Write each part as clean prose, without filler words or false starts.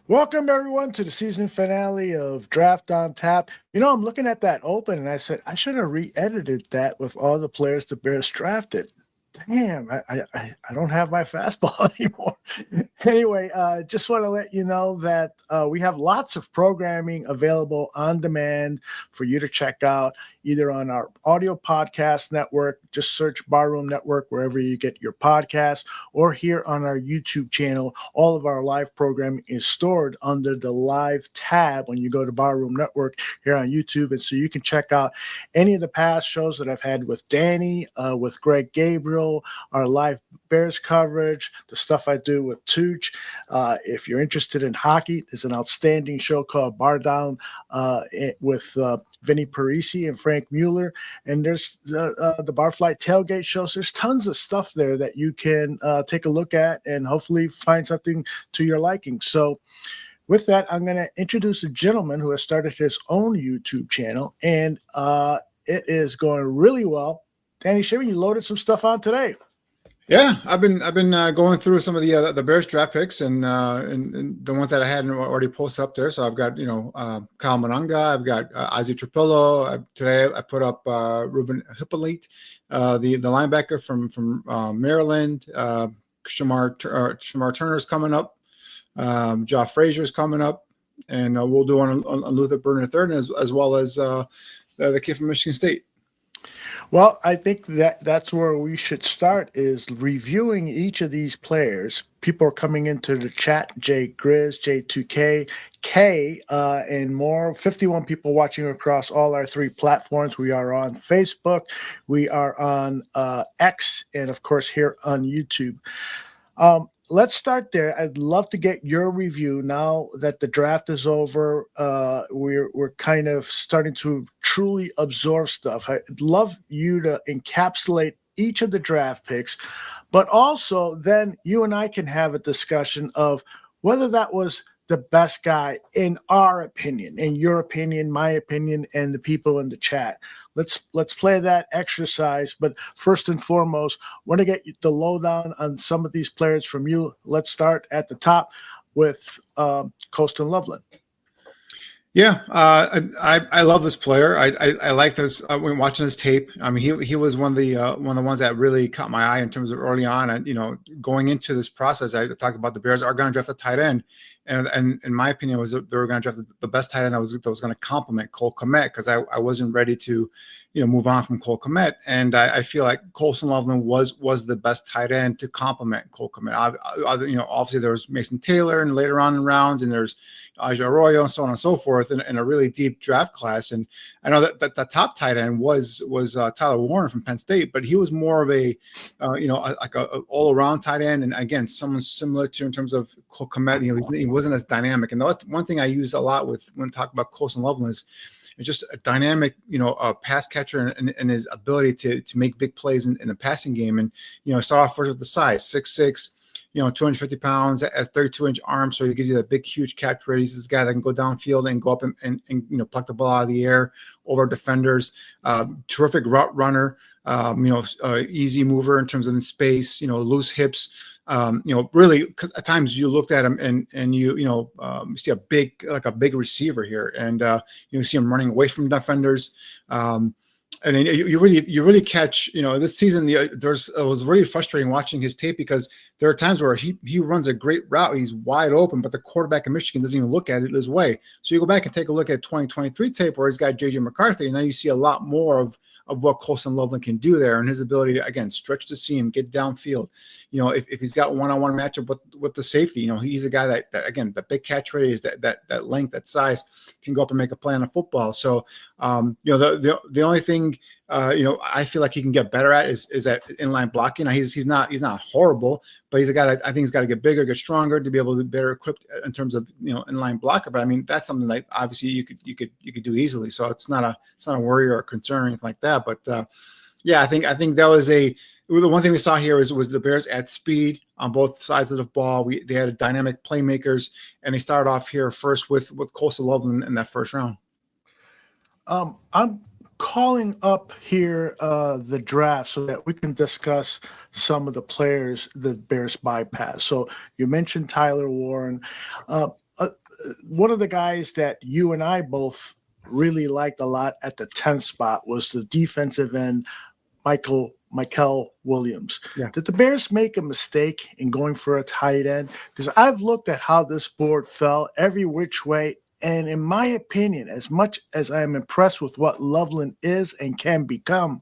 Welcome everyone to the season finale of Draft on Tap. I'm looking at that open and I said I should have re-edited that with all the players the Bears drafted. Damn, I don't have my fastball anymore. Anyway, just want to let you know that we have lots of programming available on demand for you to check out, either on our audio podcast network, just search Barroom Network wherever you get your podcasts, or here on our YouTube channel. All of our live programming is stored under the live tab when you go to Barroom Network here on YouTube. And so you can check out any of the past shows that I've had with Danny, with Greg Gabriel, our live Bears coverage, the stuff I do with Tooch. If you're interested in hockey, there's an outstanding show called Bar Down with Vinny Parisi and Frank Mueller. And there's the Barfly Tailgate shows. There's tons of stuff there that you can take a look at and hopefully find something to your liking. So with that, I'm going to introduce a gentleman who has started his own YouTube channel, and it is going really well. Danny Shimmy, you loaded some stuff on today. Yeah, I've been going through some of the Bears draft picks and the ones that I hadn't already posted up there. So I've got Kyle Monanga, I've got Isaac Trapillo. Today I put up Ruben Hippolyte, the linebacker from Maryland. Shamar Turner's coming up. Josh Frazier's coming up, and we'll do one on Luther Burden III as well as the kid from Michigan State. Well, I think that's where we should start, is reviewing each of these players. People are coming into the chat, Jay Grizz, J2K, K, and more. 51 people watching across all our three platforms. We are on Facebook, we are on X, and of course here on YouTube. Let's start there. I'd love to get your review now that the draft is over. We're kind of starting to truly absorb stuff. I'd love you to encapsulate each of the draft picks, but also then you and I can have a discussion of whether that was the best guy in our opinion, in your opinion, my opinion, and the people in the chat. Let's play that exercise. But first and foremost, want to get the lowdown on some of these players from you. Let's start at the top with Colston Loveland. Yeah, I love this player. I like this when watching his tape. I mean, he was one of the ones that really caught my eye in terms of early on. And going into this process, I talked about the Bears are going to draft a tight end, and in my opinion, was they were going to draft the best tight end that was going to complement Cole Kmet, because I wasn't ready to move on from Cole Kmet, and I feel like Colston Loveland was the best tight end to complement Cole Kmet. Obviously there was Mason Taylor, and later on in rounds, and there's Aja Arroyo, and so on and so forth, in a really deep draft class. And I know that the top tight end was Tyler Warren from Penn State, but he was more of a like a all around tight end, and again, someone similar to in terms of Cole Kmet. He wasn't as dynamic, and that's one thing I use a lot when talking about Colston Loveland is just a dynamic, pass catcher, and his ability to make big plays in the passing game. And, start off first with the size, 6'6", 250 pounds, has 32-inch arms. So he gives you that big, huge catch rate. He's this guy that can go downfield and go up and pluck the ball out of the air over defenders. Terrific route runner, easy mover in terms of in space, loose hips. Really, because at times you looked at him and you see a big receiver here, and you see him running away from defenders. And then you really catch, this season, it was really frustrating watching his tape, because there are times where he runs a great route, he's wide open, but the quarterback in Michigan doesn't even look at it his way. So you go back and take a look at 2023 tape where he's got JJ McCarthy, and now you see a lot more of what Colston Loveland can do there, and his ability to, again, stretch the seam, get downfield. If he's got one-on-one matchup with the safety, he's a guy that again, the big catch rate is that length, that size, can go up and make a play on a football. So, the only thing, I feel like he can get better at is that inline blocking. Now, he's not horrible, but he's a guy that I think he's got to get bigger, get stronger to be able to be better equipped in terms of inline blocker. But I mean, that's something that obviously you could do easily. So it's not a worry or a concern or anything like that. But yeah, I think that was the one thing we saw here was the Bears at speed on both sides of the ball. They had dynamic playmakers, and they started off here first with Colston Loveland in that first round. I'm calling up here the draft so that we can discuss some of the players the Bears bypass. So you mentioned Tyler Warren. one of the guys that you and I both really liked a lot at the 10th spot was the defensive end, Michael Williams. Yeah. Did the Bears make a mistake in going for a tight end? Because I've looked at how this board fell every which way. And in my opinion, as much as I am impressed with what Loveland is and can become,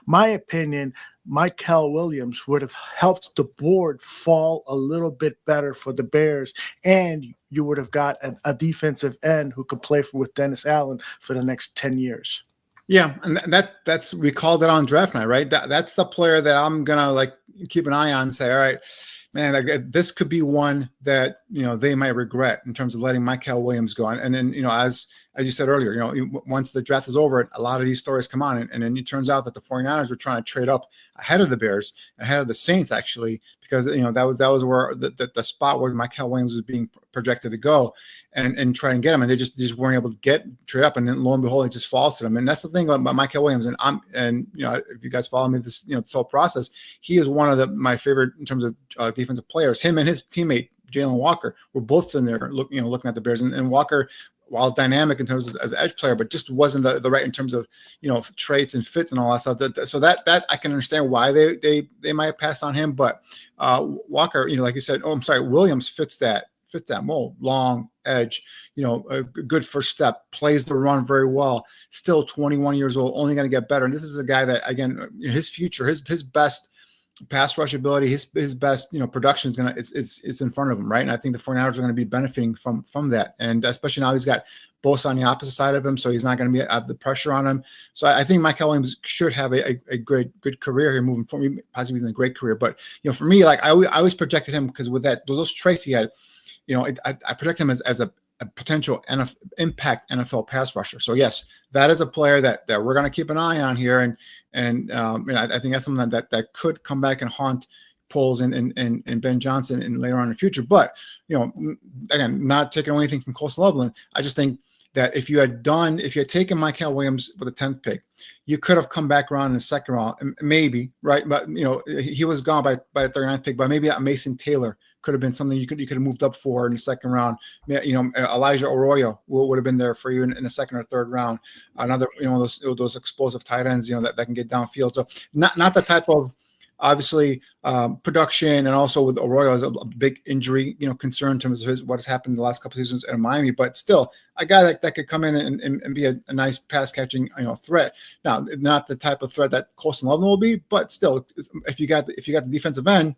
my opinion, Michael Williams would have helped the board fall a little bit better for the Bears, and you would have got a defensive end who could play with Dennis Allen for the next 10 years. Yeah, and that's we called it on draft night, right? That's the player that I'm gonna like keep an eye on and say, all right, man, like, this could be one that they might regret in terms of letting Michael Williams go on. And then as you said earlier, once the draft is over, a lot of these stories come on, and then it turns out that the 49ers were trying to trade up ahead of the Bears, ahead of the Saints actually, because that was where the spot where Michael Williams was being projected to go, and try and get him, and they just weren't able to trade up, and then lo and behold, it just falls to them. And that's the thing about Michael Williams. And if you guys follow me this whole process, he is one of my favorite in terms of defensive players. Him and his teammate Jalen Walker were both sitting there looking at the Bears, and Walker, while dynamic in terms of as an edge player, but just wasn't the right in terms of traits and fits and all that stuff. So that I can understand why they might have passed on him. But Walker, like you said, Williams fits that mold. Long edge, a good first step, plays the run very well. Still 21 years old, only going to get better. And this is a guy that, again, his future, his best pass rush ability, his best production is it's in front of him, right? And I think the 49ers are going to be benefiting from that, and especially now he's got Bosa on the opposite side of him, so he's not going to have the pressure on him. So I think Michael Williams should have a good career here moving forward, possibly even a great career. But for me, like I always projected him because with those traits he had, I project him as a potential impact NFL pass rusher. So yes, that is a player that we're going to keep an eye on here, and I think that's something that could come back and haunt Poles and Ben Johnson and later on in the future. But again, not taking away anything from Colston Loveland, I just think that if you had taken Michael Williams with the 10th pick, you could have come back around in the second round, maybe, right? But he was gone by the 39th pick. But maybe Mason Taylor could have been something you could have moved up for in the second round. Elijah Arroyo would have been there for you in the second or third round. Another those explosive tight ends that can get downfield. So not the type of obviously production, and also with Arroyo is a big injury concern in terms of what has happened in the last couple of seasons in Miami, but still a guy that could come in and be a nice pass catching threat. Now, not the type of threat that Colston Loveland will be, but still, if you got the defensive end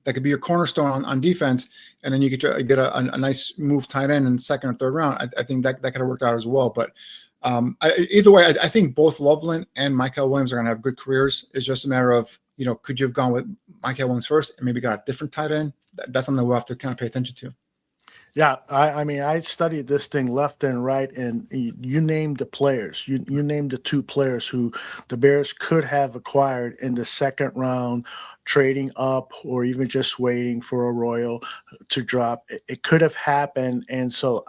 that could be your cornerstone on defense, and then you get a nice move tight end in the second or third round, I think that could have worked out as well. But either way, I think both Loveland and Michael Williams are going to have good careers. It's just a matter of could you have gone with Michael Williams first and maybe got a different tight end? That's something that we'll have to kind of pay attention to. Yeah, I mean, I studied this thing left and right, and you named the players. You named the two players who the Bears could have acquired in the second round, trading up or even just waiting for Arroyo to drop. It could have happened, and so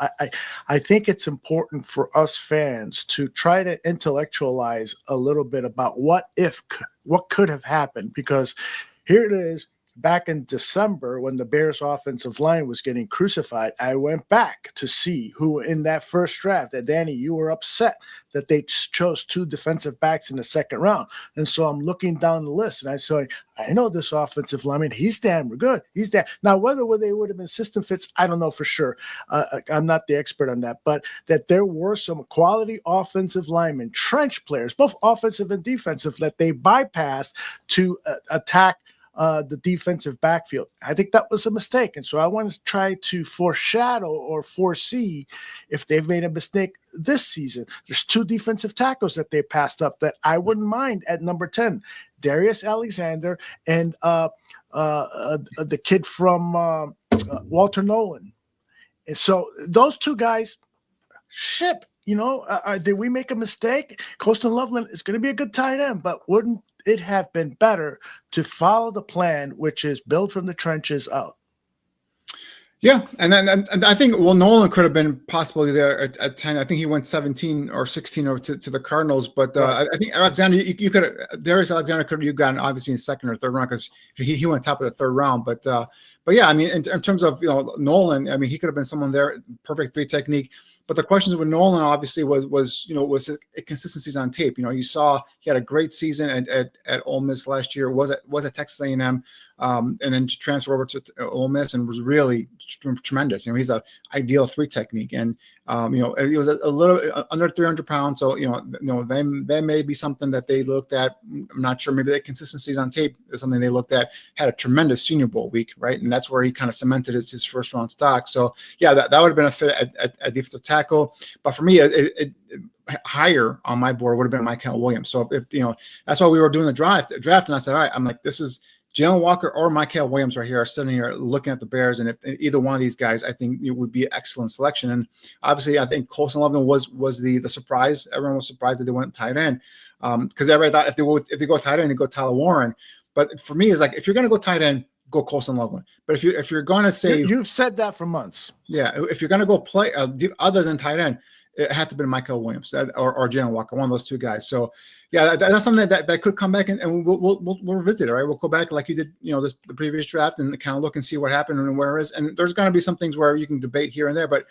I think it's important for us fans to try to intellectualize a little bit about what could have happened, because here it is. Back in December, when the Bears offensive line was getting crucified, I went back to see who in that first draft that, Danny, you were upset that they chose two defensive backs in the second round. And so I'm looking down the list and I saw, I know this offensive lineman, he's damn good. He's damn. Now, whether they would have been system fits, I don't know for sure. I'm not the expert on that, but that there were some quality offensive linemen, trench players, both offensive and defensive, that they bypassed to attack the defensive backfield. I think that was a mistake. And so I want to try to foreshadow or foresee if they've made a mistake this season. There's two defensive tackles that they passed up that I wouldn't mind at number 10, Darius Alexander and the kid from Walter Nolan. And so those two guys, did we make a mistake? Colston Loveland is going to be a good tight end, but wouldn't it have been better to follow the plan, which is build from the trenches out? Yeah, and I think Nolan could have been possibly there at 10. I think he went 17 or 16 over to the Cardinals, but Right. I think Alexander, you could have, Darius Alexander could have gotten obviously in second or third round because he went top of the third round. But yeah, I mean in terms of Nolan, I mean he could have been someone there, perfect three technique. But the questions with Nolan obviously was consistencies on tape. You saw he had a great season at Ole Miss last year. Was at Texas A&M. And then transfer over to Ole Miss and was really tremendous. He's a ideal three technique, and he was a little under 300 pounds. So they may be something that they looked at. I'm not sure. Maybe the consistencies on tape is something they looked at. Had a tremendous Senior Bowl week, right? And that's where he kind of cemented his first round stock. So yeah, that would have been a fit at defensive tackle. But for me, higher on my board would have been Mykel Williams. So if that's why we were doing the draft, and I said, all right, I'm like, this is Jalen Walker or Mykel Williams right here are sitting here looking at the Bears, and if either one of these guys, I think it would be an excellent selection. And obviously, I think Colson Loveland was the surprise. Everyone was surprised that they went tight end because everybody thought if they go tight end, they go Tyler Warren. But for me, it's like if you're going to go tight end, go Colson Loveland. But if you're going to say you've said that for months, yeah, if you're going to go play other than tight end, it had to be Mykel Williams or Jalen Walker, one of those two guys. So, yeah, that's something that could come back and we'll revisit it. Right, we'll go back like you did, the previous draft and kind of look and see what happened and where it is. And there's going to be some things where you can debate here and there, but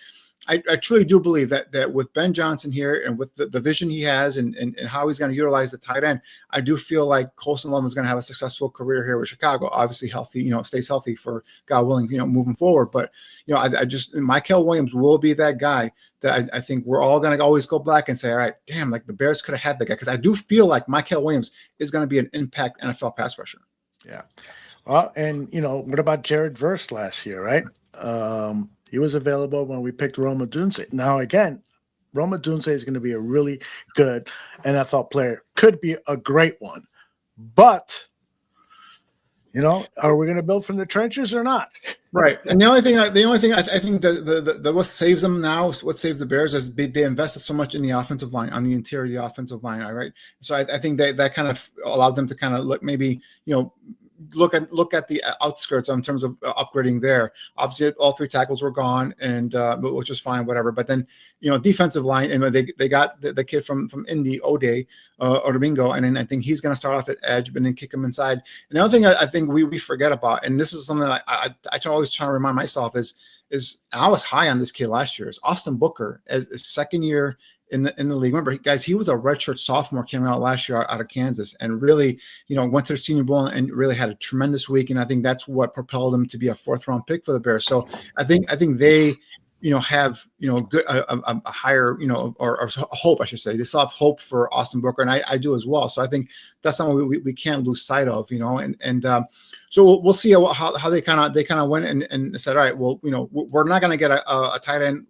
I truly do believe that with Ben Johnson here and with the vision he has and how he's going to utilize the tight end, I do feel like Colson Loveland is going to have a successful career here with Chicago. Obviously healthy, stays healthy for God willing, moving forward. But I just Mykel Williams will be that guy that I think we're all going to always go back and say, all right, damn, like the Bears could have had that guy, because I do feel like Mykel Williams is going to be an impact NFL pass rusher. Yeah. Well, and what about Jared Verse last year, right? He was available when we picked Rome Odunze. Now, again, Rome Odunze is going to be a really good NFL player. Could be a great one. But, are we going to build from the trenches or not? Right. And the only thing I think that what saves them now, what saves the Bears, is they invested so much in the offensive line, on the interior of the offensive line. All right. So I think that kind of allowed them to kind of look, maybe, look at the outskirts in terms of upgrading there. Obviously, all three tackles were gone, and which is fine, whatever. But then, defensive line, and they got the kid from Indy, Ode Domingo, and then I think he's going to start off at edge, but then kick him inside. And the other thing I think we forget about, and this is something that I always try to remind myself is and I was high on this kid last year, is Austin Booker as his second year in the league. Remember, guys, he was a redshirt sophomore, came out last year out of Kansas, and really, went to the Senior Bowl and really had a tremendous week. And I think that's what propelled him to be a 4th round pick for the Bears. So I think they, have good a higher, or hope, I should say. They still have hope for Austin Booker, and I do as well. So I think that's something we can't lose sight of, so we'll see how they kind of went and said, all right, well, we're not going to get a tight end,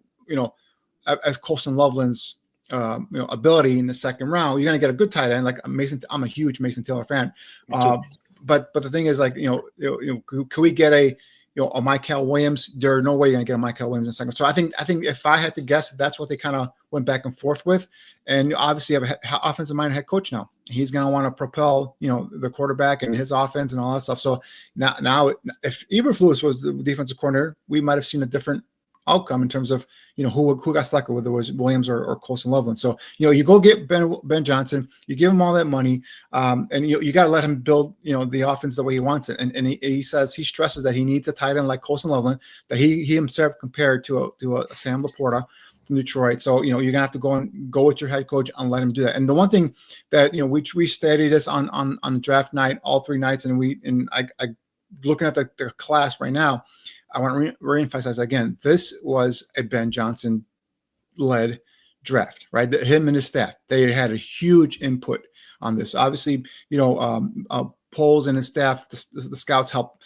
as Colson Loveland's ability in the second round. You're going to get a good tight end like Mason. I'm a huge Mason Taylor fan. But the thing is, like, could we get a Mykel Williams? There's no way you're going to get a Mykel Williams in second. So I think if I had to guess, that's what they kind of went back and forth with. And obviously you have an offensive minded head coach now. He's going to want to propel, the quarterback and his offense and all that stuff. So now if Eberflus was the defensive coordinator, we might have seen a different outcome in terms of who got selected, whether it was Williams or Colson Loveland. So you go get Ben Johnson, you give him all that money, and you got to let him build the offense the way he wants it. And he stresses that he needs a tight end like Colson Loveland, that he himself compared to a Sam Laporta from Detroit. So you're gonna have to go with your head coach and let him do that. And the one thing that we studied this on the draft night, all 3 nights, and I looking at the class right now, I want to reemphasize again, this was a Ben Johnson-led draft, right? Him and his staff, they had a huge input on this. Obviously, Poles and his staff, the scouts helped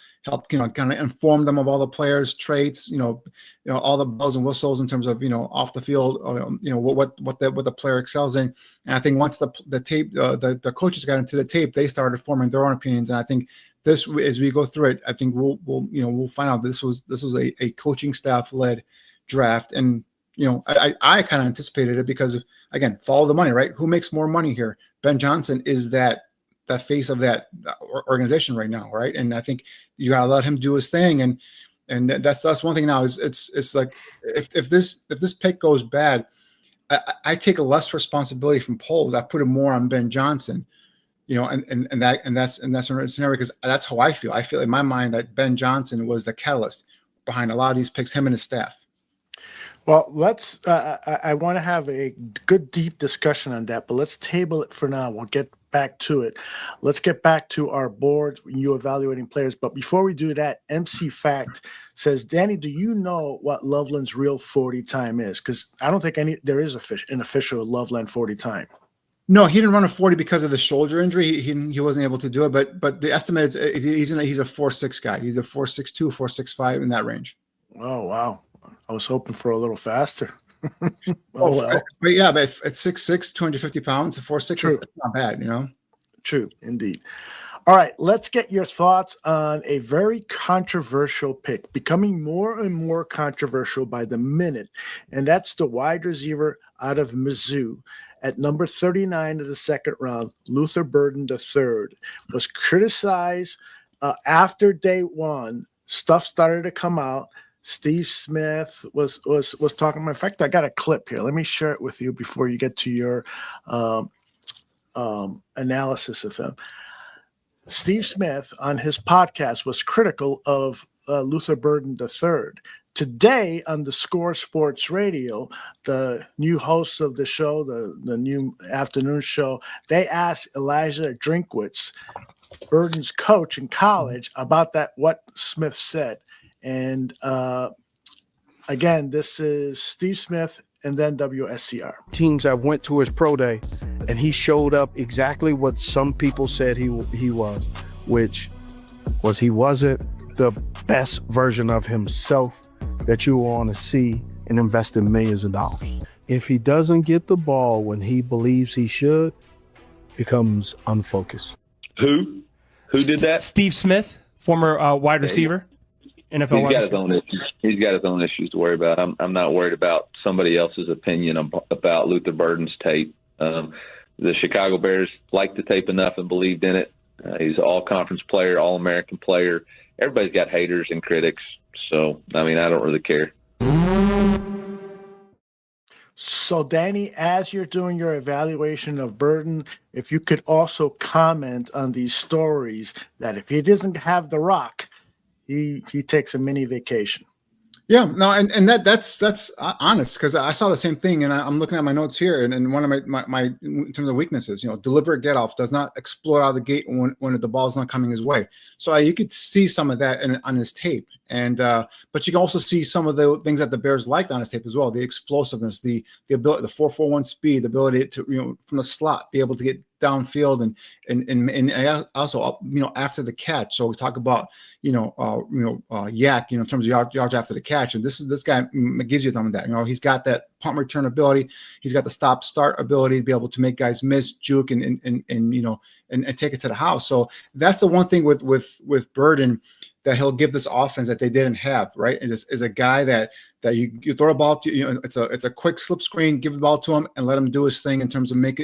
kind of inform them of all the players' traits, all the bells and whistles in terms of off the field, what the player excels in. And I think once the tape, the coaches got into the tape, they started forming their own opinions. And I think this, as we go through it, I think we'll find out this was a coaching staff led draft. And I kind of anticipated it because, again, follow the money, right? Who makes more money here? Ben Johnson is that face of that organization right now, right? And I think you got to let him do his thing. And And that's one thing now is it's like if this pick goes bad, I take less responsibility from Poles. I put it more on Ben Johnson, and that's a scenario because that's how I feel. I feel in my mind that Ben Johnson was the catalyst behind a lot of these picks, him and his staff. Well, let's. I want to have a good, deep discussion on that, but let's table it for now. We'll get back to it. Let's get back to our board. You evaluating players, but before we do that, MC Fact says, Danny, do you know what Loveland's real 40 time is? Because I don't think there is an official Loveland 40 time. No, he didn't run a 40 because of the shoulder injury. He wasn't able to do it, but the estimate is he's a 4.6 guy, either 4.62, 4.65 in that range. Oh wow. I was hoping for a little faster. Well. But yeah, but it's 6'6", 250 pounds, 4.6 is not bad, True, indeed. All right, let's get your thoughts on a very controversial pick, becoming more and more controversial by the minute, and that's the wide receiver out of Mizzou. At number 39 of the second round, Luther Burden III was criticized after day one. Stuff started to come out. Steve Smith was talking. In fact, I got a clip here. Let me share it with you before you get to your analysis of him. Steve Smith on his podcast was critical of Luther Burden III. Today on the Score Sports Radio, the new hosts of the show, the new afternoon show, they asked Elijah Drinkwitz, Burden's coach in college, about what Smith said. And again, this is Steve Smith and then WSCR. Teams that went to his pro day, and he showed up exactly what some people said he was, which was he wasn't the best version of himself that you want to see and invest in millions of dollars. If he doesn't get the ball when he believes he should, becomes unfocused. Who did that? Steve Smith, former wide receiver. NFL He's got his own issues. He's got his own issues to worry about. I'm not worried about somebody else's opinion about Luther Burden's tape. The Chicago Bears liked the tape enough and believed in it. He's an all-conference player, all-American player. Everybody's got haters and critics. So, I don't really care. So, Danny, as you're doing your evaluation of Burden, if you could also comment on these stories that if he doesn't have the rock, he takes a mini vacation. Yeah, no, and that's honest, because I saw the same thing, and I'm looking at my notes here, and one of my in terms of weaknesses, deliberate get off, does not explode out of the gate when the ball's not coming his way. So you could see some of that on his tape, and but you can also see some of the things that the Bears liked on his tape as well: the explosiveness, the ability, the 4.41 speed, the ability to from the slot be able to get downfield and also after the catch. So we talk about Yak in terms of yards after the catch, and this guy gives you some of that. He's got that punt return ability, he's got the stop start ability to be able to make guys miss, juke, and take it to the house. So that's the one thing with Burden that he'll give this offense that they didn't have, right? And this is a guy that you throw a ball to, it's a quick slip screen, give the ball to him and let him do his thing in terms of make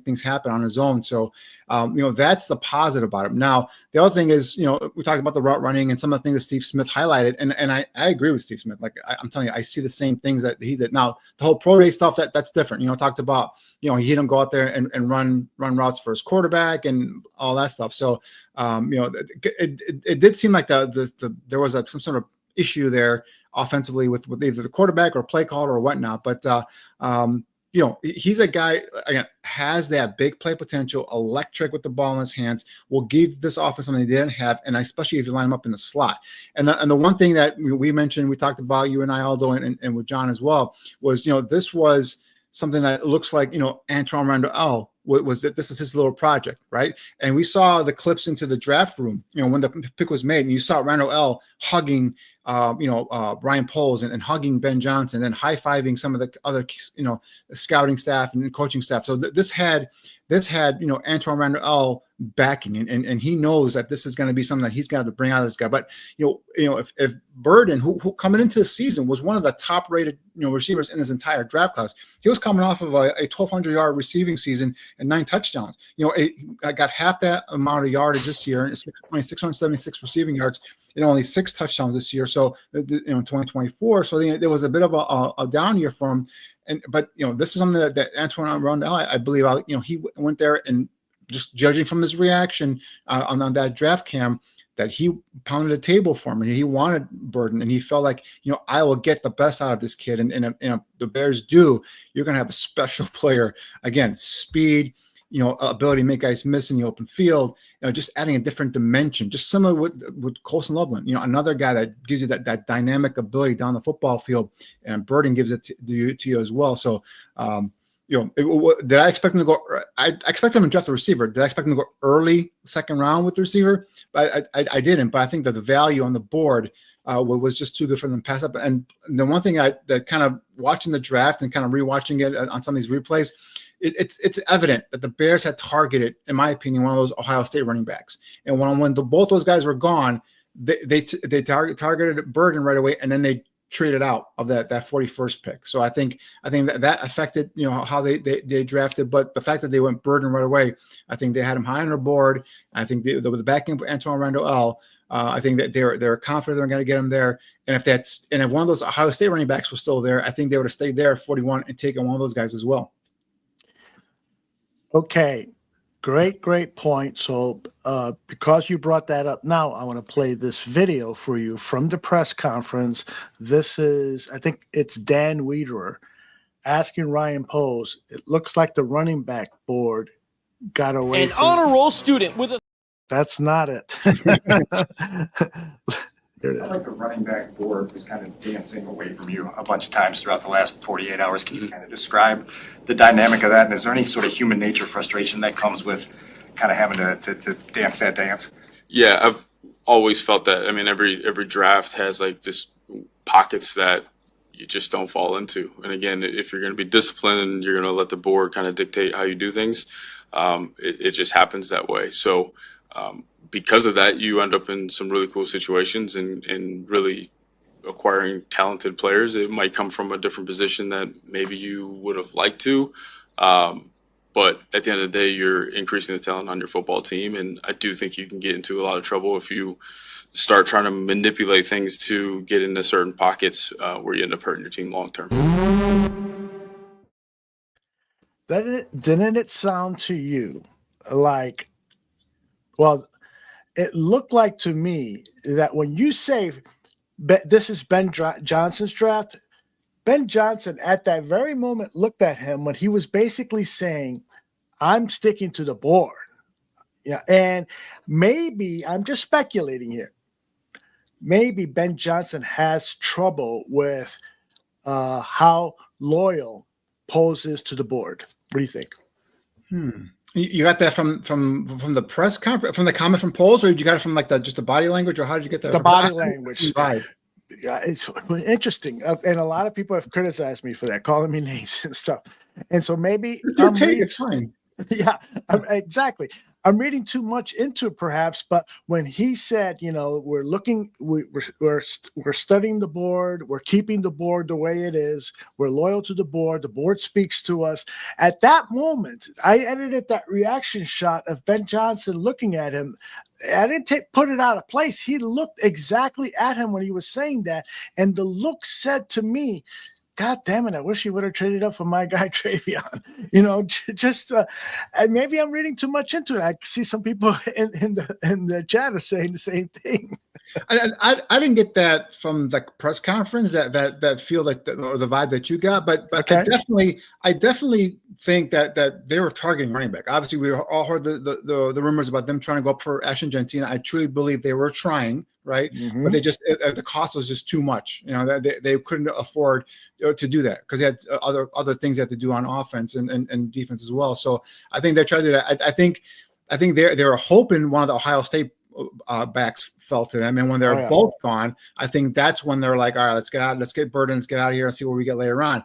things happen on his own. So, that's the positive about him. Now, the other thing is, we talked about the route running and some of the things that Steve Smith highlighted. And I agree with Steve Smith. Like I'm telling you, I see the same things that he did. Now, the whole pro day stuff, that's different. Talked about, he didn't go out there and run routes for his quarterback and all that stuff. So, it did seem like there was some sort of issue there offensively with either the quarterback or play caller or whatnot. But, he's a guy, again, has that big play potential, electric with the ball in his hands, will give this offense something they didn't have, and especially if you line him up in the slot. And the one thing that we mentioned, we talked about, you and I, Aldo, and with John as well, was, this was something that looks like, Antwaan Randle was that this is his little project, right? And we saw the clips into the draft room, when the pick was made, and you saw Randall L hugging, Ryan Poles and hugging Ben Johnson, and high-fiving some of the other, scouting staff and coaching staff. So this had Antwaan Randle L backing, and he knows that this is going to be something that he's got to bring out of this guy. But if Burden, who coming into the season was one of the top-rated receivers in his entire draft class, he was coming off of a 1,200-yard receiving season and 9 touchdowns. I got half that amount of yardage this year, and 676 receiving yards. only 6 touchdowns this year. So, 2024. So there was a bit of a down year for him. But this is something that Antoine Rondell, I believe, he went there, and just judging from his reaction on that draft cam, that he pounded a table for him, and he wanted Burden, and he felt like, I will get the best out of this kid. And the Bears do. You're going to have a special player. Again, speed, ability to make guys miss in the open field, just adding a different dimension, just similar with Colson Loveland, another guy that gives you that dynamic ability down the football field, and Burden gives it to you as well. So, did I expect him to go? I expected him to draft a receiver. Did I expect him to go early second round with the receiver? But I didn't. But I think that the value on the board was just too good for them to pass up. And the one thing that kind of watching the draft and kind of rewatching it on some of these replays, it's evident that the Bears had targeted, in my opinion, one of those Ohio State running backs. And when both those guys were gone, they targeted Burden right away, and then they traded out of that 41st pick. So I think that affected how they drafted. But the fact that they went Burden right away, I think they had him high on their board. I think with the backing of Antoine Randall, I think that they're confident they're going to get him there. And if one of those Ohio State running backs was still there, I think they would have stayed there at 41 and taken one of those guys as well. Okay, great point. So because you brought that up, now I want to play this video for you from the press conference. This is, I think it's Dan Wiederer asking Ryan Poles. It looks like the running back board got away. An honor roll student with a. That's not it. Here it I is. like the running back board was kind of dancing away from you a bunch of times throughout the last 48 hours. Can you kind of describe the dynamic of that? And is there any sort of human nature frustration that comes with kind of having to dance that dance? Yeah, I've always felt that. I mean, every draft has like just pockets that you just don't fall into. And again, if you're going to be disciplined and you're going to let the board kind of dictate how you do things, it just happens that way. So because of that, you end up in some really cool situations and really acquiring talented players. It might come from a different position that maybe you would have liked to. But at the end of the day, you're increasing the talent on your football team. And I do think you can get into a lot of trouble if you start trying to manipulate things to get into certain pockets where you end up hurting your team long term. Didn't it sound to you like, well, it looked like to me that when you say this is Ben Johnson's draft, Ben Johnson at that very moment looked at him when he was basically saying, I'm sticking to the board. Yeah, and maybe I'm just speculating here. Maybe Ben Johnson has trouble with how loyal Poles is to the board. What do you think? You got that from the press conference, from the comment from Poles, or did you got it from like just the body language, or how did you get that? The body language. Vibe. Yeah, it's interesting, and a lot of people have criticized me for that, calling me names and stuff. And so maybe It's fine. Yeah, exactly. I'm reading too much into it, perhaps. But when he said, we're looking, we're studying the board, we're keeping the board the way it is, we're loyal to the board speaks to us. At that moment, I edited that reaction shot of Ben Johnson looking at him. I didn't put it out of place. He looked exactly at him when he was saying that, and the look said to me, God damn it, I wish he would have traded up for my guy Travion. Maybe I'm reading too much into it. I see some people in the chat are saying the same thing. I didn't get that from the press conference, that feel like or the vibe that you got, but okay. I definitely think that they were targeting running back. Obviously, we all heard the rumors about them trying to go up for Ashton Gentina. I truly believe they were trying, right? Mm-hmm. But they just the cost was just too much. They couldn't afford to do that because they had other things they had to do on offense and defense as well. So I think they tried to do that. I think they were hoping one of the Ohio State backs fell to them, and when they're both gone, I think that's when they're like, all right, let's get Burden, let's get out of here and see where we get later on.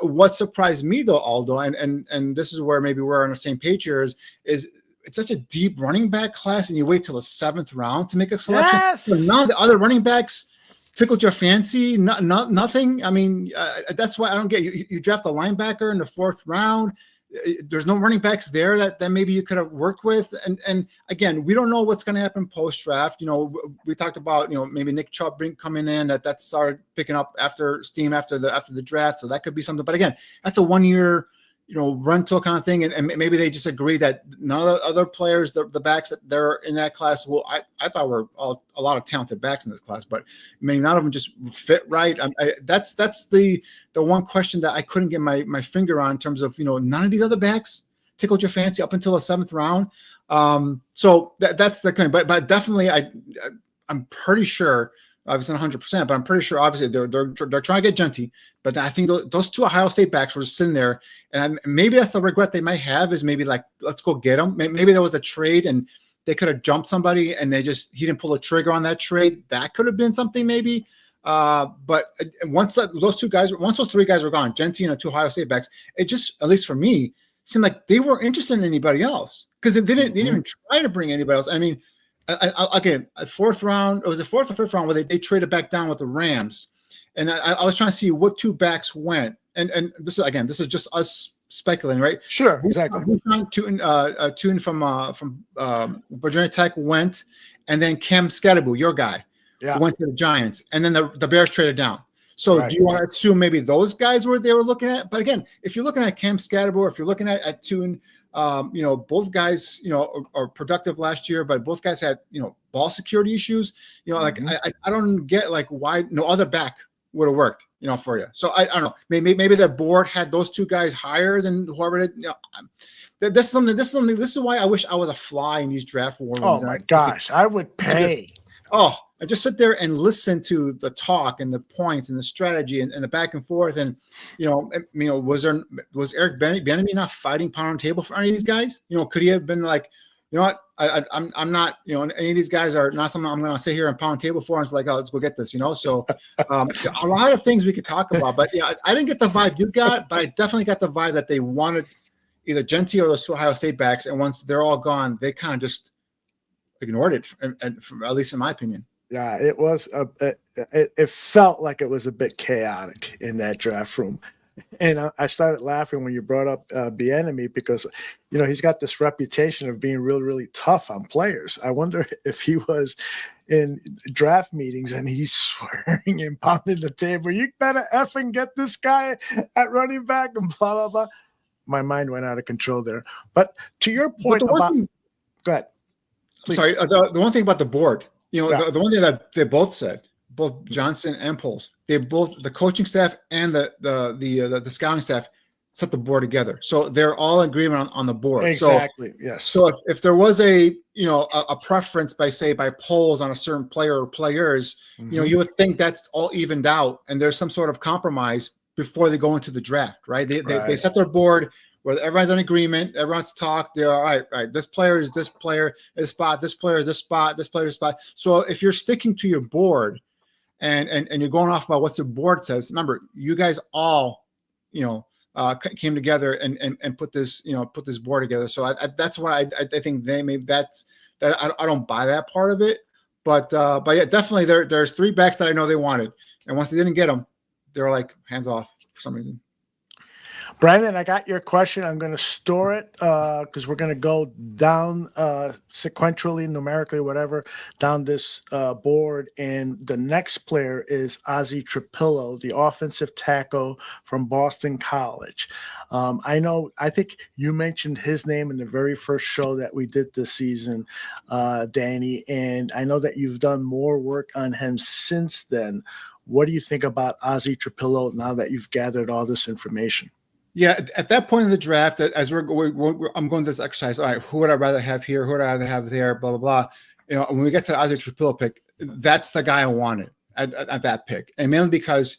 What surprised me though, Aldo, and this is where maybe we're on the same page here, is it's such a deep running back class, and you wait till the 7th round to make a selection. Yes! So none of the other running backs tickled your fancy. Nothing. I mean, that's why I don't get you draft a linebacker in the 4th round. there's no running backs there that maybe you could have worked with. And again, we don't know what's going to happen post draft. We talked about, maybe Nick Chubb coming in that started picking up steam after the draft. So that could be something, but again, that's a 1 year, rental kind of thing. And maybe they just agree that none of the other players, the backs that they're in that class, I thought were a lot of talented backs in this class, but maybe none of them just fit right. That's the one question that I couldn't get my finger on in terms of, none of these other backs tickled your fancy up until the 7th round. So that's the kind, but definitely I'm pretty sure, obviously not 100%, but I'm pretty sure obviously they're trying to get Genty. But I think those two Ohio State backs were sitting there, and maybe that's the regret they might have, is maybe like, let's go get them. Maybe there was a trade and they could have jumped somebody and he didn't pull a trigger on that trade. That could have been something maybe. But once those 3 guys were gone, Genty and the 2 Ohio State backs, it just, at least for me, seemed like they weren't interested in anybody else, because they didn't even try to bring anybody else. I mean, again, a 4th round, it was a 4th or 5th round where they traded back down with the Rams. And I was trying to see what 2 backs went. And this is just us speculating, right? Sure, exactly. Tune from Virginia Tech went, and then Cam Scatterbo, your guy, went to the Giants, and then the Bears traded down. So right. Do you want to assume maybe those guys were looking at? But again, if you're looking at Cam Scatterbo, if you're looking at Tune, both guys, are productive last year, but both guys had, ball security issues. Like I don't get like why no other back would have worked, for you. So I don't know. Maybe the board had those 2 guys higher than whoever did. This is why I wish I was a fly in these draft war rooms. Oh my gosh, I would pay. I just sit there and listen to the talk and the points and the strategy and the back and forth. And, was Eric Bieniemy not fighting pound on the table for any of these guys? Could he have been like, what? I'm not, any of these guys are not something I'm going to sit here and pound the table for. And it's like, oh, let's go get this, So a lot of things we could talk about, but I didn't get the vibe you got, but I definitely got the vibe that they wanted either Genty or those 2 Ohio State backs. And once they're all gone, they kind of just ignored it, at least in my opinion. Yeah, it was it felt like it was a bit chaotic in that draft room. And I started laughing when you brought up Bieniemy, because, he's got this reputation of being really, really tough on players. I wonder if he was in draft meetings and he's swearing and pounding the table, you better effing get this guy at running back and blah, blah, blah. My mind went out of control there. But to your point about – go ahead. Please. Sorry, the one thing about the board, the one thing that they both said, both Johnson and Poles, they both, the coaching staff and the scouting staff, set the board together. So they're all in agreement on the board. Exactly. So, yes. So if there was a preference by Poles on a certain player or players, you would think that's all evened out and there's some sort of compromise before they go into the draft, right? They set their board where everyone's in agreement, everyone's to talk. They're all right. This player is this player, this spot, this player is this spot, this player is spot. So if you're sticking to your board and you're going off about what the board says, remember, you guys all, came together and put this board together. So that's why I think they maybe that I don't buy that part of it, but yeah, definitely there's 3 backs that I know they wanted, and once they didn't get them, they were like hands off for some reason. Brandon, I got your question. I'm going to store it because we're going to go down sequentially, numerically, whatever, down this board. And the next player is Ozzie Trapilo, the offensive tackle from Boston College. I think you mentioned his name in the very first show that we did this season, Danny, and I know that you've done more work on him since then. What do you think about Ozzie Trapilo now that you've gathered all this information? Yeah, at that point in the draft, as I'm going through this exercise, all right, who would I rather have here? Who would I rather have there? Blah, blah, blah. When we get to the Ozzie Trapilo pick, that's the guy I wanted at that pick. And mainly because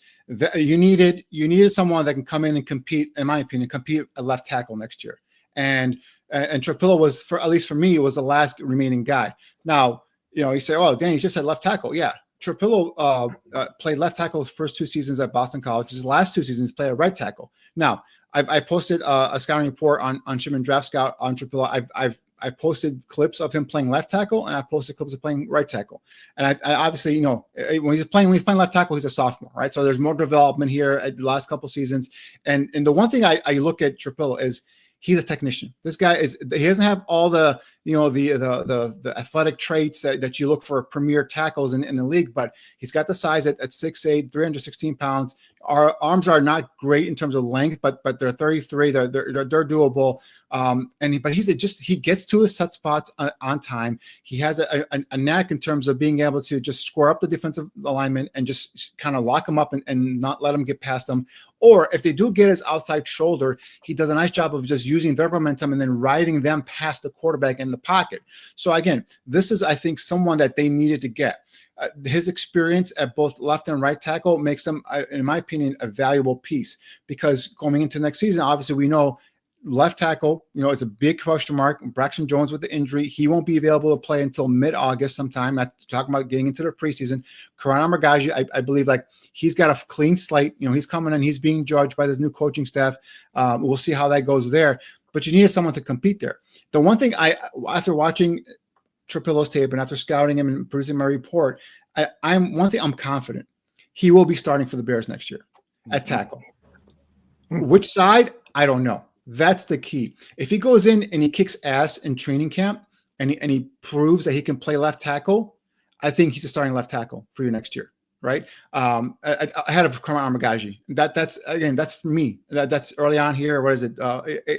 you needed someone that can come in and compete, in my opinion, compete at left tackle next year. And Trapilo was, at least for me, was the last remaining guy. Now, you say, oh, Danny, you just said left tackle. Yeah. Trapilo played left tackle his first 2 seasons at Boston College. His last 2 seasons played at right tackle. Now, I posted a scouting report on Shimon Draft Scout on Trapilo. I posted clips of him playing left tackle, and I posted clips of playing right tackle. And I obviously, when he's playing left tackle, he's a sophomore, right? So there's more development here at the last couple seasons. And the one thing I look at Trapilo is he's a technician. This guy he doesn't have all the, the athletic traits that you look for premier tackles in the league, but he's got the size at 6'8", 316 pounds. Our arms are not great in terms of length, but they're 33. They're doable. But he gets to his set spots on time. He has a knack in terms of being able to just square up the defensive alignment and just kind of lock him up and not let him get past them. Or if they do get his outside shoulder, he does a nice job of just using their momentum and then riding them past the quarterback in the pocket. So again, this is, I think, someone that they needed to get. His experience at both left and right tackle makes him, in my opinion, a valuable piece, because going into next season, obviously we know left tackle, it's a big question mark. Braxton Jones with the injury, he won't be available to play until mid-August sometime. Not talking about getting into the preseason. Karan Amargaji, I believe, like, he's got a clean slate. He's coming in, he's being judged by this new coaching staff. We'll see how that goes there. But you needed someone to compete there. The one thing after watching Trapillo's tape and after scouting him and producing my report, I'm confident he will be starting for the Bears next year at tackle. Which side? I don't know. That's the key. If he goes in and he kicks ass in training camp and he proves that he can play left tackle, I think he's a starting left tackle for you next year, right? Ahead of Karan Amargaji. That's for me. That's early on here. What is it?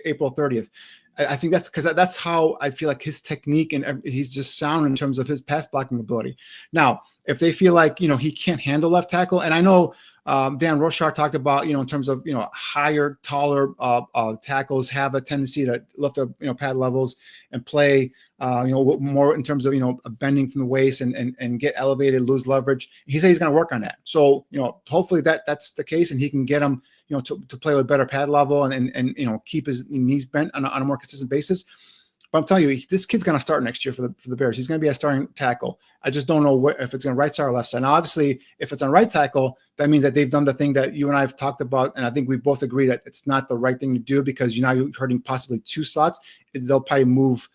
April 30th. I think that's because that's how I feel like his technique, and he's just sound in terms of his pass blocking ability. Now, if they feel like, he can't handle left tackle, and I know Dan Rochard talked about, in terms of, higher, taller tackles have a tendency to lift up, pad levels and play, more in terms of, bending from the waist and get elevated, lose leverage. He said he's going to work on that. So, hopefully that's the case, and he can get him, to play with better pad level and keep his knees bent on a more consistent basis. But I'm telling you, this kid's going to start next year for the Bears. He's going to be a starting tackle. I just don't know if it's going to right side or left side. Now, obviously, if it's on right tackle, that means that they've done the thing that you and I have talked about, and I think we both agree that it's not the right thing to do, because you're hurting possibly two slots. They'll probably move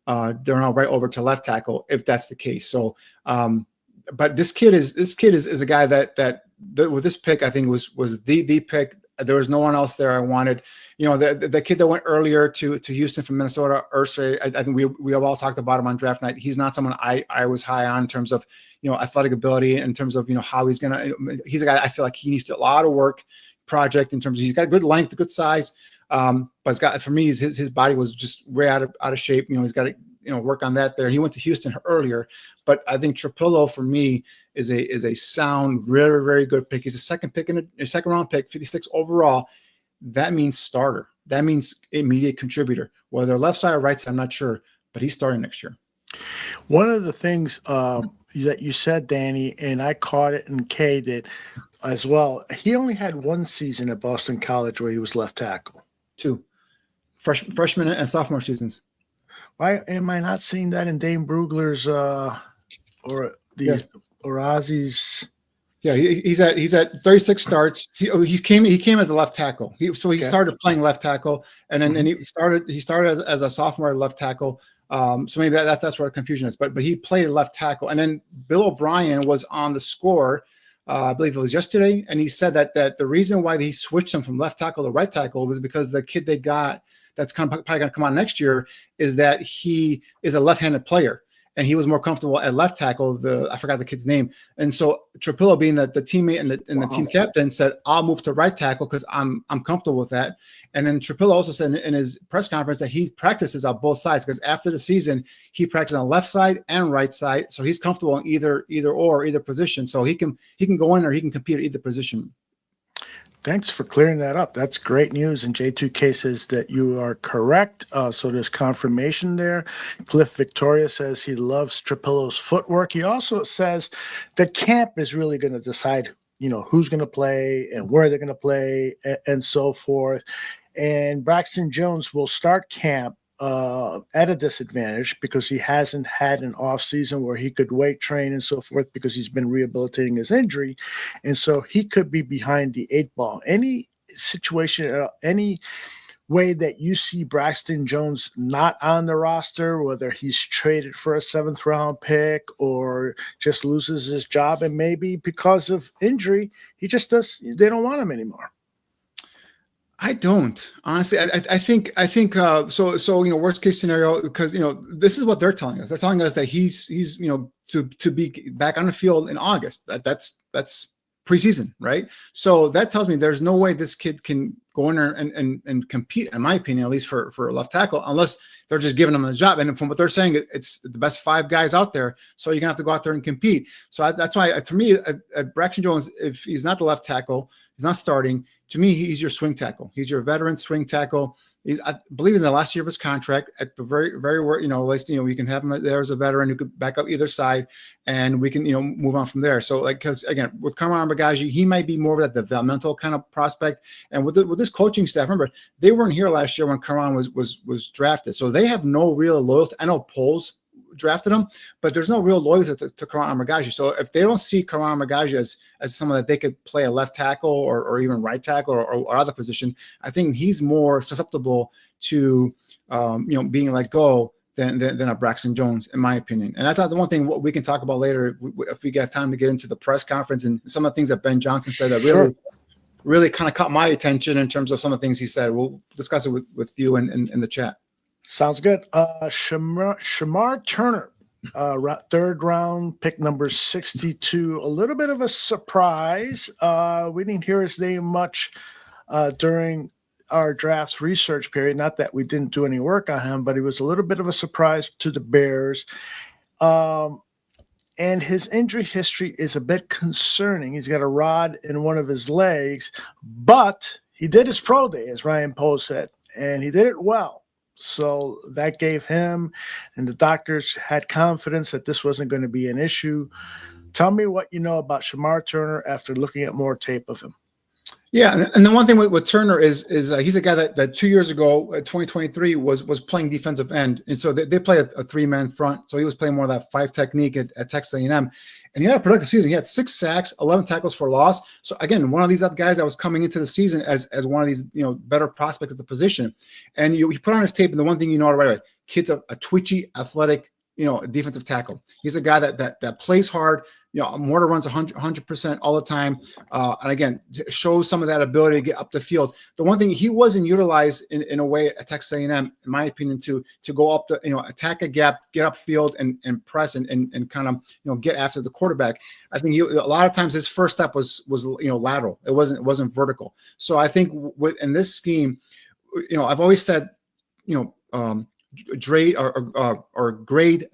Darnell right over to left tackle if that's the case. So, but this kid is a guy that with this pick, I think was the pick. There was no one else there I wanted. The kid that went earlier to Houston from Minnesota, Ursay, I think we have all talked about him on draft night. He's not someone I was high on in terms of, athletic ability, in terms of, how he's a guy I feel like he needs a lot of work project in terms of, he's got good length, good size. But it's got, for me, his body was just way out of shape. He's got to, work on that there. He went to Houston earlier, but I think Trapillo for me is a sound, very, very good pick. He's a second round pick, 56 overall. That means starter. That means immediate contributor. Whether left side or right side, I'm not sure, but he's starting next year. One of the things that you said, Danny, and I caught it, and Kay did as well. He only had one season at Boston College where he was left tackle. Two. Freshman and sophomore seasons. Why am I not seeing that in Dane Brugler's or Ozzy's? Yeah, he's at 36 starts. He came as a left tackle. He started playing left tackle, and then he started as a sophomore at left tackle. So maybe that's where the confusion is. But he played left tackle, and then Bill O'Brien was on the score. I believe it was yesterday, and he said that the reason why he switched him from left tackle to right tackle was because the kid they got that's probably going to come on next year is that he is a left-handed player, and he was more comfortable at left tackle. I forgot the kid's name, and so Trapillo, being the teammate and the team captain, said, "I'll move to right tackle because I'm comfortable with that." And then Trapillo also said in his press conference that he practices on both sides, because after the season he practices on left side and right side, so he's comfortable in either position. So he can go in or he can compete at either position. Thanks for clearing that up. That's great news. And J2K says that you are correct. So there's confirmation there. Cliff Victoria says he loves Trapillo's footwork. He also says that camp is really going to decide, who's going to play and where they're going to play and so forth. And Braxton Jones will start camp at a disadvantage because he hasn't had an off season where he could weight train and so forth, because he's been rehabilitating his injury. And so he could be behind the 8 ball. Any situation, any way that you see Braxton Jones not on the roster, whether he's traded for a 7th round pick or just loses his job, and maybe because of injury, they don't want him anymore. I don't honestly. I think so. Worst case scenario, because this is what they're telling us. They're telling us that he's to be back on the field in August. That's preseason, right? So that tells me there's no way this kid can go in there and compete, in my opinion, at least for a left tackle, unless they're just giving him the job. And from what they're saying, it's the best 5 guys out there. So you're gonna have to go out there and compete. So that's why, to me, Braxton Jones, if he's not the left tackle, he's not starting. To me, he's your swing tackle. He's your veteran swing tackle. I believe in the last year of his contract, at the very least, we can have him there as a veteran who could back up either side, and we can, move on from there. So, because again, with Karan Bagaji, he might be more of that developmental kind of prospect. And with this coaching staff, remember, they weren't here last year when Karan was drafted, so they have no real loyalty. I know Poles drafted him, but there's no real loyalty to Karan Amagaji. So if they don't see Karan Amagaji as someone that they could play a left tackle or even right tackle or other position, I think he's more susceptible to being let go than a Braxton Jones, in my opinion. And I thought the one thing what we can talk about later, if we got time to get into the press conference and some of the things that Ben Johnson said that really kind of caught my attention in terms of some of the things he said. We'll discuss it with you in the chat. Sounds good. Shamar Turner, third round pick number 62. A little bit of a surprise. We didn't hear his name much during our draft research period. Not that we didn't do any work on him, but he was a little bit of a surprise to the Bears. And his injury history is a bit concerning. He's got a rod in one of his legs, but he did his pro day, as Ryan Poe said, and he did it well. So that gave him and the doctors had confidence that this wasn't going to be an issue. Tell me what you know about Shamar Turner after looking at more tape of him. Yeah, and the one thing with Turner is he's a guy that 2 years ago, 2023, was playing defensive end, and so they play a 3-man front. So he was playing more of that 5 technique at Texas A&M, and he had a productive season. He had 6 sacks, 11 tackles for loss. So again, one of these other guys that was coming into the season as one of these better prospects at the position. And you put on his tape, and the one thing right away, kid's a twitchy, athletic, defensive tackle. He's a guy that plays hard. Mortar runs 100% all the time. And again, shows some of that ability to get up the field. The one thing he wasn't utilized in a way at Texas A&M, in my opinion, to go up the, attack a gap, get upfield and press and kind of, get after the quarterback. I think a lot of times his first step was lateral. It wasn't vertical. So I think in this scheme, I've always said, grade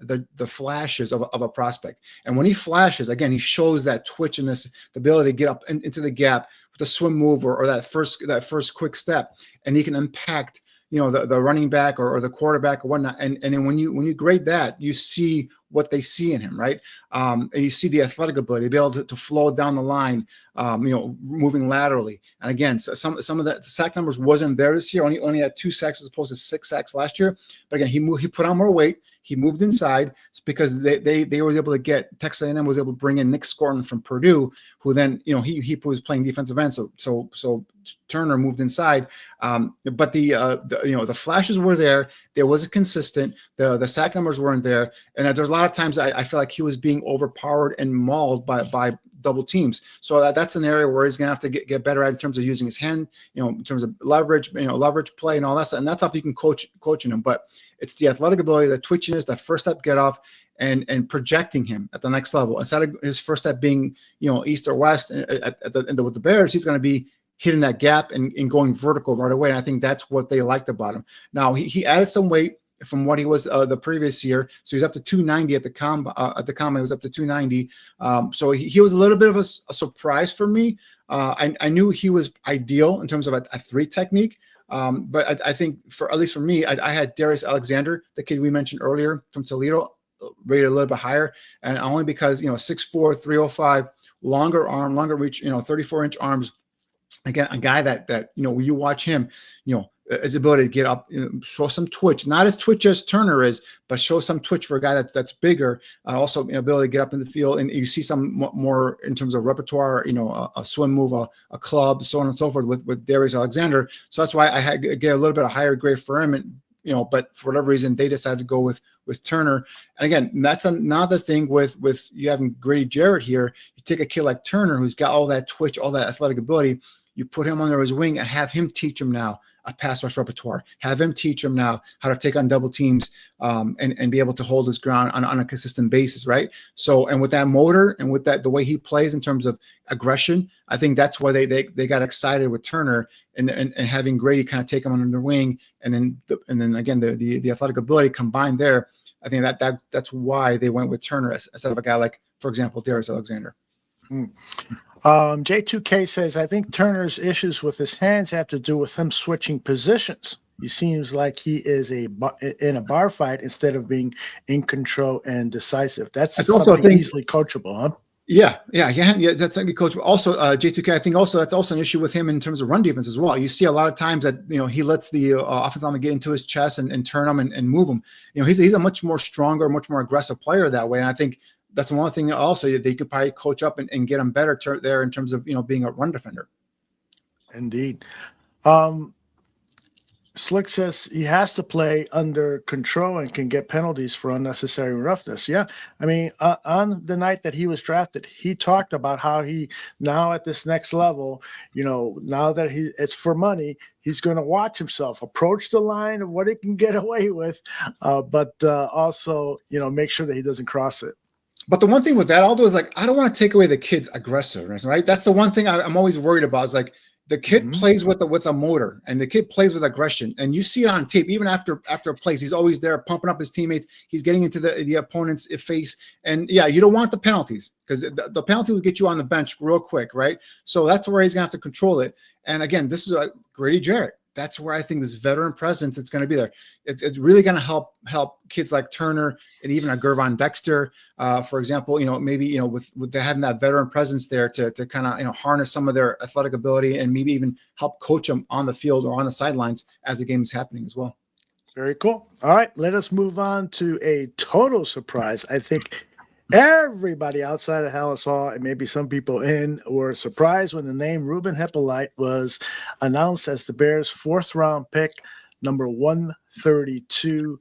the flashes of a prospect, and when he flashes, again, he shows that twitchiness, the ability to get up into the gap with a swim move or that first quick step, and he can impact the running back or the quarterback or whatnot. And then when you grade that, you see what they see in him, right? And you see the athletic ability to be able to flow down the line, moving laterally. And again, some of the sack numbers wasn't there this year. Only had 2 sacks as opposed to 6 sacks last year. But again, he put on more weight. He moved inside. It's because they were able to get Texas A&M was able to bring in Nick Scorton from Purdue, who then he was playing defensive end. So Turner moved inside. But the flashes were there. There was a consistent. The sack numbers weren't there, and there's a lot of times I feel like he was being overpowered and mauled by double teams. So that's an area where he's going to have to get better at in terms of using his hand, in terms of leverage, leverage play and all that stuff. And that's stuff you can coaching him. But it's the athletic ability, the twitchiness, that first step get off, and projecting him at the next level. Instead of his first step being, east or west with the Bears, he's going to be hitting that gap and going vertical right away. And I think that's what they liked about him. Now he added some weight from what he was the previous year. So he's up to 290 at the combine. He was up to 290. So he was a little bit of a surprise for me. I knew he was ideal in terms of a 3 technique. But I think at least for me, I had Darius Alexander, the kid we mentioned earlier from Toledo, rated a little bit higher. And only because, 6'4", 305, longer arm, longer reach, 34-inch arms. Again, a guy that when you watch him, his ability to get up, show some twitch, not as twitch as Turner is, but show some twitch for a guy that's bigger. Also, ability to get up in the field, and you see some more in terms of repertoire. A swim move, a club, so on and so forth with Darius Alexander. So that's why I had to get a little bit of higher grade for him, and but for whatever reason they decided to go with Turner. And again, that's another thing with you having Grady Jarrett here. You take a kid like Turner who's got all that twitch, all that athletic ability. You put him under his wing and have him teach him now a pass rush repertoire. Have him teach him now how to take on double teams and be able to hold his ground on a consistent basis, right? So, and with that motor and with that the way he plays in terms of aggression, I think that's why they got excited with Turner and having Grady kind of take him under their wing, and then again the athletic ability combined there. I think that's why they went with Turner instead of a guy like, for example, Darius Alexander. J2K says, I think Turner's issues with his hands have to do with him switching positions. He seems like he is in a bar fight instead of being in control and decisive. That's something easily coachable, huh? Yeah, that's something coach. Also, J2K, I think also that's also an issue with him in terms of run defense as well. You see a lot of times that he lets the offensive lineman get into his chest and turn him and move him. He's a much more stronger, much more aggressive player that way. And I think that's one thing that also they could probably coach up and get him better there in terms of being a run defender. Indeed. Slick says he has to play under control and can get penalties for unnecessary roughness. Yeah. I mean, on the night that he was drafted, he talked about how he now at this next level, now that it's for money, he's going to watch himself approach the line of what he can get away with, but also, make sure that he doesn't cross it. But the one thing with that, Aldo, is I don't want to take away the kid's aggressiveness, right? That's the one thing I'm always worried about is the kid plays with a motor, and the kid plays with aggression, and you see it on tape. Even after plays, he's always there pumping up his teammates. He's getting into the opponent's face, and yeah, you don't want the penalties because the penalty will get you on the bench real quick, right? So that's where he's gonna have to control it. And again, this is a Grady Jarrett. That's where I think this veteran presence it's going to be there. It's really going to help kids like Turner and even a Gervon Dexter, for example. Maybe with having that veteran presence there to kind of harness some of their athletic ability and maybe even help coach them on the field or on the sidelines as the game is happening as well. Very cool. All right, let us move on to a total surprise. I think everybody outside of Halas Hall and maybe some people in were surprised when the name Ruben Hippolyte was announced as the Bears' 4th-round pick, number 132.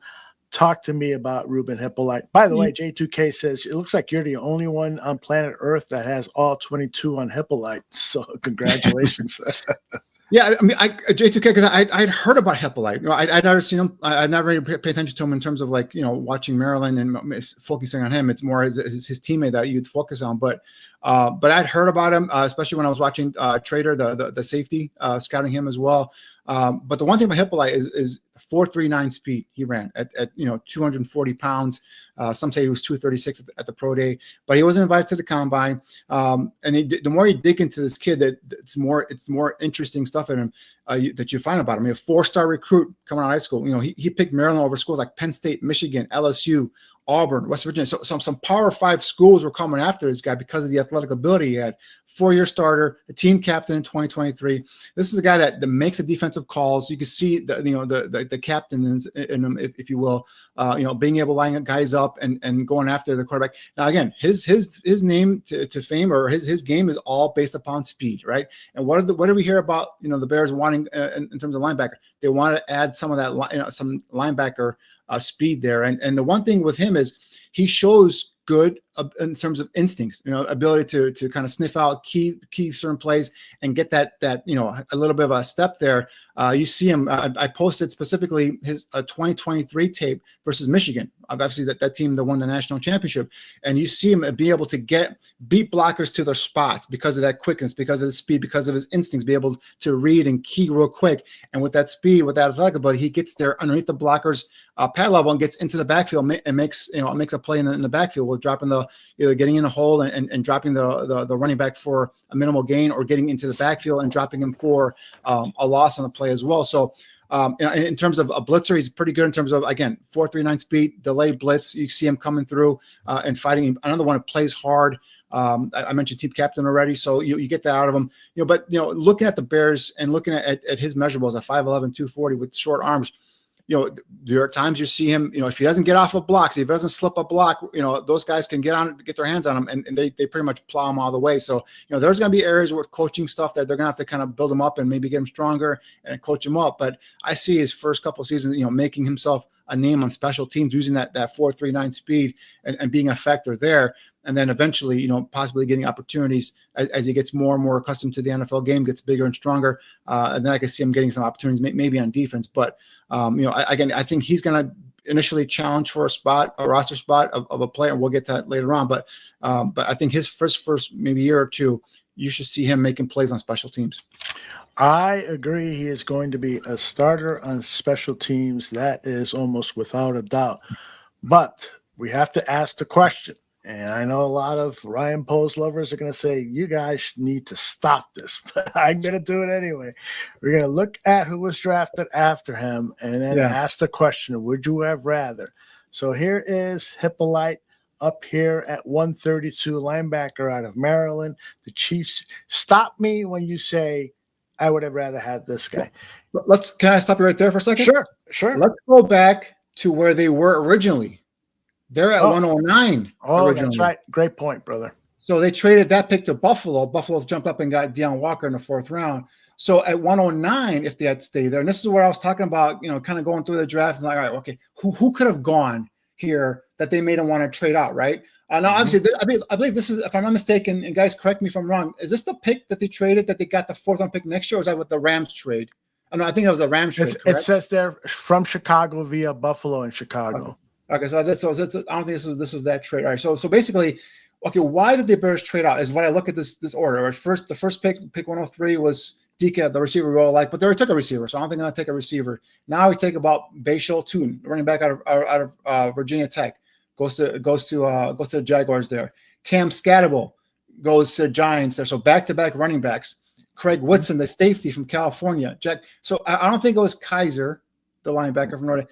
Talk to me about Ruben Hippolyte. By the way, J2K says it looks like you're the only one on planet Earth that has all 22 on Hippolyte. So congratulations. Yeah, I mean, J2K, because I'd heard about Hippolyte. I'd never seen him. I'd never really paid attention to him in terms of watching Maryland and focusing on him. It's more his teammate that you'd focus on. But I'd heard about him, especially when I was watching Trader, the safety, scouting him as well. But the one thing about Hippolyte is 4.39 speed he ran at 240 pounds. Some say he was 236 at the pro day, but he wasn't invited to the combine. And the more you dig into this kid, it's more interesting stuff in him that you find about him. A 4-star recruit coming out of high school. He picked Maryland over schools like Penn State, Michigan, LSU, Auburn, West Virginia. So some Power 5 schools were coming after this guy because of the athletic ability he had. 4-year starter, a team captain in 2023. This is a guy that makes the defensive calls. You can see the captain in him, if you will, being able to line guys up and going after the quarterback. Now again, his name to fame or his game is all based upon speed, right? And what do we hear about the Bears wanting in terms of linebacker? They want to add some of that some linebacker speed there. And the one thing with him is he shows good in terms of instincts, ability to kind of sniff out key certain plays and get that a little bit of a step there. You see him. I posted specifically his 2023 tape versus Michigan. Obviously, that team that won the national championship, and you see him be able to beat blockers to their spots because of that quickness, because of the speed, because of his instincts, be able to read and key real quick. And with that speed, with that athletic ability, he gets there underneath the blockers pad level and gets into the backfield and makes a play in the backfield with dropping either getting in a hole and dropping the running back for a minimal gain, or getting into the backfield and dropping him for a loss on the play as well. So in terms of a blitzer, he's pretty good in terms of, again, 4.39 speed, delayed blitz. You see him coming through and fighting. Another one that plays hard. I mentioned team captain already, so you get that out of him. But looking at the Bears and looking at his measurables at 5'11", 240 with short arms, there are times you see him, if he doesn't get off of blocks, if he doesn't slip a block, those guys can get their hands on him and they pretty much plow him all the way. So, there's going to be areas with coaching stuff that they're going to have to kind of build him up and maybe get him stronger and coach him up. But I see his first couple of seasons, making himself a name on special teams, using that 4.39 speed and being a factor there. And then eventually, possibly getting opportunities as he gets more and more accustomed to the NFL game, gets bigger and stronger. And then I can see him getting some opportunities, maybe on defense. But, I think he's going to initially challenge for a roster spot of a player. And we'll get to that later on. But I think his first maybe year or two, you should see him making plays on special teams. I agree. He is going to be a starter on special teams. That is almost without a doubt. But we have to ask the question. And I know a lot of Ryan Poles lovers are going to say, you guys need to stop this. But I'm going to do it anyway. We're going to look at who was drafted after him and then ask the question, would you have rather? So here is Hippolyte up here at 132, linebacker out of Maryland. The Chiefs, stop me when you say, I would have rather had this guy. Can I stop you right there for a second? Sure. Let's go back to where they were originally. They're at 109. Oh, originally. That's right. Great point, brother. So they traded that pick to Buffalo. Buffalo jumped up and got Deion Walker in the 4th round. So at 109, if they had stayed there, and this is where I was talking about, kind of going through the draft and like, all right, okay, who could have gone here that they made them want to trade out, right? Now, obviously, I believe this is, if I'm not mistaken, and guys, correct me if I'm wrong, is this the pick that they traded that they got the 4th round pick next year, or is that with the Rams trade? I think that was the Rams trade. It says there from Chicago via Buffalo and Chicago. Okay, so I don't think this was that trade. All right, so basically, okay, why did the Bears trade out? Is when I look at this order. The first pick 103 was DK, the receiver we all like, but they already took a receiver, so I don't think I'm gonna take a receiver. Now we take about Bashal Tune, running back out of Virginia Tech, goes to the Jaguars there. Cam Scatterable goes to the Giants there. So back-to-back running backs. Craig Woodson, the safety from California. So I don't think it was Kaiser, the linebacker from Northern.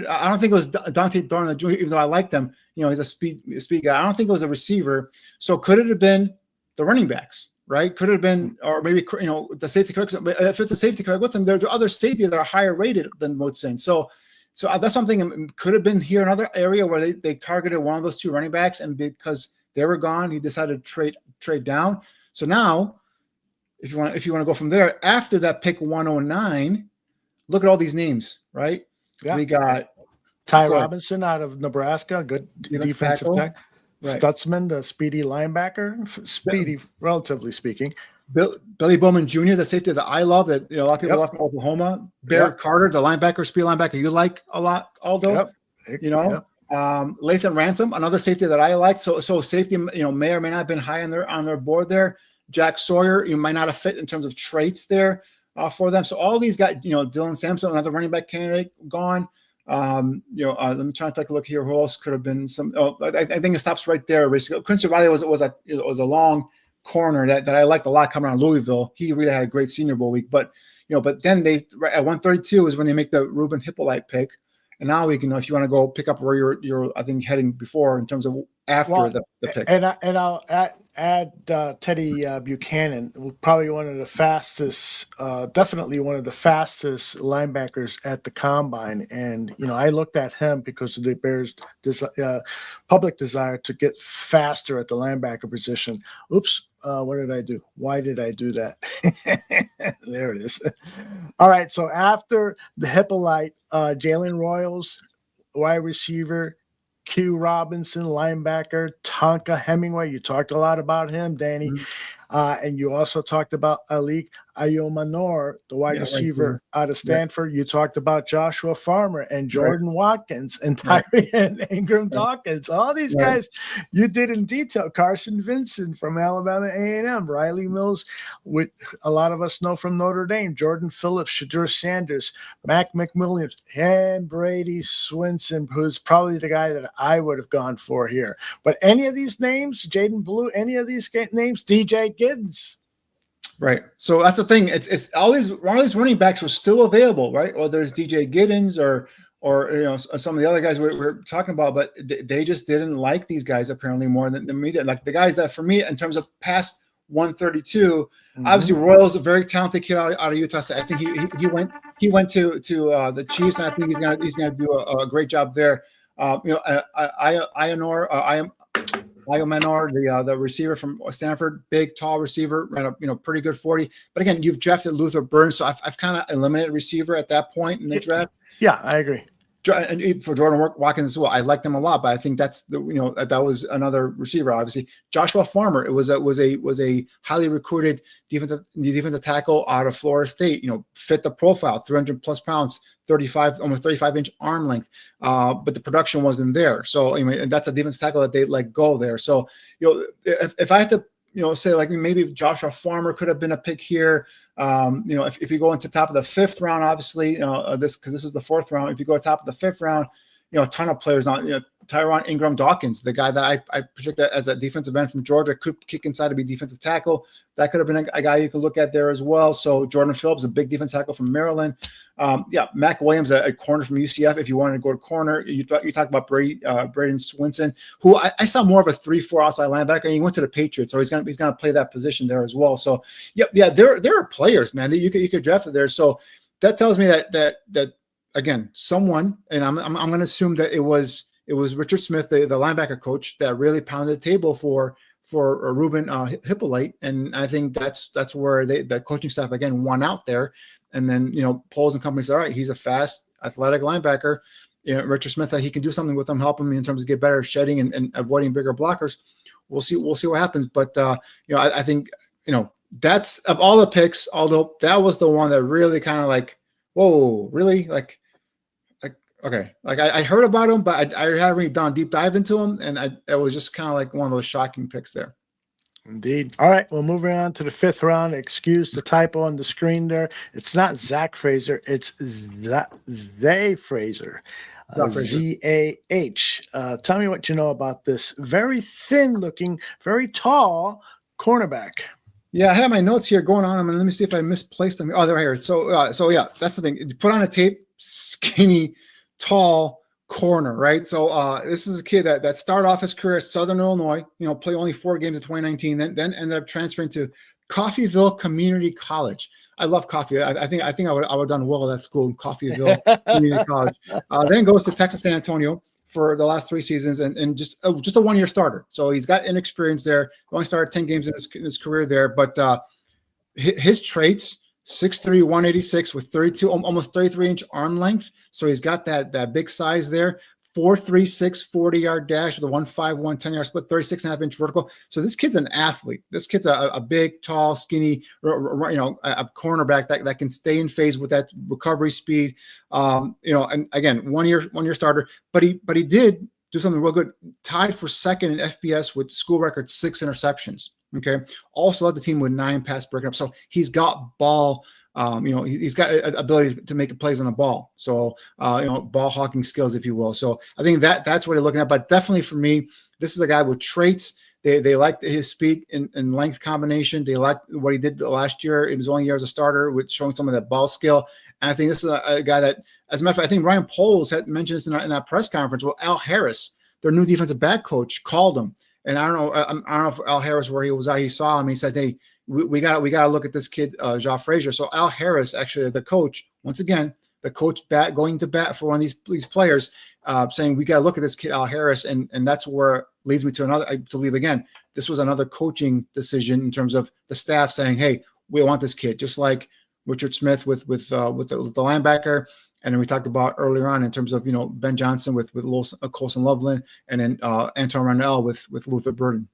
I don't think it was Dante Darnold Jr., even though I liked him. He's a speed guy. I don't think it was a receiver. So could it have been the running backs, right? Could it have been, or maybe, the safety Craig Woodson. But if it's a safety Craig Woodson, there are other safeties that are higher rated than Woodson. So that's something could have been here, another area where they targeted one of those two running backs, and because they were gone, he decided to trade down. So now, if you want to go from there, after that pick 109, look at all these names, right? Yeah. We got Ty Robinson out of Nebraska, good defensive tackle. tackle. Right. Stutzman, the speedy linebacker, relatively speaking. Billy Bowman Jr., the safety that I love, that a lot of people love from Oklahoma. Barrett Carter, the linebacker, speed linebacker you like a lot, Aldo. Lathan Ransom, another safety that I like. So safety, may or may not have been high on their board there. Jack Sawyer, you might not have fit in terms of traits there for them. So all these guys, Dylan Sampson, another running back candidate, gone. Let me try to take a look here. Who else could have been some? I think it stops right there. Basically, Quincy Riley was a long corner that I liked a lot coming out of Louisville. He really had a great Senior Bowl week. But then they at 132 is when they make the Ruben Hippolyte pick. And now we can, if you want to go pick up where you're I think heading before in terms of after the pick. And I'll add Teddy Buchanan, probably one of the fastest, definitely one of the fastest linebackers at the combine. And I looked at him because of the Bears' public desire to get faster at the linebacker position. Oops. What did I do? Why did I do that? There it is. All right. So after the Hippolyte, Jalen Royals, wide receiver, Q Robinson, linebacker, Tonka Hemingway. You talked a lot about him, Danny. And you also talked about Alik Ayomanor, the wide receiver out of Stanford. You talked about Joshua Farmer and Jordan Watkins and Tyree and Ingram Dawkins. All these guys you did in detail. Carson Vincent from Alabama A&M, Riley Mills, with a lot of us know from Notre Dame, Jordan Phillips, Shadur Sanders, Mac McMillian, and Brady Swinson, who's probably the guy that I would have gone for here. But any of these names, Jaden Blue, any of these names, DJ Giddens. Right. So that's the thing. It's all these running backs were still available, right? Or there's DJ Giddens or some of the other guys we're talking about, but they just didn't like these guys apparently more than me. Like the guys that for me in terms of past 132, obviously Royals a very talented kid out of Utah State. I think he went to the Chiefs, and I think he's gonna do a great job there. Ayomanor, the receiver from Stanford, big, tall receiver, ran a pretty good 40. But again, you've drafted Luther Burns, so I've kind of eliminated receiver at that point in the draft. Yeah, I agree. and even for Jordan Watkins as well. I liked him a lot, but I think that's that was another receiver. Obviously, Joshua Farmer. It was a highly recruited defensive tackle out of Florida State. Fit the profile, 300+ pounds, almost 35-inch arm length. But the production wasn't there. So and that's a defensive tackle that they let go there. So if I had to say like maybe Joshua Farmer could have been a pick here. If you go into top of the 5th round, obviously, because this is the 4th round. If you go top of the 5th round, a ton of players on. Tyron Ingram Dawkins, the guy that I project that as a defensive end from Georgia, could kick inside to be defensive tackle. That could have been a guy you could look at there as well. So Jordan Phillips, a big defensive tackle from Maryland. Mac Williams, a corner from UCF. If you wanted to go to corner, you talk about Braden Swinson, who I saw more of a 3-4 outside linebacker, and he went to the Patriots, so he's gonna play that position there as well. So there are players, man, that you could draft there. So that tells me that again, someone, and I'm going to assume that it was Richard Smith, the linebacker coach, that really pounded the table for Ruben Hippolyte, and I think that's where the coaching staff again won out there. And then Poles and company said, all right, he's a fast, athletic linebacker. Richard Smith said he can do something with him, help him in terms of get better shedding and avoiding bigger blockers. We'll see what happens, but I think that's of all the picks, although that was the one that really kind of like, whoa, really like. Okay, like I heard about him, but I haven't really done a deep dive into him, and it was just kind of like one of those shocking picks there. Indeed. All right, well, moving on to the 5th round. Excuse the typo on the screen there. It's not Zach Frazier. It's Zay Frazier. Z-A-H. Tell me what you know about this very thin-looking, very tall cornerback. Yeah, I have my notes here going on. Let me see if I misplaced them. Oh, they're here. So yeah, that's the thing. You put on a tape, skinny, tall corner, right? So this is a kid that started off his career at Southern Illinois, played only 4 games in 2019, then ended up transferring to Coffeyville Community College. I love Coffee. I think I would have done well at that school, Coffeyville Community College. Then goes to Texas San Antonio for the last 3 seasons and just a 1-year starter. So he's got inexperience there. Only started 10 games in his career there, but his traits. 6'3", 186 with 32, almost 33-inch arm length. So he's got that big size there. 4.36 40-yard dash with a 1.51 10-yard split, 36.5-inch vertical. So this kid's an athlete. This kid's a big, tall, skinny, a cornerback that can stay in phase with that recovery speed. And again, one year starter, but he did do something real good. Tied for 2nd in FBS with school record 6 interceptions. Okay. Also led the team with 9 pass breakup. So he's got ball. He's got ability to make plays on the ball. So ball hawking skills, if you will. So I think that's what they're looking at. But definitely for me, this is a guy with traits. They like his speed and length combination. They like what he did last year in his only year as a starter, with showing some of that ball skill. And I think this is a guy that, as a matter of fact, I think Ryan Poles had mentioned this in that press conference. Well, Al Harris, their new defensive back coach, called him. And I don't know if Al Harris, where he was at, he saw him. He said, "Hey, we got to look at this kid, Jacques Frazier." So Al Harris, actually the coach, once again, the coach going to bat for one of these players, saying we got to look at this kid, Al Harris, and that's where it leads me to another. I believe again, this was another coaching decision in terms of the staff saying, "Hey, we want this kid," just like Richard Smith with the linebacker. And then we talked about earlier on in terms of Ben Johnson with Colson Loveland, and then Anton Ronell with Luther Burden.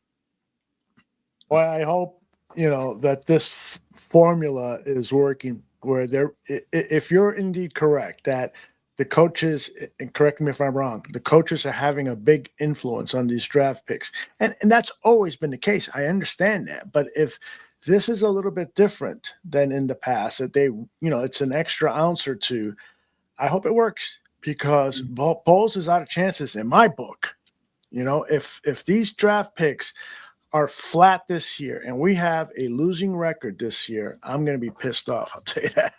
Well, I hope that this formula is working. Where if you're indeed correct that the coaches, and correct me if I'm wrong, the coaches are having a big influence on these draft picks, and that's always been the case. I understand that, but if this is a little bit different than in the past, that they, it's an extra ounce or two. I hope it works, because Poles is out of chances in my book. If these draft picks are flat this year and we have a losing record this year, I'm going to be pissed off. I'll tell you that.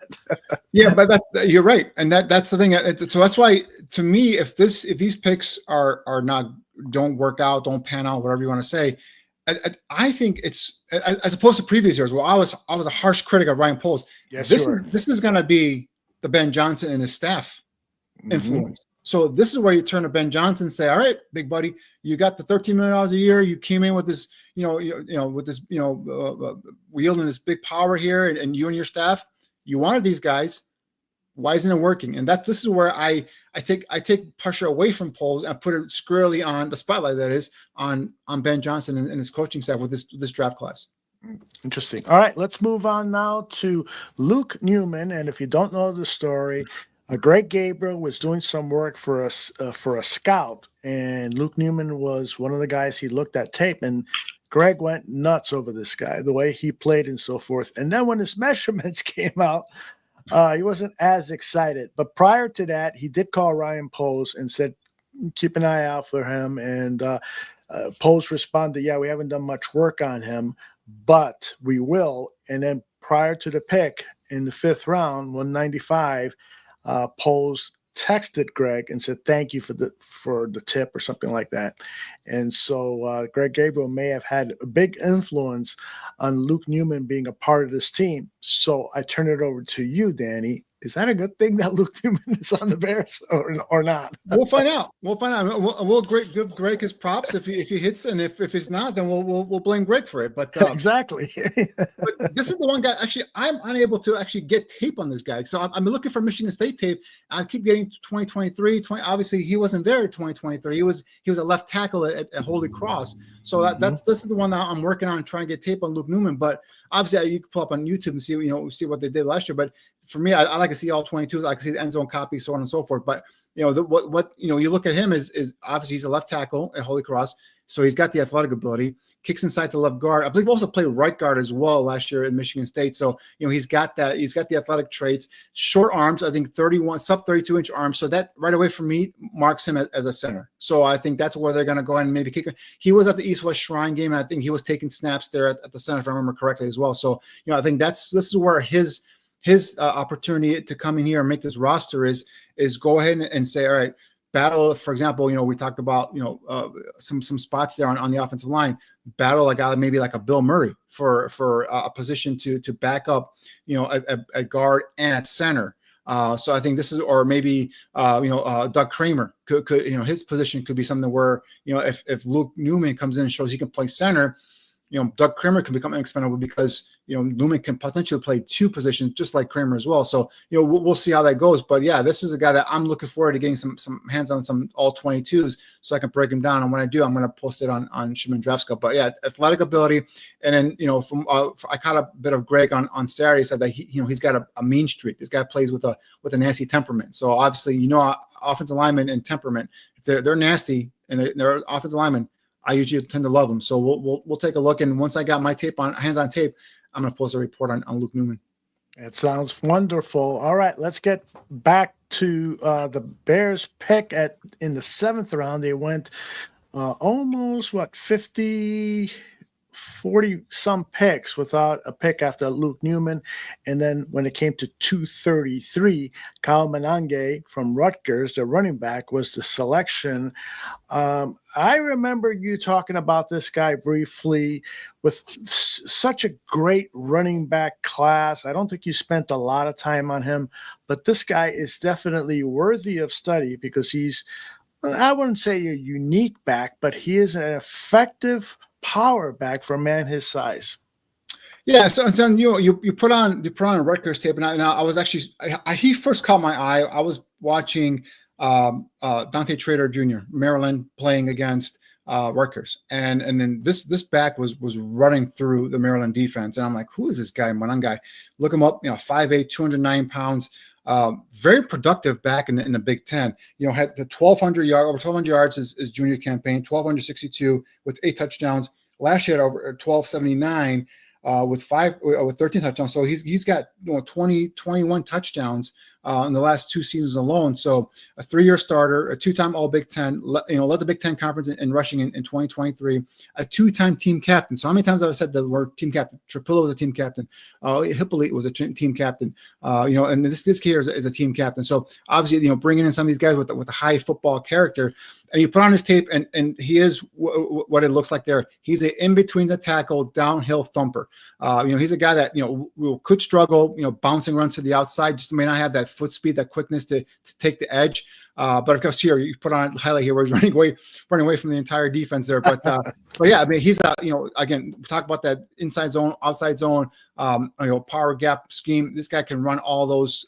Yeah, but you're right, and that's the thing. So that's why, to me, if these picks don't work out, don't pan out, whatever you want to say, I think it's, as opposed to previous years where I was a harsh critic of Ryan Poles. Yes, this is going to be the Ben Johnson and his staff influence. Mm-hmm. So this is where you turn to Ben Johnson and say, all right, big buddy, you got the $13 million a year. You came in with this, with this, wielding this big power here, and you and your staff, you wanted these guys. Why isn't it working? And this is where I take pressure away from Poles and put it squarely on the spotlight, that is on Ben Johnson and his coaching staff with this draft class. Interesting. All right, let's move on now to Luke Newman. And if you don't know the story, Greg Gabriel was doing some work for a scout, and Luke Newman was one of the guys he looked at tape, and Greg went nuts over this guy, the way he played and so forth. And then when his measurements came out, he wasn't as excited. But prior to that, he did call Ryan Poles and said, keep an eye out for him. And Poles responded, yeah, we haven't done much work on him, but we will. And then prior to the pick in the 5th round, 195, Poles texted Greg and said, thank you for the tip or something like that. And so Greg Gabriel may have had a big influence on Luke Newman being a part of this team. So I turn it over to you, Danny. Is that a good thing that Luke Newman is on the Bears or not? We'll find out. We'll give Greg his props if he hits, and if he's not, then we'll blame Greg for it. But exactly. But this is the one guy. Actually, I'm unable to actually get tape on this guy. So I'm looking for Michigan State tape. I keep getting 2023. Obviously, he wasn't there in 2023. He was a left tackle at Holy Cross. So this is the one that I'm working on trying to get tape on Luke Newman. But obviously, you can pull up on YouTube and see what they did last year. But for me, I like to see all 22s. I like to see the end zone copy, so on and so forth. But you look at him is obviously he's a left tackle at Holy Cross, so he's got the athletic ability. Kicks inside the left guard. I believe he also played right guard as well last year at Michigan State. So he's got that. He's got the athletic traits. Short arms. I think 31 sub 32-inch arms. So that right away for me marks him as a center. So I think that's where they're going to go and maybe kick him. He was at the East West Shrine game, and I think he was taking snaps there at the center, if I remember correctly as well. So I think this is where his opportunity to come in here and make this roster is go ahead and say, all right, battle. For example, we talked about some spots there on the offensive line. Battle a guy maybe like a Bill Murray for a position to back up at guard and at center. So I think this is, or maybe Doug Kramer could his position could be something where if Luke Newman comes in and shows he can play center, Doug Kramer can become expendable because Newman can potentially play 2 positions just like Kramer as well. So we'll see how that goes. But yeah, this is a guy that I'm looking forward to getting some hands on some all 22s so I can break him down. And when I do, I'm going to post it on Shipman Draft Scout. But yeah, athletic ability, and then I caught a bit of Greg on Saturday, said that he's got a mean streak. This guy plays with a nasty temperament. So obviously offensive linemen and temperament, if they're nasty and they're offensive linemen, I usually tend to love them. So we'll take a look. And once I got my hands on tape, I'm going to post a report on Luke Newman. It sounds wonderful. All right, let's get back to the Bears pick in the 7th round. They went almost 40 some picks without a pick after Luke Newman. And then when it came to 233, Kyle Manange from Rutgers, the running back, was the selection. I remember you talking about this guy briefly with such a great running back class. I don't think you spent a lot of time on him, but this guy is definitely worthy of study because he's, I wouldn't say a unique back, but he is an effective power back for a man his size. Yeah, so you put on Rutgers tape, and I was actually he first caught my eye. I was watching Dante Trader Jr. Maryland playing against Rutgers, and then this back was running through the Maryland defense, and I'm like, who is this guy? Manange. Look him up. 5'8", 209 pounds. Very productive back in the Big Ten. Had the 1,200 yards his junior campaign, 1,262 with 8 touchdowns. Last year, over 1,279 with 13 touchdowns. So he's got 21 touchdowns in the last 2 seasons alone. So a 3-year starter, a 2-time All Big Ten, led the Big Ten Conference in rushing in 2023, a 2-time team captain. So how many times have I said the word team captain? Trapillo was a team captain. Hippolyte was a team captain. And this kid here is a team captain. So obviously, bringing in some of these guys with a high football character, and you put on his tape, and he is what it looks like there. He's an in-between the tackle, downhill thumper. He's a guy that, could struggle, bouncing runs to the outside, just may not have that foot speed, that quickness to take the edge. But of course, here you put on a highlight here where he's running away from the entire defense there. But yeah, I mean, he's again, talk about that inside zone, outside zone, power gap scheme. This guy can run all those.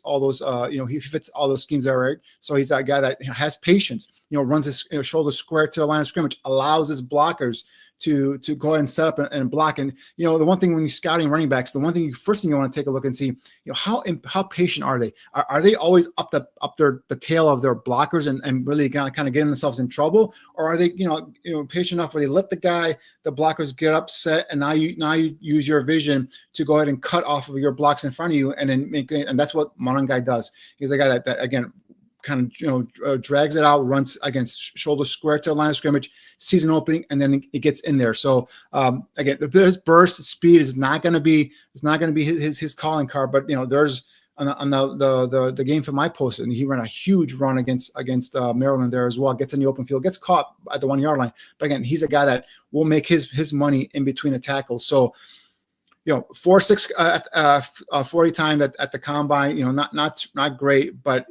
He fits all those schemes there, right? So he's a guy that has patience. Runs his shoulder square to the line of scrimmage, allows his blockers to go ahead and set up and block. And the one thing when you're scouting running backs, the first thing you want to take a look and see, how patient are they? Are they always up the tail of their blockers and really kind of getting themselves in trouble, or are they patient enough where they let the blockers get upset, and now you use your vision to go ahead and cut off of your blocks in front of you, and then and that's what Monangai does. He's a guy that again kind of drags it out, runs against shoulder square to the line of scrimmage, sees an opening, and then it gets in there. So again, his burst speed is not going to be his calling card. But there's on the game film I posted, and he ran a huge run against Maryland there as well. Gets in the open field, gets caught at the 1 yard line. But again, he's a guy that will make his money in between the tackles. So 4.6 40 time at the combine, not great, but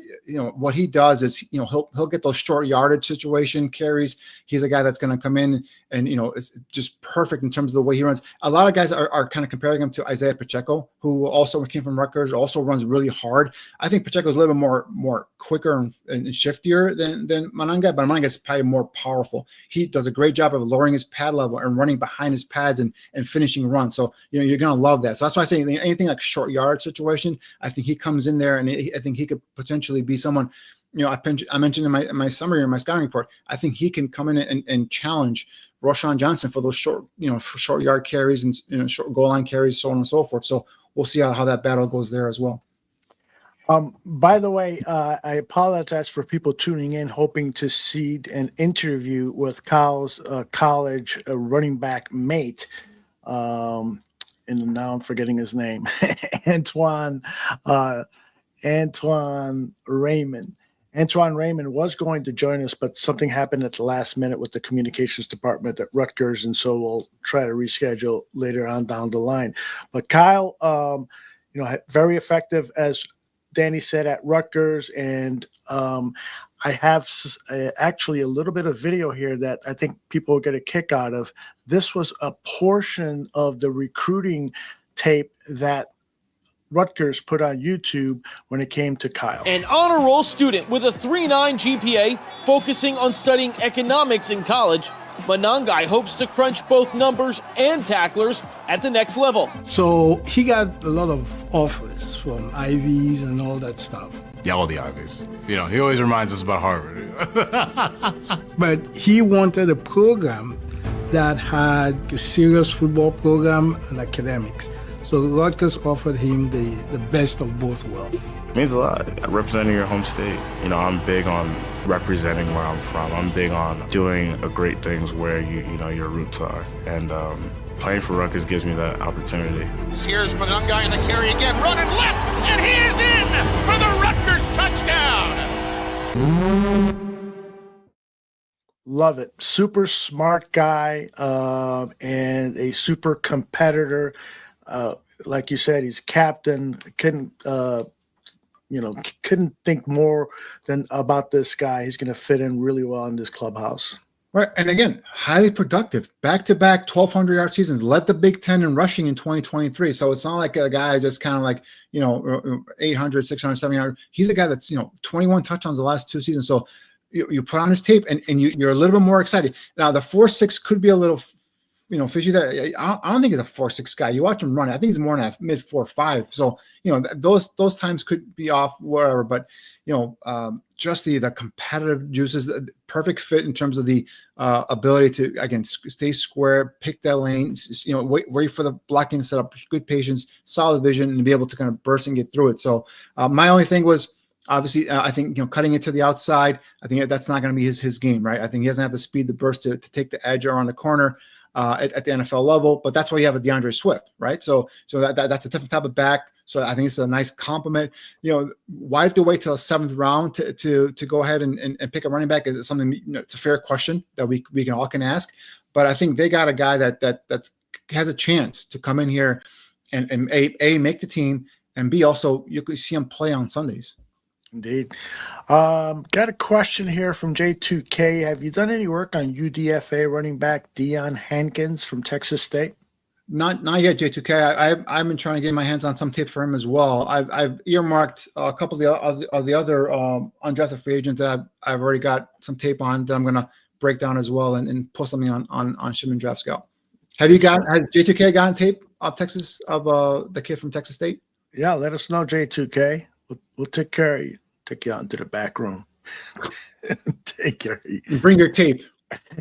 what he does is he'll get those short yardage situation carries. He's a guy that's going to come in and it's just perfect in terms of the way he runs. A lot of guys are kind of comparing him to Isaiah Pacheco, who also came from Rutgers, also runs really hard. I think Pacheco is a little bit more quicker and shiftier than Monangai, but Monangai is probably more powerful. He does a great job of lowering his pad level and running behind his pads and finishing runs. So you're going to love that. So that's why I say anything like short yard situation, I think he comes in there, and I think he could potentially be someone. I mentioned in my summary or my scouting report, I think he can come in and challenge Roshan Johnson for those short yard carries and short goal line carries, so on and so forth. So we'll see how that battle goes there as well. By the way, I apologize for people tuning in, hoping to see an interview with Kyle's college running back mate. And now I'm forgetting his name, Antoine Raymond. Antoine Raymond was going to join us, but something happened at the last minute with the communications department at Rutgers, and so we'll try to reschedule later on down the line. But Kyle, very effective, as Danny said, at Rutgers, and I have actually a little bit of video here that I think people will get a kick out of. This was a portion of the recruiting tape that Rutgers put on YouTube when it came to Kyle. An honor roll student with a 3.9 GPA focusing on studying economics in college, Monangai hopes to crunch both numbers and tacklers at the next level. So he got a lot of offers from Ivies and all that stuff. Yeah, all the Ivies. He always reminds us about Harvard. But he wanted a program that had a serious football program and academics. So Rutgers offered him the best of both worlds. It means a lot. Representing your home state. I'm big on representing where I'm from. I'm big on doing great things where your roots are. And playing for Rutgers gives me that opportunity. Here's Monangai in the carry again, running left, and he is in for the Rutgers touchdown. Love it. Super smart guy, and a super competitor. Like you said, he's captain. Couldn't think more than about this guy. He's going to fit in really well in this clubhouse. Right. And again, highly productive, back-to-back 1,200-yard seasons, led the Big Ten in rushing in 2023. So it's not like a guy just kind of like, 800, 600, 700. He's a guy that's, 21 touchdowns the last 2 seasons. So you put on his tape and you're a little bit more excited. Now, the 4.6 could be a little fishy there. I don't think he's a 4.6 guy. You watch him run, I think he's more than a mid 4.5. So, those times could be off, whatever. But, just the competitive juices, the perfect fit in terms of the ability to, again, stay square, pick that lane, wait for the blocking to set up, good patience, solid vision, and be able to kind of burst and get through it. So my only thing was, obviously, I think, cutting it to the outside, I think that's not going to be his game, right? I think he doesn't have the speed, the burst to take the edge around the corner. At the NFL level, but that's why you have a DeAndre Swift, right? So that's a different type of back. So I think it's a nice compliment. Why have to wait till the 7th round to go ahead and pick a running back? Is it something? It's a fair question that we can all ask. But I think they got a guy that has a chance to come in here and a make the team, and B, also you could see him play on Sundays. Indeed. Got a question here from J2K. Have you done any work on UDFA running back Deion Hankins from Texas State? Not yet, J2K. I've been trying to get my hands on some tape for him as well. I've earmarked a couple of the other undrafted free agents that I've already got some tape on that I'm going to break down as well and post something on Shipman Draft Scout. Has J2K gotten tape of Texas of the kid from Texas State? Yeah, let us know, J2K. We'll take care of you. Take you out into the back room. Take care of you. Bring your tape.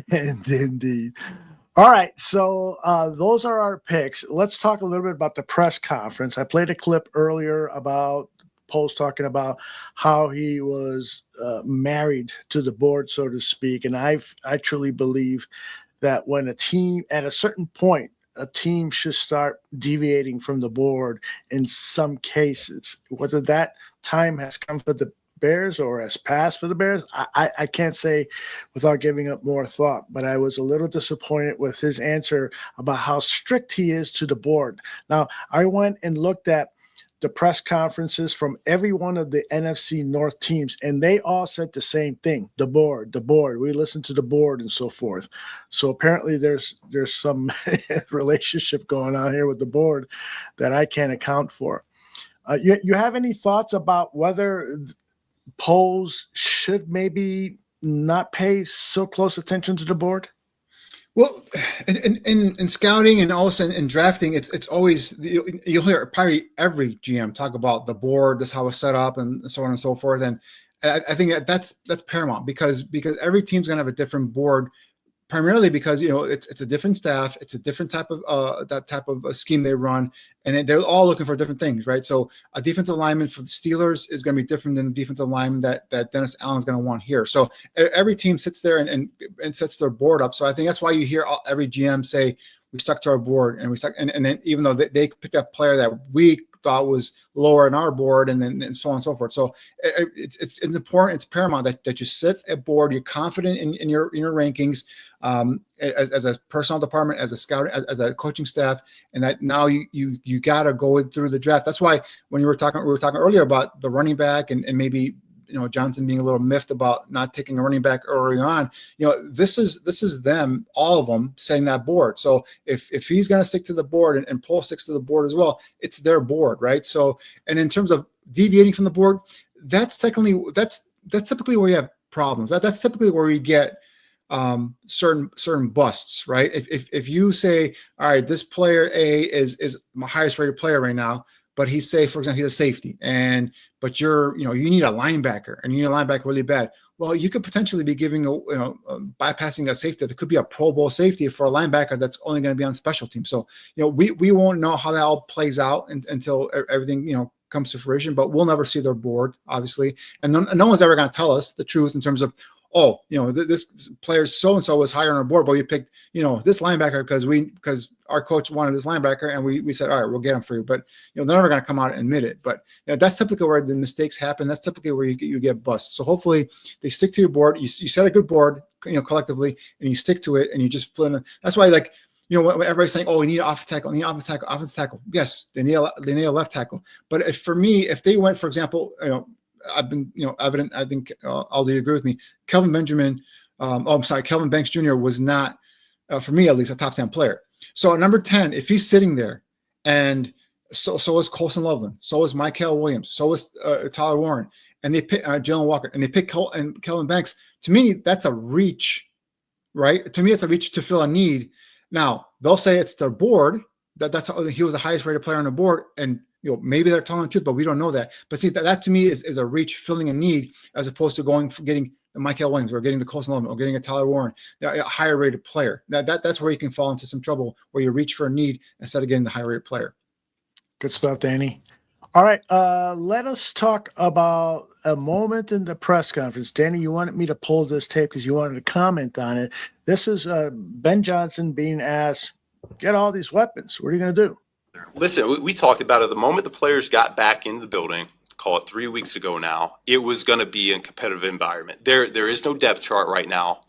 Indeed. All right, so those are our picks. Let's talk a little bit about the press conference. I played a clip earlier about Post talking about how he was married to the board, so to speak. And I truly believe that when a team, at a certain point, a team should start deviating from the board in some cases. Whether that time has come for the Bears or has passed for the Bears, I can't say without giving up more thought, but I was a little disappointed with his answer about how strict he is to the board. Now, I went and looked at the press conferences from every one of the NFC North teams, and they all said the same thing: the board. We listen to the board and so forth. So apparently there's some relationship going on here with the board that I can't account for. You have any thoughts about whether Poles should maybe not pay so close attention to the board? Well, in scouting and also in drafting, it's always, you'll hear probably every GM talk about the board, this how it's set up, and so on and so forth. And I think that's paramount because every team's going to have a different board, primarily because it's a different staff, it's a different type of that type of scheme they run, and they're all looking for different things, right? So a defensive lineman for the Steelers is going to be different than the defensive lineman that Dennis Allen's going to want here. So every team sits there and sets their board up. So I think that's why you hear every GM say we stuck to our board and we stuck, and then even though they picked a player that we thought was lower in our board, and so on and so forth. So it's important, it's paramount that you sit at board, you're confident in your rankings as a personnel department, as a scout, as a coaching staff, and that now you got to go through the draft. That's why when we were talking earlier about the running back and maybe Johnson being a little miffed about not taking a running back early on. This is them, all of them, setting that board. So if he's going to stick to the board and Paul sticks to the board as well, it's their board, right? So, and in terms of deviating from the board, that's typically where you have problems. That's typically where you get certain busts, right? If you say, all right, this player A is my highest rated player right now, but he's, say, for example, he's a safety, but you need a linebacker, and you need a linebacker really bad. Well, you could potentially be giving bypassing a safety that could be a Pro Bowl safety for a linebacker that's only going to be on special teams. So we won't know how that all plays out until everything comes to fruition. But we'll never see their board, obviously, and no one's ever going to tell us the truth in terms of, this player so-and-so was higher on our board, but we picked, this linebacker because our coach wanted this linebacker, and we said, all right, we'll get him for you. But, they're never going to come out and admit it. But that's typically where the mistakes happen. That's typically where you get busts. So hopefully they stick to your board. You set a good board, collectively, and you stick to it, and you just fill in. That's why, when everybody's saying, "Oh, we need an offensive tackle." Yes, they need a left tackle. But for me, if they went, for example, I've been, evident. I think Aldi agree with me. Kelvin Banks Jr. was not, for me at least, a top 10 player. So at number 10, if he's sitting there, and so is Colson Loveland, so is Mykel Williams, so is Tyler Warren, and they pick Jalen Walker, and they pick Kelvin Banks. To me, that's a reach, right? To me, it's a reach to fill a need. Now they'll say it's their board that's he was the highest rated player on the board, and maybe they're telling the truth, but we don't know that. But see, that to me is a reach, filling a need, as opposed to going for getting the Mykel Williams or getting the Colson Loveland or getting a Tyler Warren, a higher rated player. That's where you can fall into some trouble, where you reach for a need instead of getting the higher rated player. Good stuff, Danny. All right, let us talk about a moment in the press conference. Danny, you wanted me to pull this tape because you wanted to comment on it. This is Ben Johnson being asked, get all these weapons. What are you going to do? Listen, we talked about it. The moment the players got back in the building, call it 3 weeks ago now, it was going to be a competitive environment. There is no depth chart right now.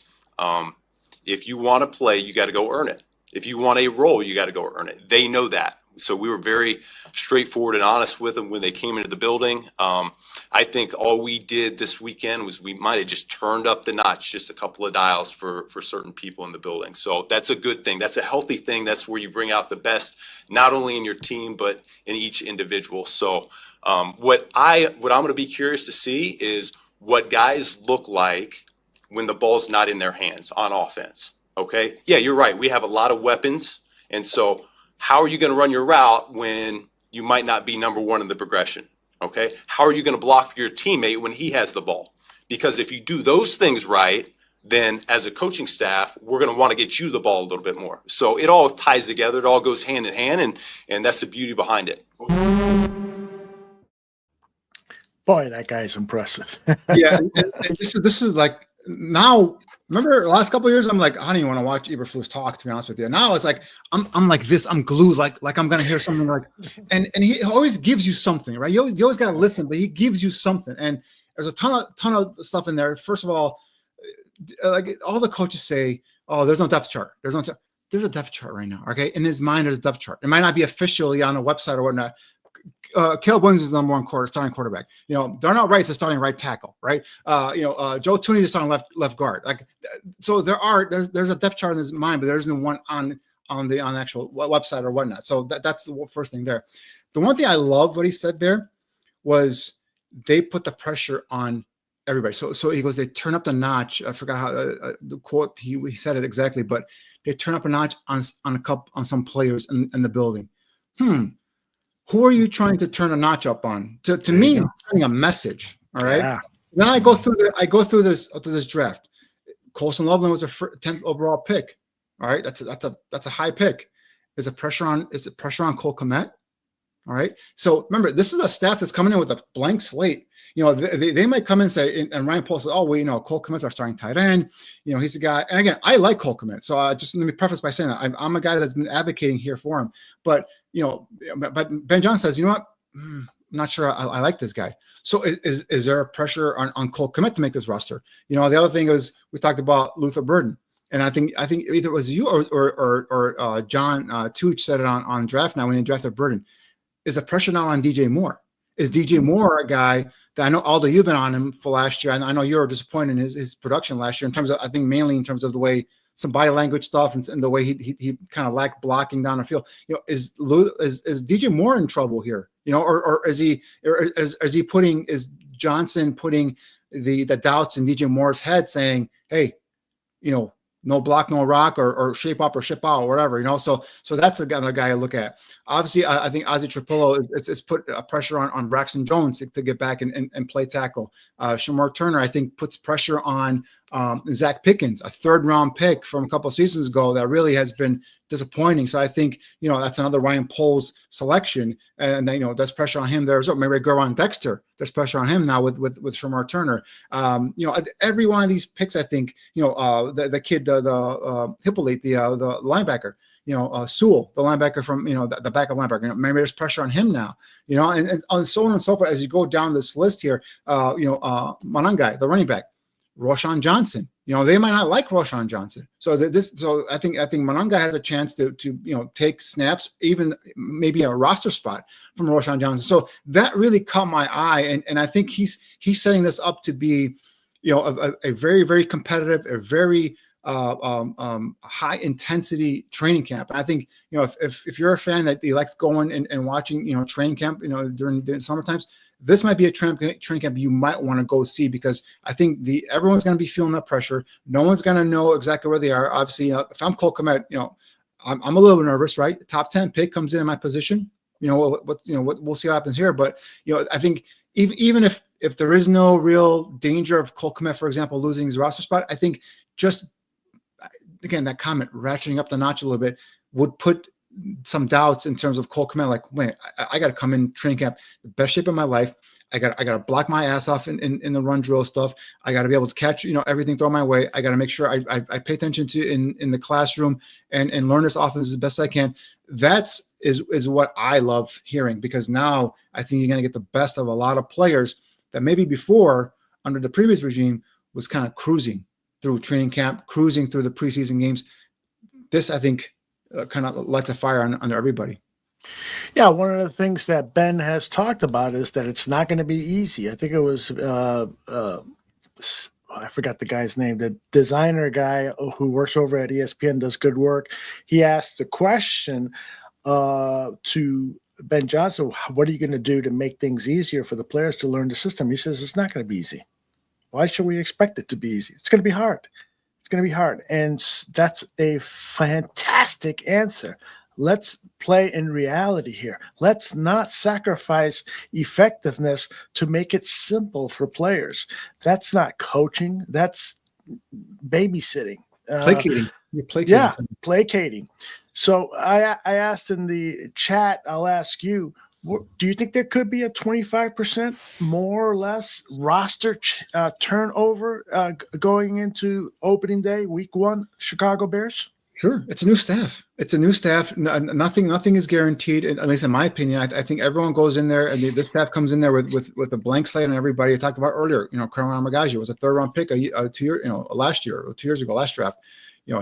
If you want to play, you got to go earn it. If you want a role, you got to go earn it. They know that. So we were very straightforward and honest with them when they came into the building. I think all we did this weekend was we might have just turned up the notch, just a couple of dials for certain people in the building. So that's a good thing. That's a healthy thing. That's where you bring out the best, not only in your team, but in each individual. So what I'm going to be curious to see is what guys look like when the ball's not in their hands on offense. Okay. Yeah, you're right. We have a lot of weapons. And so how are you going to run your route when you might not be number one in the progression? Okay. How are you going to block for your teammate when he has the ball? Because if you do those things right, then as a coaching staff, we're going to want to get you the ball a little bit more. So it all ties together. It all goes hand in hand. And that's the beauty behind it. Boy, that guy's impressive. Yeah. And this is like, now, remember the last couple of years, I'm like, I don't even want to watch Eberflus talk, to be honest with you. Now it's like, I'm like this, I'm glued, like I'm going to hear something like, and he always gives you something, right? You always got to listen, but he gives you something. And there's a ton of stuff in there. First of all, like all the coaches say, oh, there's no depth chart. There's a depth chart right now. Okay. In his mind, there's a depth chart. It might not be officially on a website or whatnot. Caleb Williams is number one starting quarterback. Darnell Wright's a starting right tackle, right? Joe Tooney is starting left guard. Like, so there's a depth chart in his mind, but there isn't one on the actual website or whatnot. So that's the first thing there. The one thing I love what he said there was they put the pressure on everybody. So he goes, they turn up the notch. I forgot how the quote he said it exactly, but they turn up a notch on some players in the building. Who are you trying to turn a notch up on? To me, it's sending a message. All right. Yeah. Then I go through this draft. Colson Loveland was a 10th overall pick. All right. That's a high pick. Is it pressure on Cole Kmet? All right. So remember, this is a staff that's coming in with a blank slate. They might come in and say, and Ryan Poles says, oh, well, Cole Kmet's our starting tight end. He's a guy. And again, I like Cole Kmet. So just let me preface by saying that I'm a guy that's been advocating here for him. But but Ben Johnson says, you know what? I'm not sure I like this guy. So is there a pressure on Cole Kmet to make this roster? The other thing is we talked about Luther Burden. And I think either it was you or John Tooch said it on Draft Now when he drafted Burden. Is the pressure now on DJ Moore? Is DJ Moore a guy that I know, Aldo, you've been on him for last year, and I know you were disappointed in his production last year in terms of, I think mainly in terms of the way some body language stuff and the way he kind of lacked blocking down the field. Is DJ Moore in trouble here? Or is Johnson putting the doubts in DJ Moore's head, saying, hey, no block, no rock, or shape up or ship out or whatever, So that's another guy I look at. Obviously, I think Ozzie Trapillo it's put a pressure on Braxton Jones to get back and play tackle. Shamar Turner, I think, puts pressure on Zach Pickens, a third-round pick from a couple of seasons ago that really has been disappointing. So I think, that's another Ryan Poles selection. And then, there's pressure on him there as well. Maybe Gervon Dexter, there's pressure on him now with Shamar Turner. Every one of these picks, I think, the kid, the Hippolyte, the linebacker, Sewell, the linebacker from, the backup linebacker, maybe there's pressure on him now, and so on and so forth. As you go down this list here, Manangai, the running back, Roshan Johnson, they might not like Roshan Johnson. So I think Manangai has a chance to take snaps, even maybe a roster spot from Roshan Johnson. So that really caught my eye. And I think he's setting this up to be, a very, very competitive, a very high intensity training camp. And I think, if you're a fan that you like going and watching, training camp, during the summer times, this might be a training camp you might want to go see, because I think everyone's going to be feeling that pressure. No one's going to know exactly where they are. Obviously, if I'm Cole Kmet, I'm a little bit nervous, right? The top 10 pick comes in my position. We'll see what happens here. But I think even if there is no real danger of Cole Kmet, for example, losing his roster spot, I think just again that comment ratcheting up the notch a little bit would put some doubts in terms of Cole Kmet. Like, wait, I got to come in training camp, the best shape of my life. I got to block my ass off in the run drill stuff. I got to be able to catch, everything thrown my way. I got to make sure I pay attention to in the classroom and learn this offense as best I can. That's what I love hearing, because now I think you're going to get the best of a lot of players that maybe before, under the previous regime, was kind of cruising through training camp, cruising through the preseason games. This, I think, kind of lights a fire under everybody. Yeah, one of the things that Ben has talked about is that it's not going to be easy. I think it was I forgot the guy's name, the designer guy who works over at ESPN, does good work. He asked the question to Ben Johnson, what are you going to do to make things easier for the players to learn the system? He says it's not going to be easy. Why should we expect it to be easy? It's going to be hard. It's going to be hard. And that's a fantastic answer. Let's play in reality here. Let's not sacrifice effectiveness to make it simple for players. That's not coaching. That's babysitting. Placating. You're placating. Yeah, placating. So I asked in the chat, I'll ask you, do you think there could be a 25% more or less roster turnover going into opening day, week 1, Chicago Bears? Sure. It's a new staff. Nothing is guaranteed, at least in my opinion. I think everyone goes in there, and this staff comes in there with a blank slate on everybody. I talked about earlier, Karan Amagaji was a 3rd-round pick last year or 2 years ago, last draft. I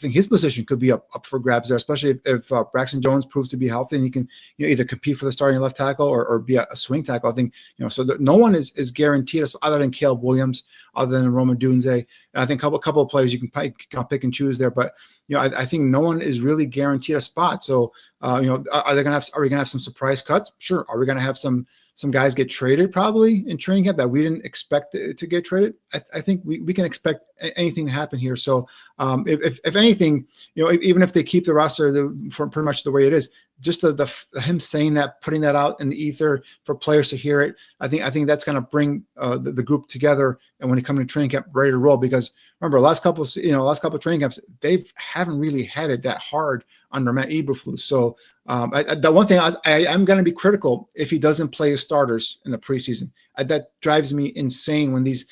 think his position could be up for grabs there, especially if Braxton Jones proves to be healthy and he can either compete for the starting left tackle or be a swing tackle. I think so that no one is guaranteed other than Caleb Williams, other than Roman Dunze. And I think a couple of players you can pick and choose there, but I think no one is really guaranteed a spot. So are we gonna have some surprise cuts? Sure. Are we gonna have some guys get traded probably in training camp that we didn't expect to get traded? I think we can expect anything to happen here. So if anything, even if they keep the roster for pretty much the way it is, just the him saying that, putting that out in the ether for players to hear it, I think that's going to bring the group together. And when they come to training camp, ready to roll. Because remember, last couple of training camps, they haven't really had it that hard under Matt Eberflus. So the one thing I'm going to be critical if he doesn't play his starters in the preseason. That drives me insane when these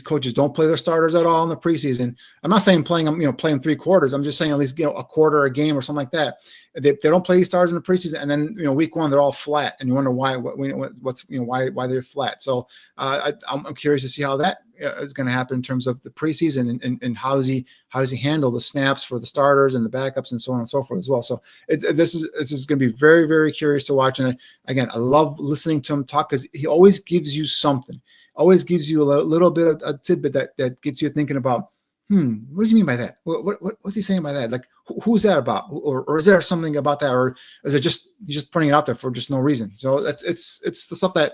coaches don't play their starters at all in the preseason. I'm not saying playing them, playing 3 quarters. I'm just saying at least a quarter a game or something like that. They don't play these starters in the preseason, and then week 1 they're all flat, and you wonder why they're flat. So I'm curious to see how that is going to happen in terms of the preseason and how does he handle the snaps for the starters and the backups and so on and so forth as well. So this is going to be very, very curious to watch. And again, I love listening to him talk because he always gives you something, always gives you a little bit of a tidbit that gets you thinking about, what does he mean by that? What's he saying by that? Like, who's that about? Or is there something about that? Or is it just, he's just putting it out there for just no reason? So it's the stuff that,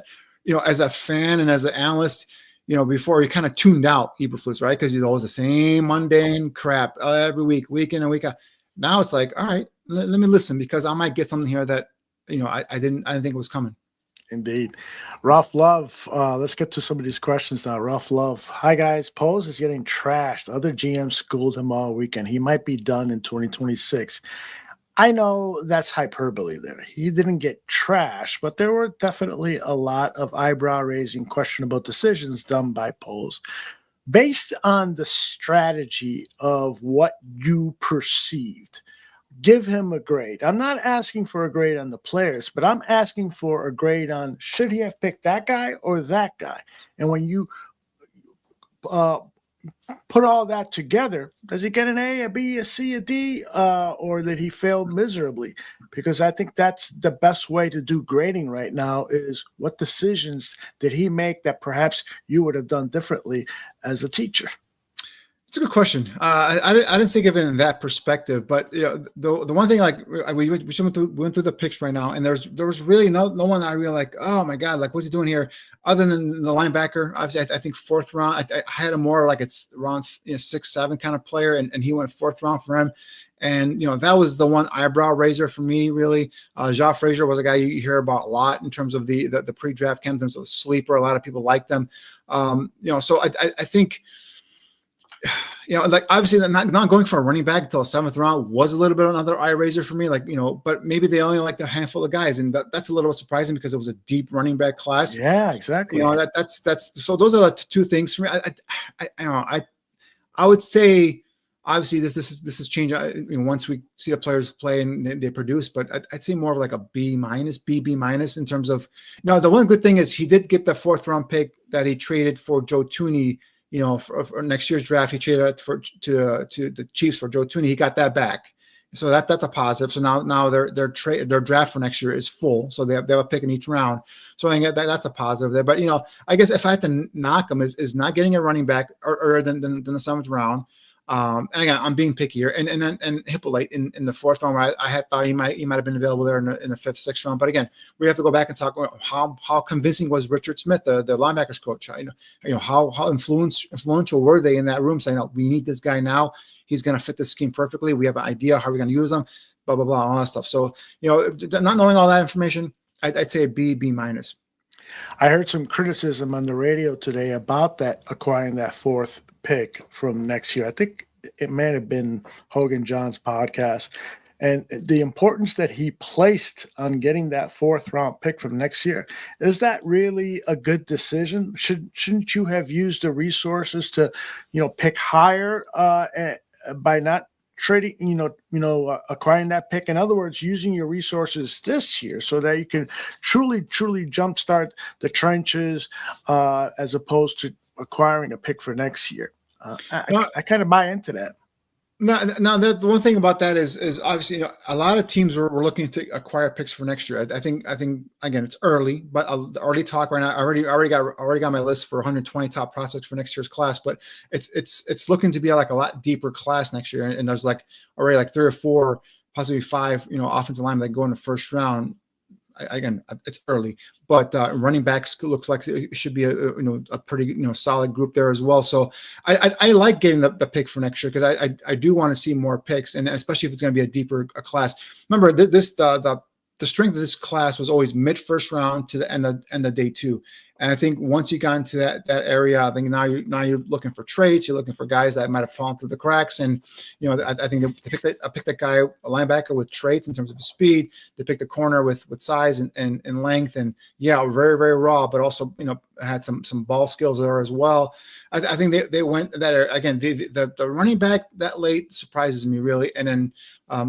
as a fan and as an analyst, before you kind of tuned out Eberflus, right? Because he's always the same mundane crap every week in and week out. Now it's like, all right, let me listen, because I might get something here that, I didn't think it was coming. Indeed. Rough Love. Let's get to some of these questions now. Rough Love. Hi, guys. Pose is getting trashed. Other GMs schooled him all weekend. He might be done in 2026. I know that's hyperbole there. He didn't get trashed, but there were definitely a lot of eyebrow-raising, questionable decisions done by Pose. Based on the strategy of what you perceived, give him a grade. I'm not asking for a grade on the players, but I'm asking for a grade on should he have picked that guy or that guy. And when you put all that together, does he get an A, a B, a C, a D, or did he fail miserably? Because I think that's the best way to do grading right now is what decisions did he make that perhaps you would have done differently as a teacher? It's a good question. I didn't think of it in that perspective, but the one thing, like we went through the picks right now, and there was really no one I really like, oh my God, like what's he doing here? Other than the linebacker, obviously I think 4th round. I had a more like it's around 6, 7 kind of player, and he went 4th round for him. And that was the one eyebrow raiser for me, really. Jacques Frazier was a guy you hear about a lot in terms of the pre-draft camp, in terms of sleeper. A lot of people like them. So I think. Like obviously not going for a running back until 7th round was a little bit another eye raiser for me. Like, but maybe they only liked a handful of guys, and that's a little surprising because it was a deep running back class. Yeah, exactly. That's so those are the 2 things for me. I would say obviously this is changed once we see the players play and they produce, but I'd say more of like a B- in terms of. Now the one good thing is he did get the 4th round pick that he traded for Joe Thuney. For next year's draft, he traded to the Chiefs for Joe Thuney. He got that back, So that's a positive. So now their draft for next year is full. So they have a pick in each round. So I think that's a positive there. But I guess if I had to knock them is not getting a running back earlier than the seventh round. And again, I'm being picky here. And then Hippolyte in the fourth round, where I had thought he might have been available there in the fifth, sixth round. But again, we have to go back and talk about how convincing was Richard Smith, the linebackers coach. How influential were they in that room, saying, "No, we need this guy now. He's going to fit the scheme perfectly. We have an idea how we're going to use him." Blah blah blah, all that stuff. So not knowing all that information, I'd say a B minus. I heard some criticism on the radio today about that acquiring that fourth pick from next year. I think it may have been Hogan John's podcast, and the importance that he placed on getting that fourth round pick from next year. Is that really a good decision? Shouldn't you have used the resources to, pick higher by not trading, acquiring that pick? In other words, using your resources this year so that you can truly jumpstart the trenches as opposed to acquiring a pick for next year. I kind of buy into that. Now, the one thing about that is obviously a lot of teams were looking to acquire picks for next year. I think again it's early, but the early talk right now. I already got my list for 120 top prospects for next year's class, but it's looking to be like a lot deeper class next year. And there's already 3 or 4, possibly 5, offensive linemen that go in the first round. Again, it's early, but running backs looks like it should be a pretty solid group there as well. So I like getting the pick for next year because I do want to see more picks, and especially if it's going to be a deeper class. Remember, the strength of this class was always mid first round to the end of day 2. And I think once you got into that area, I think now you're looking for trades. You're looking for guys that might have fallen through the cracks. And I think they picked that guy, a linebacker with traits in terms of speed. They picked a corner with size and length, and very very raw, but also had some ball skills there as well. I think they went that again. The running back that late surprises me really. And then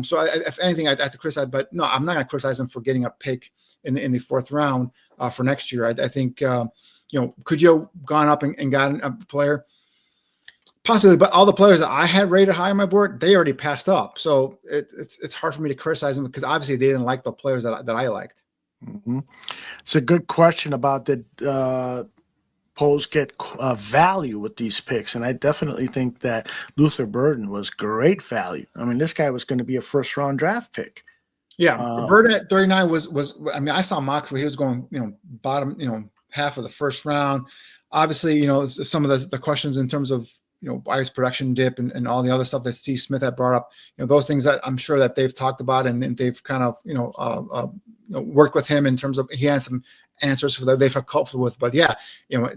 so if anything, I have to criticize, but no, I'm not going to criticize them for getting a pick in the fourth round. For next year, I think could you have gone up and gotten a player? Possibly, but all the players that I had rated high on my board, they already passed up. So it's hard for me to criticize them because obviously they didn't like the players that I liked. Mm-hmm. It's a good question about did Poles get value with these picks, and I definitely think that Luther Burden was great value. I mean, this guy was going to be a first round draft pick. Yeah, Burden at 39 was. I mean, I saw mocks where he was going, bottom, half of the first round. Obviously, some of the questions in terms of, why his production dip and all the other stuff that Steve Smith had brought up. Those things that I'm sure that they've talked about and they've kind of, worked with him in terms of he had some answers for that they felt comfortable with. But yeah,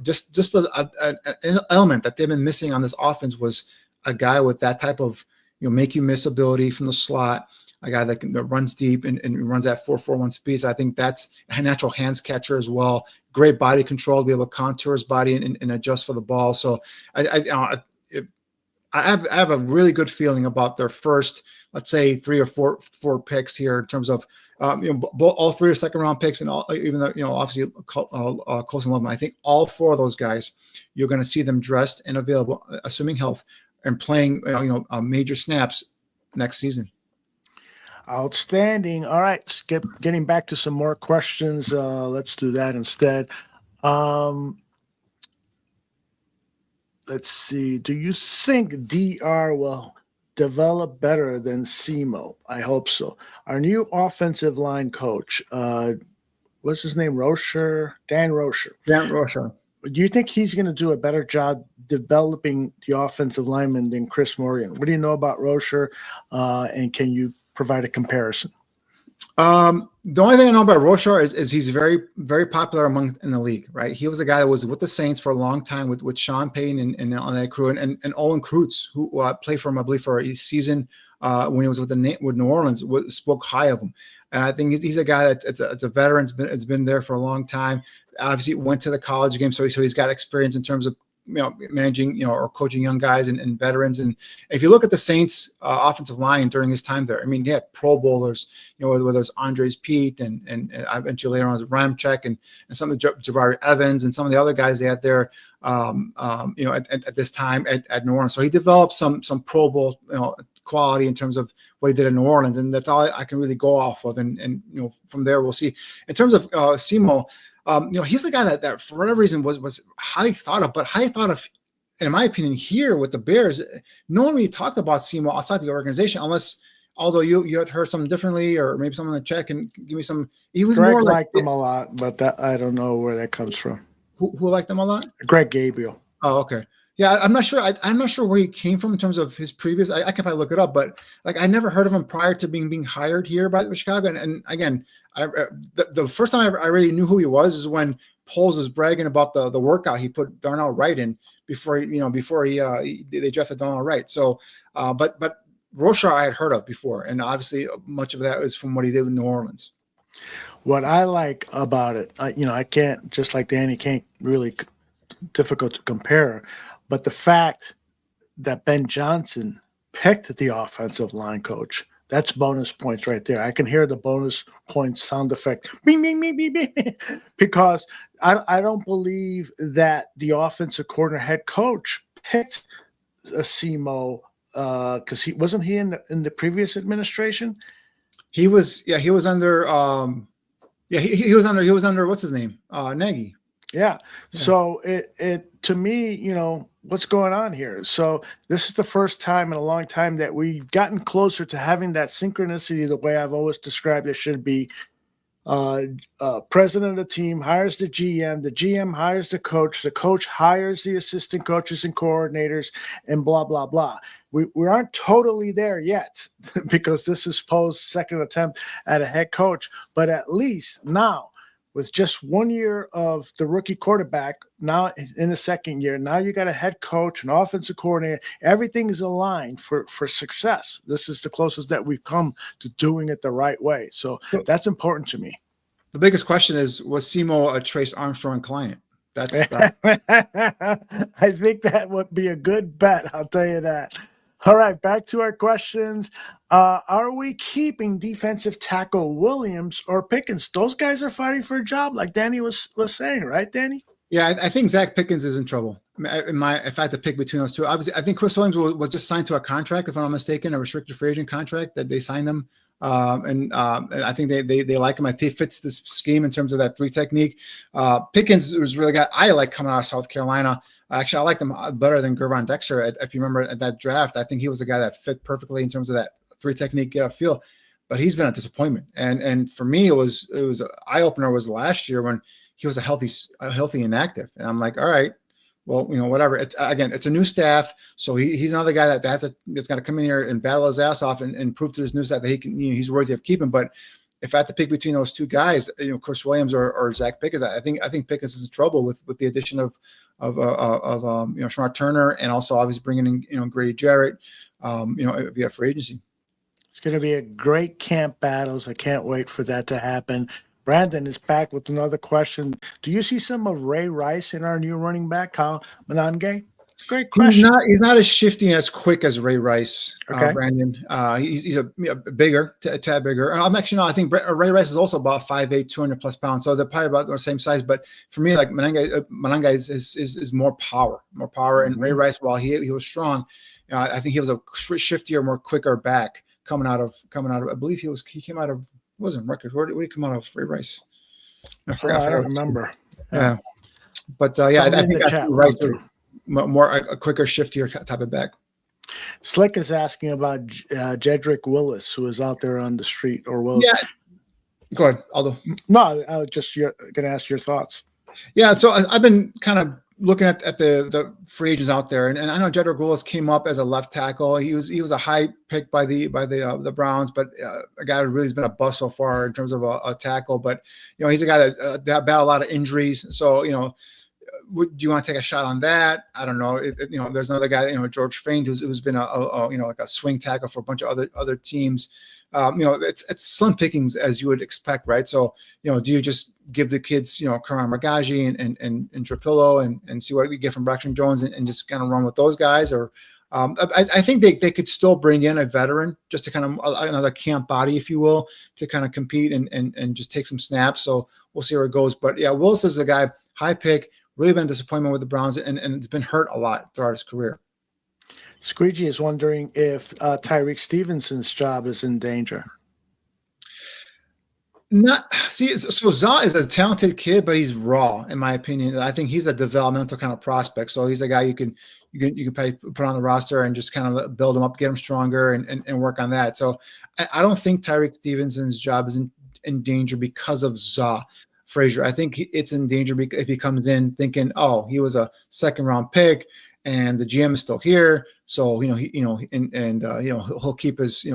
just an element that they've been missing on this offense was a guy with that type of, make you miss ability from the slot. A guy that runs deep and runs at 4.41 speed. So I think that's a natural hands catcher as well. Great body control to be able to contour his body and adjust for the ball. So I have a really good feeling about their first, let's say 3 or 4 picks here in terms of all 3 are second round picks, and all, even though obviously Colson Loveman. I think all 4 of those guys you're going to see them dressed and available, assuming health, and playing major snaps next season. Outstanding. All right, getting back to some more questions. Let's do that instead. Let's see. Do you think DR will develop better than Semo? I hope so. Our new offensive line coach, what's his name? Dan Rocher. Dan Rocher. Do you think he's going to do a better job developing the offensive lineman than Chris Morgan? What do you know about Rocher, and can you provide a comparison? The only thing I know about Rocher is he's very, very popular in the league, right? He was a guy that was with the Saints for a long time with Sean Payton and on that crew, and Olin Kreutz, who played for him, I believe, for a season when he was with New Orleans, spoke high of him. And I think he's a guy that's a veteran. It's been there for a long time. Obviously, went to the college game, so he's got experience in terms of managing, or coaching young guys and veterans. And if you look at the Saints offensive line during his time there, I mean, he had Pro Bowlers, whether it's Andres Pete and eventually later on was Ramczyk and some of the Jabari Evans and some of the other guys they had there, at this time at New Orleans. So he developed some Pro Bowl, quality in terms of what he did in New Orleans, and that's all I can really go off of. And from there we'll see. In terms of Simo, he's the guy that for whatever reason was highly thought of, but highly thought of, in my opinion, here with the Bears. No one really talked about Simo outside the organization, although you had heard something differently, or maybe someone in the chat can give me some. He was Greg more liked him a lot, but that I don't know where that comes from. Who liked him a lot? Greg Gabriel. Oh, okay. Yeah, I'm not sure. I'm not sure where he came from in terms of his previous. I could probably look it up, but like I never heard of him prior to being hired here by Chicago. And again, the first time I really knew who he was is when Poles was bragging about the workout he put Darnell Wright in before they drafted Darnell Wright. So, but Roshar I had heard of before, and obviously much of that is from what he did in New Orleans. What I like about it, I can't, just like Danny, can't really difficult to compare, but the fact that Ben Johnson picked the offensive line coach, that's bonus points right there. I can hear the bonus points sound effect, bing, bing, bing, bing, bing, because I don't believe that the offensive coordinator head coach picked Simo because he wasn't in the previous administration. He was under he was under what's his name, Nagy. Yeah. So it to me, what's going on here? So this is the first time in a long time that we've gotten closer to having that synchronicity the way I've always described it should be. President of the team hires the GM hires the coach hires the assistant coaches and coordinators, and blah, blah, blah. We aren't totally there yet because this is Poe's second attempt at a head coach, but at least now, with just 1 year of the rookie quarterback, now in the second year, now you got a head coach, an offensive coordinator. Everything is aligned for success. This is the closest that we've come to doing it the right way. So that's important to me. The biggest question is, was Simo a Trace Armstrong client? That's I think that would be a good bet. I'll tell you that. All right, back to our questions. Are we keeping defensive tackle Williams or Pickens? Those guys are fighting for a job, like Danny was saying, right, Danny? Yeah, I think Zach Pickens is in trouble. If I had to pick between those two, obviously, I think Chris Williams was just signed to a contract, if I'm not mistaken, a restricted free agent contract that they signed him. And I think they like him. I think he fits this scheme in terms of that three technique. Pickens was really guy I like coming out of South Carolina. Actually, I liked him better than Gervon Dexter. If you remember at that draft, I think he was a guy that fit perfectly in terms of that three technique, get upfield. But he's been a disappointment. And for me, it was an eye opener was last year when he was a healthy inactive. And I'm like, all right, well, whatever. It's a new staff, so he's another guy that's got to come in here and battle his ass off and prove to this new staff that he can, he's worthy of keeping. But if I had to pick between those two guys, Chris Williams or Zach Pickens, I think Pickens is in trouble with the addition of Shamar Turner, and also obviously bringing in Grady Jarrett, via free agency. It's going to be a great camp battles. I can't wait for that to happen. Brandon is back with another question. Do you see some of Ray Rice in our new running back, Kyle Monange? It's a great question. He's not as shifty and as quick as Ray Rice, okay. Brandon. He's a bigger, a tad bigger. I think Ray Rice is also about 5'8", 200 plus pounds. So they're probably about the same size. But for me, like Monange is more power. And Ray Rice, while he was strong, I think he was a shiftier, more quicker back coming out of. I believe he came out of. Wasn't Rutgers. Where did he come out of? Ray Rice. I forgot. I don't remember. Yeah, but I think Rice more a quicker, shiftier type of back. Slick is asking about Jedrick Willis, who is out there on the street, or Willis. Yeah. Go ahead, Aldo. No, I was just going to ask your thoughts. Yeah, so I've been kind of looking at the free agents out there, and I know Jedrick Willis came up as a left tackle. He was a high pick by the Browns, but a guy who really has been a bust so far in terms of a tackle. But he's a guy that battled a lot of injuries. So do you want to take a shot on that? I don't know. There's another guy, George Faint, who's been like a swing tackle for a bunch of other teams. It's slim pickings as you would expect, right? So, do you just give the kids, Karan Magaji and Trapillo and see what we get from Braxton Jones and just kind of run with those guys? Or I think they could still bring in a veteran just to kind of another camp body, if you will, to kind of compete and just take some snaps. So we'll see where it goes. But yeah, Willis is a guy, high pick, really been a disappointment with the Browns and it's been hurt a lot throughout his career. Squeegee is wondering if Tyreek Stevenson's job is in danger. Not see. So Za is a talented kid, but he's raw, in my opinion. I think he's a developmental kind of prospect. So he's a guy you can probably put on the roster and just kind of build him up, get him stronger, and work on that. So I don't think Tyreek Stevenson's job is in danger because of Za Frazier. I think it's in danger if he comes in thinking, oh, he was a second round pick and the GM is still here, so he'll keep his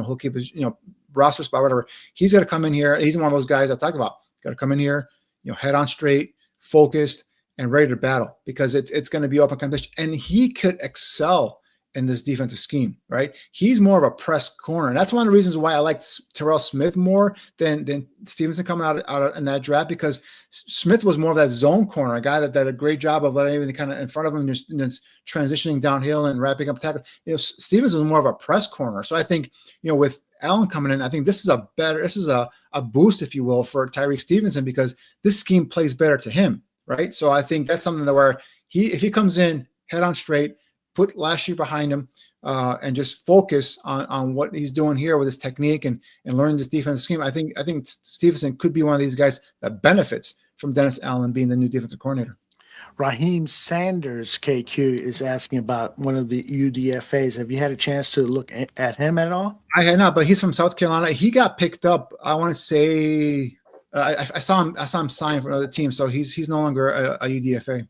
roster spot, whatever. He's got to come in here. He's one of those guys I talk about. Got to come in here, head on straight, focused, and ready to battle, because it's going to be open competition. And he could excel in this defensive scheme, right? He's more of a press corner. And that's one of the reasons why I like Terrell Smith more than Stevenson coming out in that draft, because Smith was more of that zone corner, a guy that did a great job of letting everything kind of in front of him, just transitioning downhill and wrapping up tackle. Stevenson was more of a press corner. So I think, with Allen coming in, I think this is a boost, if you will, for Tyreek Stevenson, because this scheme plays better to him, right? So I think that's something that where if he comes in head on straight, put last year behind him, and just focus on what he's doing here with his technique and learning this defensive scheme, I think Stevenson could be one of these guys that benefits from Dennis Allen being the new defensive coordinator. Raheem Sanders, KQ, is asking about one of the UDFAs. Have you had a chance to look at him at all? I had not, but he's from South Carolina. He got picked up, I want to say, I saw him sign for another team, so he's no longer a UDFA.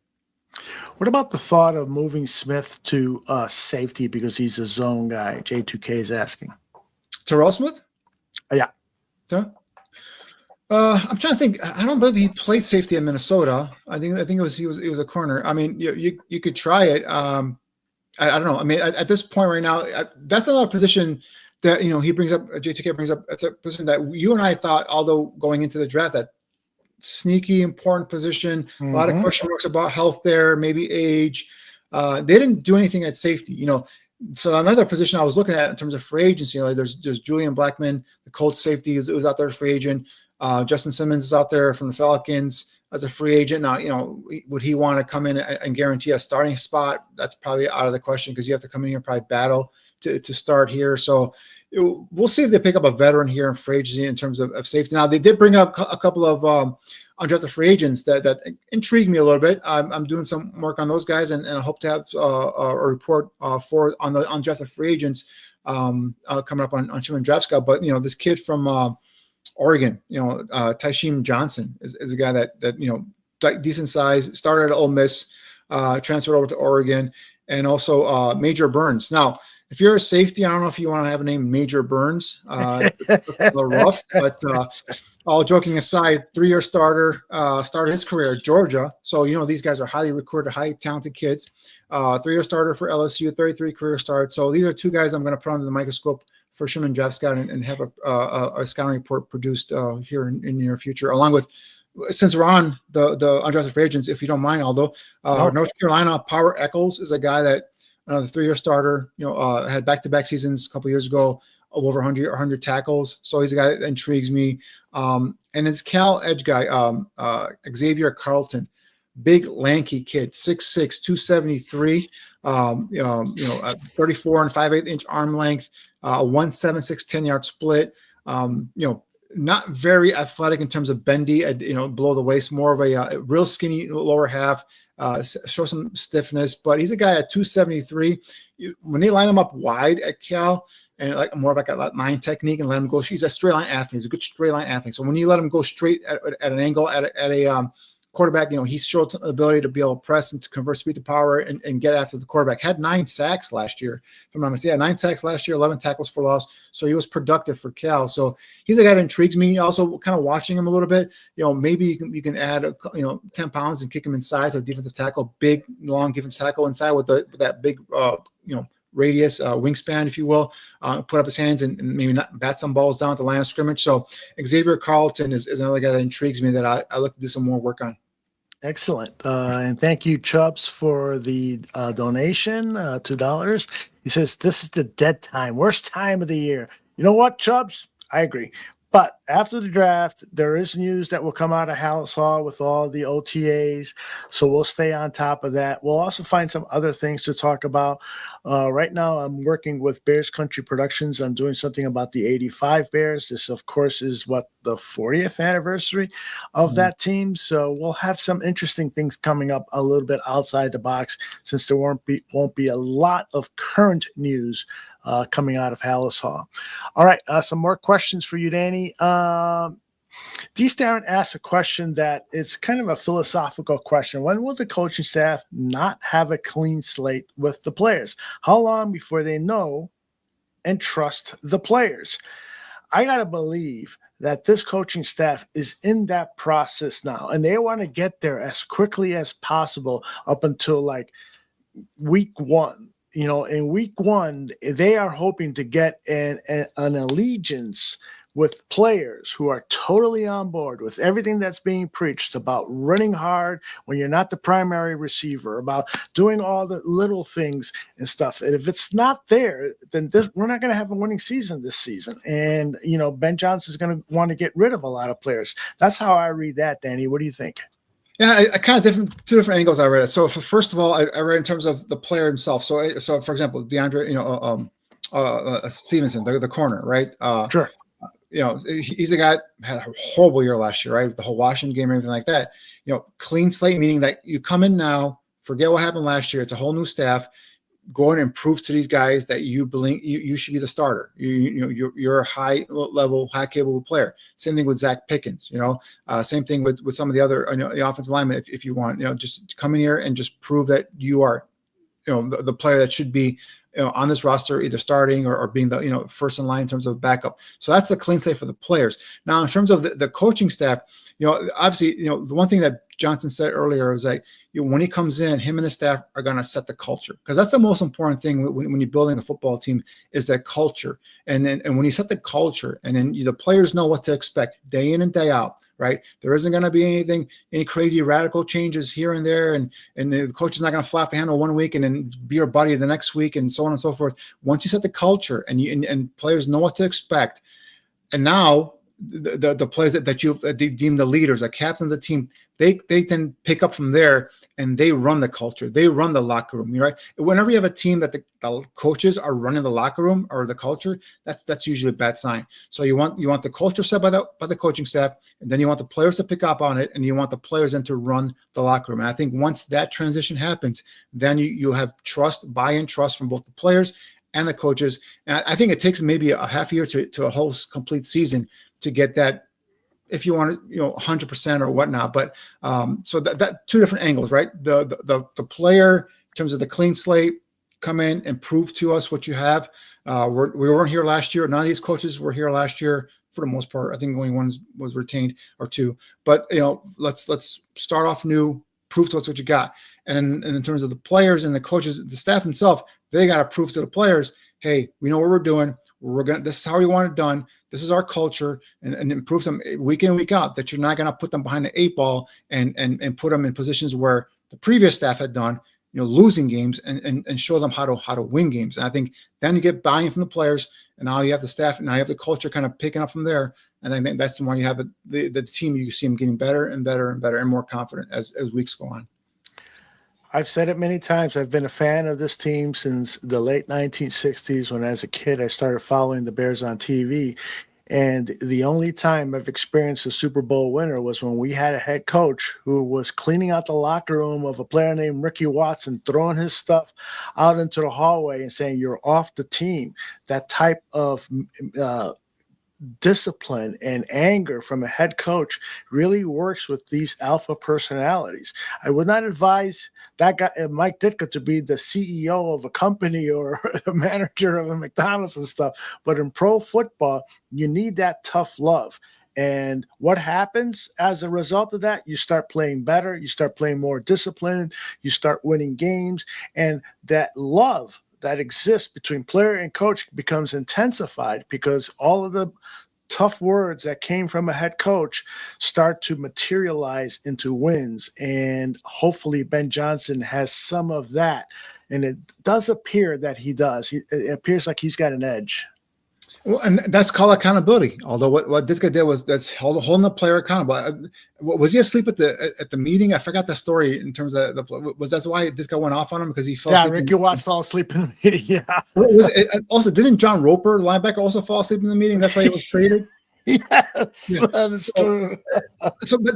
What about the thought of moving Smith to safety because he's a zone guy? J2K is asking. Terrell Smith? Yeah. I'm trying to think. I don't believe he played safety in Minnesota. I think he was a corner. I mean, you could try it. I don't know. I mean, at this point right now, that's another position that he brings up. J2K brings up. It's a position that you and I thought, although going into the draft, that sneaky important position. Mm-hmm. A lot of question marks about health there, maybe age. They didn't do anything at safety. So another position I was looking at in terms of free agency, there's Julian Blackmon, the Colts safety, who's out there as free agent. Justin Simmons is out there from the Falcons as a free agent. Now, would he want to come in and guarantee a starting spot? That's probably out of the question, because you have to come in here and probably battle to start here. So we'll see if they pick up a veteran here in free agency in terms of safety. Now, they did bring up a couple of undrafted free agents that intrigued me a little bit. I'm doing some work on those guys, and I hope to have a report on the undrafted free agents coming up on Schumann Draft Scout. But this kid from Oregon, Tysheem Johnson is a guy that decent size, started at Ole Miss, transferred over to Oregon, and also Major Burns. Now, if you're a safety, I don't know if you want to have a name Major Burns. It's a little rough, but all joking aside, 3-year starter, started his career at Georgia. So, these guys are highly recruited, highly talented kids. 3-year starter for LSU, 33 career start. So these are two guys I'm going to put under the microscope for Schumann Draft Scout and have a scouting report produced here in the near future, along with, since we're on the undrafted free agents, if you don't mind, Aldo, North Carolina, Power Echols is a guy that, another 3-year starter, had back-to-back seasons a couple years ago of over 100 tackles. So he's a guy that intrigues me. And it's Cal edge guy, Xavier Carlton, big lanky kid, 6'6", 273, 34 and 5/8 inch arm length, 1.76 10-yard split. Not very athletic in terms of bendy, below the waist, more of a real skinny lower half. Show some stiffness, but he's a guy at 273. When they line him up wide at Cal and more of like a 9 technique and let him go, he's a straight line athlete. He's a good straight line athlete. So when you let him go straight at an angle at a quarterback, he showed the ability to be able to press and to convert speed to power and get after the quarterback. Had 9 sacks last year, if I'm not mistaken. 9 sacks last year, 11 tackles for loss. So he was productive for Cal. So he's a guy that intrigues me. Also, kind of watching him a little bit, maybe you can add 10 pounds and kick him inside to a defensive tackle, big, long defensive tackle inside with that big, radius, wingspan, if you will, put up his hands and maybe not bat some balls down at the line of scrimmage. So Xavier Carlton is another guy that intrigues me that I look to do some more work on. Excellent. And thank you, Chubbs, for the donation, $2. He says, this is the dead time, worst time of the year. You know what, Chubbs? I agree. But after the draft, there is news that will come out of Hallis Hall with all the OTAs. So we'll stay on top of that. We'll also find some other things to talk about. Right now, I'm working with Bears Country Productions. I'm doing something about the 85 Bears. This, of course, is what the 40th anniversary of that team. So we'll have some interesting things coming up a little bit outside the box, since there won't be a lot of current news coming out of Hallis Hall. All right, some more questions for you, Danny. D. Starren asked a question that it's kind of a philosophical question. When will the coaching staff not have a clean slate with the players? How long before they know and trust the players? I got to believe that this coaching staff is in that process now, and they want to get there as quickly as possible up until like week one. You know, in week one, they are hoping to get an allegiance with players who are totally on board with everything that's being preached about running hard when you're not the primary receiver, about doing all the little things and stuff. And if it's not there, then we're not going to have a winning season this season. And, you know, Ben Johnson is going to want to get rid of a lot of players. That's how I read that, Danny. What do you think? Yeah, I kind of two different angles I read it. So first of all, I read in terms of the player himself. So for example, DeAndre, Stevenson, the corner, right? Sure. You know, he's a guy had a horrible year last year, right? With the whole Washington game and everything like that. You know, clean slate, meaning that you come in now, forget what happened last year. It's a whole new staff. Go in and prove to these guys that you believe you should be the starter. You're a high level, high capable player. Same thing with Zach Pickens. You know, same thing with some of the other the offensive linemen. If you want, just come in here and just prove that you are, the player that should be, on this roster, either starting or being the first in line in terms of backup. So that's a clean slate for the players. Now, in terms of the coaching staff, obviously, the one thing that Johnson said earlier was like, when he comes in, him and the staff are going to set the culture, because that's the most important thing when you're building a football team is that culture. And when you set the culture, and then the players know what to expect day in and day out. Right. There isn't going to be any crazy radical changes here and there. And the coach is not going to flap the handle 1 week and then be your buddy the next week and so on and so forth. Once you set the culture and players know what to expect. And now the players that you've deemed the leaders, the captain of the team, they then pick up from there and they run the culture. They run the locker room, right? Whenever you have a team that the coaches are running the locker room or the culture, that's usually a bad sign. So you want the culture set by the coaching staff, and then you want the players to pick up on it, and you want the players then to run the locker room. And I think once that transition happens, then you have buy-in trust from both the players and the coaches. And I think it takes maybe a half year to a whole complete season to get that, if you want to, 100% or whatnot. But so that two different angles, right? The player in terms of the clean slate, come in and prove to us what you have. We weren't here last year. None of these coaches were here last year for the most part. I think only one was retained or two. But let's start off new. Prove to us what you got. And in terms of the players and the coaches, the staff himself, they got to prove to the players, hey, we know what we're doing. This is how we want it done. This is our culture, and improve them week in and week out, that you're not going to put them behind the 8 ball and put them in positions where the previous staff had done, losing games, and show them how to win games. And I think then you get buy-in from the players, and now you have the staff, and now you have the culture kind of picking up from there. And I think that's the one you have the team. You see them getting better and better and better and more confident as weeks go on. I've said it many times. I've been a fan of this team since the late 1960s, when as a kid I started following the Bears on TV. And the only time I've experienced a Super Bowl winner was when we had a head coach who was cleaning out the locker room of a player named Ricky Watson, throwing his stuff out into the hallway and saying, "You're off the team." That type of discipline and anger from a head coach really works with these alpha personalities. I would not advise that guy, Mike Ditka, to be the CEO of a company or a manager of a McDonald's and stuff. But in pro football, you need that tough love. And what happens as a result of that? You start playing better. You start playing more disciplined. You start winning games. And that love that exists between player and coach becomes intensified, because all of the tough words that came from a head coach start to materialize into wins. And hopefully Ben Johnson has some of that. And it does appear that he does. It appears like he's got an edge. Well, and that's called accountability. Although what Ditka did was that's holding the player accountable. Was he asleep at the meeting? I forgot the story in terms of was that's why Ditka went off on him because he fell asleep. Ricky Watts fell asleep in the meeting. Yeah. Also, didn't John Roper, linebacker, also fall asleep in the meeting? That's why he was traded. Yes, that is true.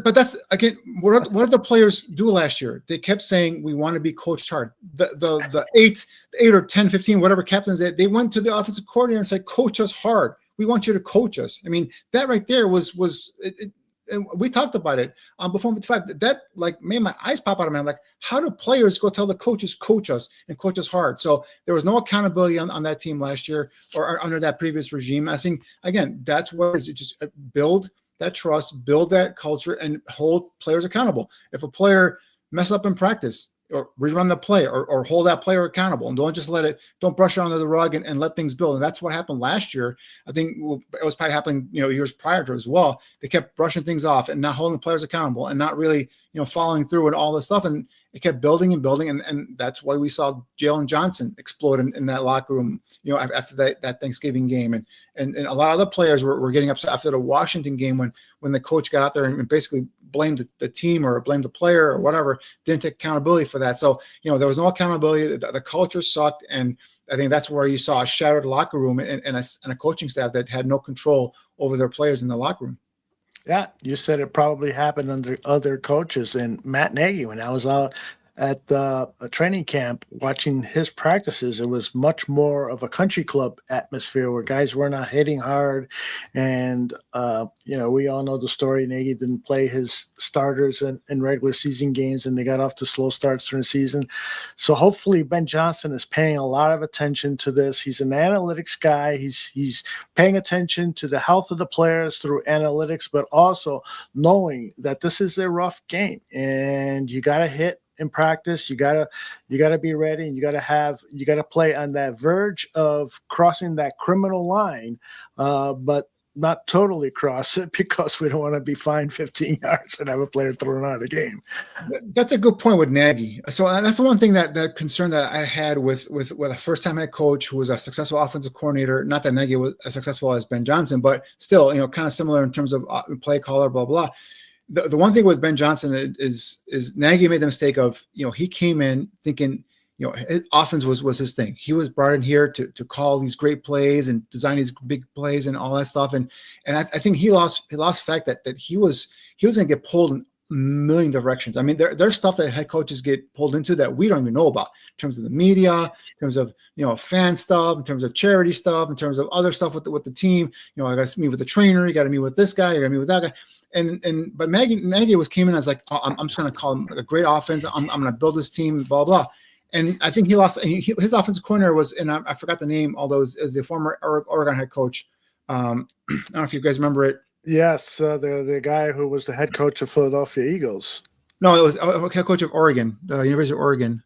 But that's again, what did the players do last year? They kept saying we want to be coached hard. The 8 or 10, 15, whatever captains they went to the offensive coordinator and said, coach us hard. We want you to coach us. I mean, that right there was and we talked about it on Before 55. That like made my eyes pop out of my head. Like, how do players go tell the coaches, coach us and coach us hard? So there was no accountability on that team last year or under that previous regime. I think, again, that's what it is. It just build that trust, build that culture, and hold players accountable. If a player messes up in practice, or rerun the play, or hold that player accountable, and don't brush it under the rug and let things build. And that's what happened last year. I think it was probably happening, years prior to as well. They kept brushing things off and not holding players accountable and not really, following through and all this stuff. And it kept building and building. And that's why we saw Jalen Johnson explode in that locker room, after that Thanksgiving game. And a lot of other players were getting upset after the Washington game when the coach got out there and basically blamed the team or blamed the player or whatever, didn't take accountability for that. So, there was no accountability. The culture sucked. And I think that's where you saw a shattered locker room and a coaching staff that had no control over their players in the locker room. Yeah, you said it probably happened under other coaches. And Matt Nagy, when I was out at a training camp watching his practices, it was much more of a country club atmosphere where guys were not hitting hard. And, we all know the story. Nagy didn't play his starters in regular season games, and they got off to slow starts during the season. So hopefully Ben Johnson is paying a lot of attention to this. He's an analytics guy. He's paying attention to the health of the players through analytics, but also knowing that this is a rough game and you got to hit in practice. You gotta be ready, and you gotta play on that verge of crossing that criminal line, but not totally cross it, because we don't want to be fined 15 yards and have a player thrown out of the game. That's a good point with Nagy. So that's the one thing that concern that I had with a first-time head coach who was a successful offensive coordinator. Not that Nagy was as successful as Ben Johnson, but still, kind of similar in terms of play caller, blah blah. The one thing with Ben Johnson is Nagy made the mistake of, he came in thinking, his offense was his thing. He was brought in here to call these great plays and design these big plays and all that stuff. And I think he lost the fact that he was going to get pulled in a million directions. I mean, there's stuff that head coaches get pulled into that we don't even know about in terms of the media, in terms of, fan stuff, in terms of charity stuff, in terms of other stuff with the team. I got to meet with the trainer. You got to meet with this guy. You got to meet with that guy. But Nagy came in as like, I'm just going to call him a great offense. I'm going to build this team, blah, blah. And I think he lost. His offensive coordinator was, and I forgot the name, although is the former Oregon head coach. I don't know if you guys remember it. Yes, the guy who was the head coach of Philadelphia Eagles. No, it was head coach of Oregon, the University of Oregon.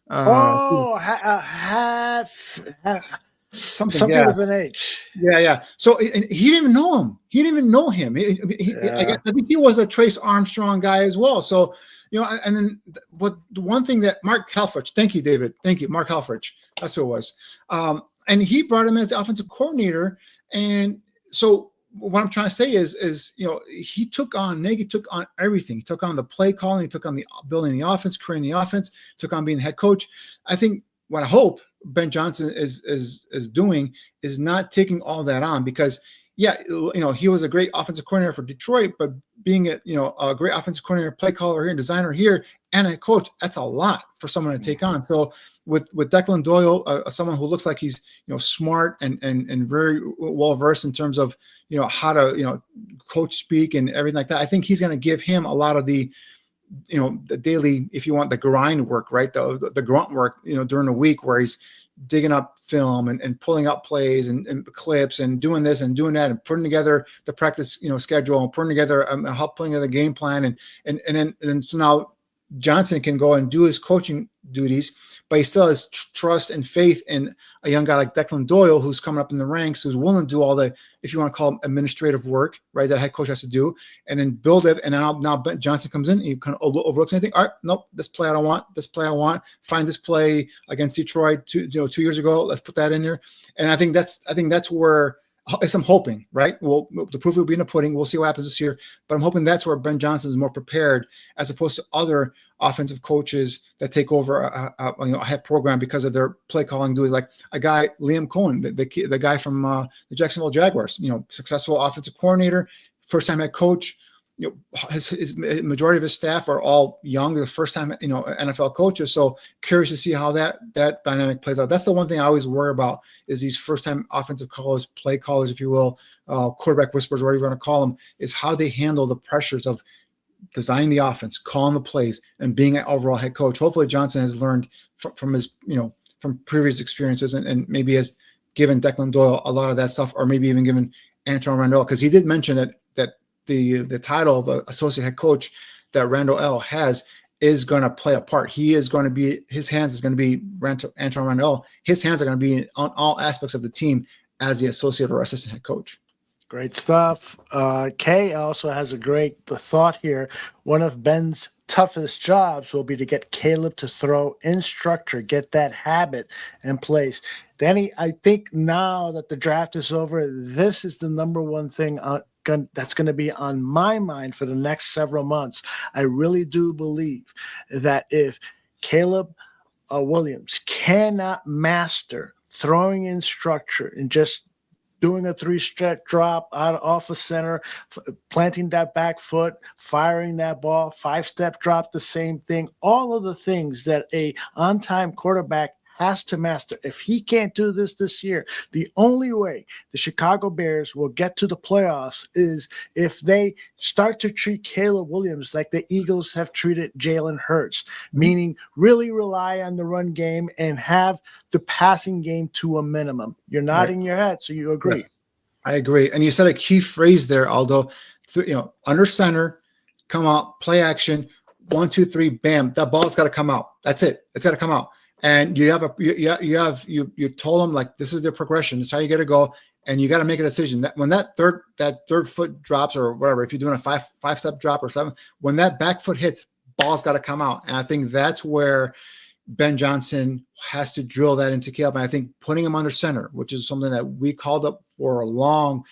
Something with an H. Yeah. So he didn't even know him. He didn't even know him. I think he was a Trace Armstrong guy as well. So, and then the one thing that Mark Helfrich, thank you, David. Thank you, Mark Helfrich. That's who it was. And he brought him as the offensive coordinator. And so what I'm trying to say is Nagy took on everything. He took on the play calling. He took on the building the offense, creating the offense, took on being head coach. I think what I hope Ben Johnson is doing is not taking all that on, because he was a great offensive coordinator for Detroit, but being a great offensive coordinator, play caller here, and designer here, and a coach, that's a lot for someone to take on. So with Declan Doyle, someone who looks like he's smart and very well versed in terms of how to coach speak and everything like that, I think he's going to give him a lot of the the daily, if you want, the grind work, right? The grunt work, during the week, where he's digging up film and pulling up plays and clips and doing this and doing that and putting together the practice, schedule, and putting together help putting together the game plan. And then so now Johnson can go and do his coaching duties, but he still has trust and faith in a young guy like Declan Doyle, who's coming up in the ranks, who's willing to do all the, if you want to call it, administrative work, right, that head coach has to do, and then build it. And now Johnson comes in, he kind of overlooks anything. All right, nope, this play I don't want. This play I want. Find this play against Detroit 2 years ago. Let's put that in there. And I think that's where I'm hoping, right? Well, the proof will be in the pudding. We'll see what happens this year. But I'm hoping that's where Ben Johnson is more prepared, as opposed to other offensive coaches that take over a head program because of their play calling duties. Like a guy, Liam Cohen, the guy from the Jacksonville Jaguars, successful offensive coordinator, first-time head coach. His majority of his staff are all young, the first time, NFL coaches. So curious to see how that dynamic plays out. That's the one thing I always worry about is these first time offensive callers, play callers, if you will, quarterback whisperers, whatever you want to call them, is how they handle the pressures of designing the offense, calling the plays, and being an overall head coach. Hopefully Johnson has learned from his, from previous experiences and maybe has given Declan Doyle a lot of that stuff, or maybe even given Antron Randall, because he did mention that the title of associate head coach that Randall L has is going to play a part. His hands is going to be Antron Randall. His hands are going to be on all aspects of the team as the associate or assistant head coach. Great stuff. Kay also has a great thought here. One of Ben's toughest jobs will be to get Caleb to throw in structure, get that habit in place. Danny, I think now that the draft is over, this is the number one thing that's going to be on my mind for the next several months. I really do believe that if Caleb Williams cannot master throwing in structure and just doing a 3-step drop off a center, planting that back foot, firing that ball, 5-step drop, the same thing, all of the things that a on-time quarterback has to master. If he can't do this year, the only way the Chicago Bears will get to the playoffs is if they start to treat Caleb Williams like the Eagles have treated Jalen Hurts, meaning really rely on the run game and have the passing game to a minimum. You're nodding your head, so you agree. Yes, I agree. And you said a key phrase there, Aldo, under center, come out, play action, 1, 2, 3, bam, that ball's got to come out. That's it. It's got to come out. And you told them, like, this is the progression. This is how you got to go, and you got to make a decision. That when that third foot drops or whatever, if you're doing a five-step drop or 7, when that back foot hits, ball's got to come out. And I think that's where Ben Johnson has to drill that into Caleb. And I think putting him under center, which is something that we called up for a long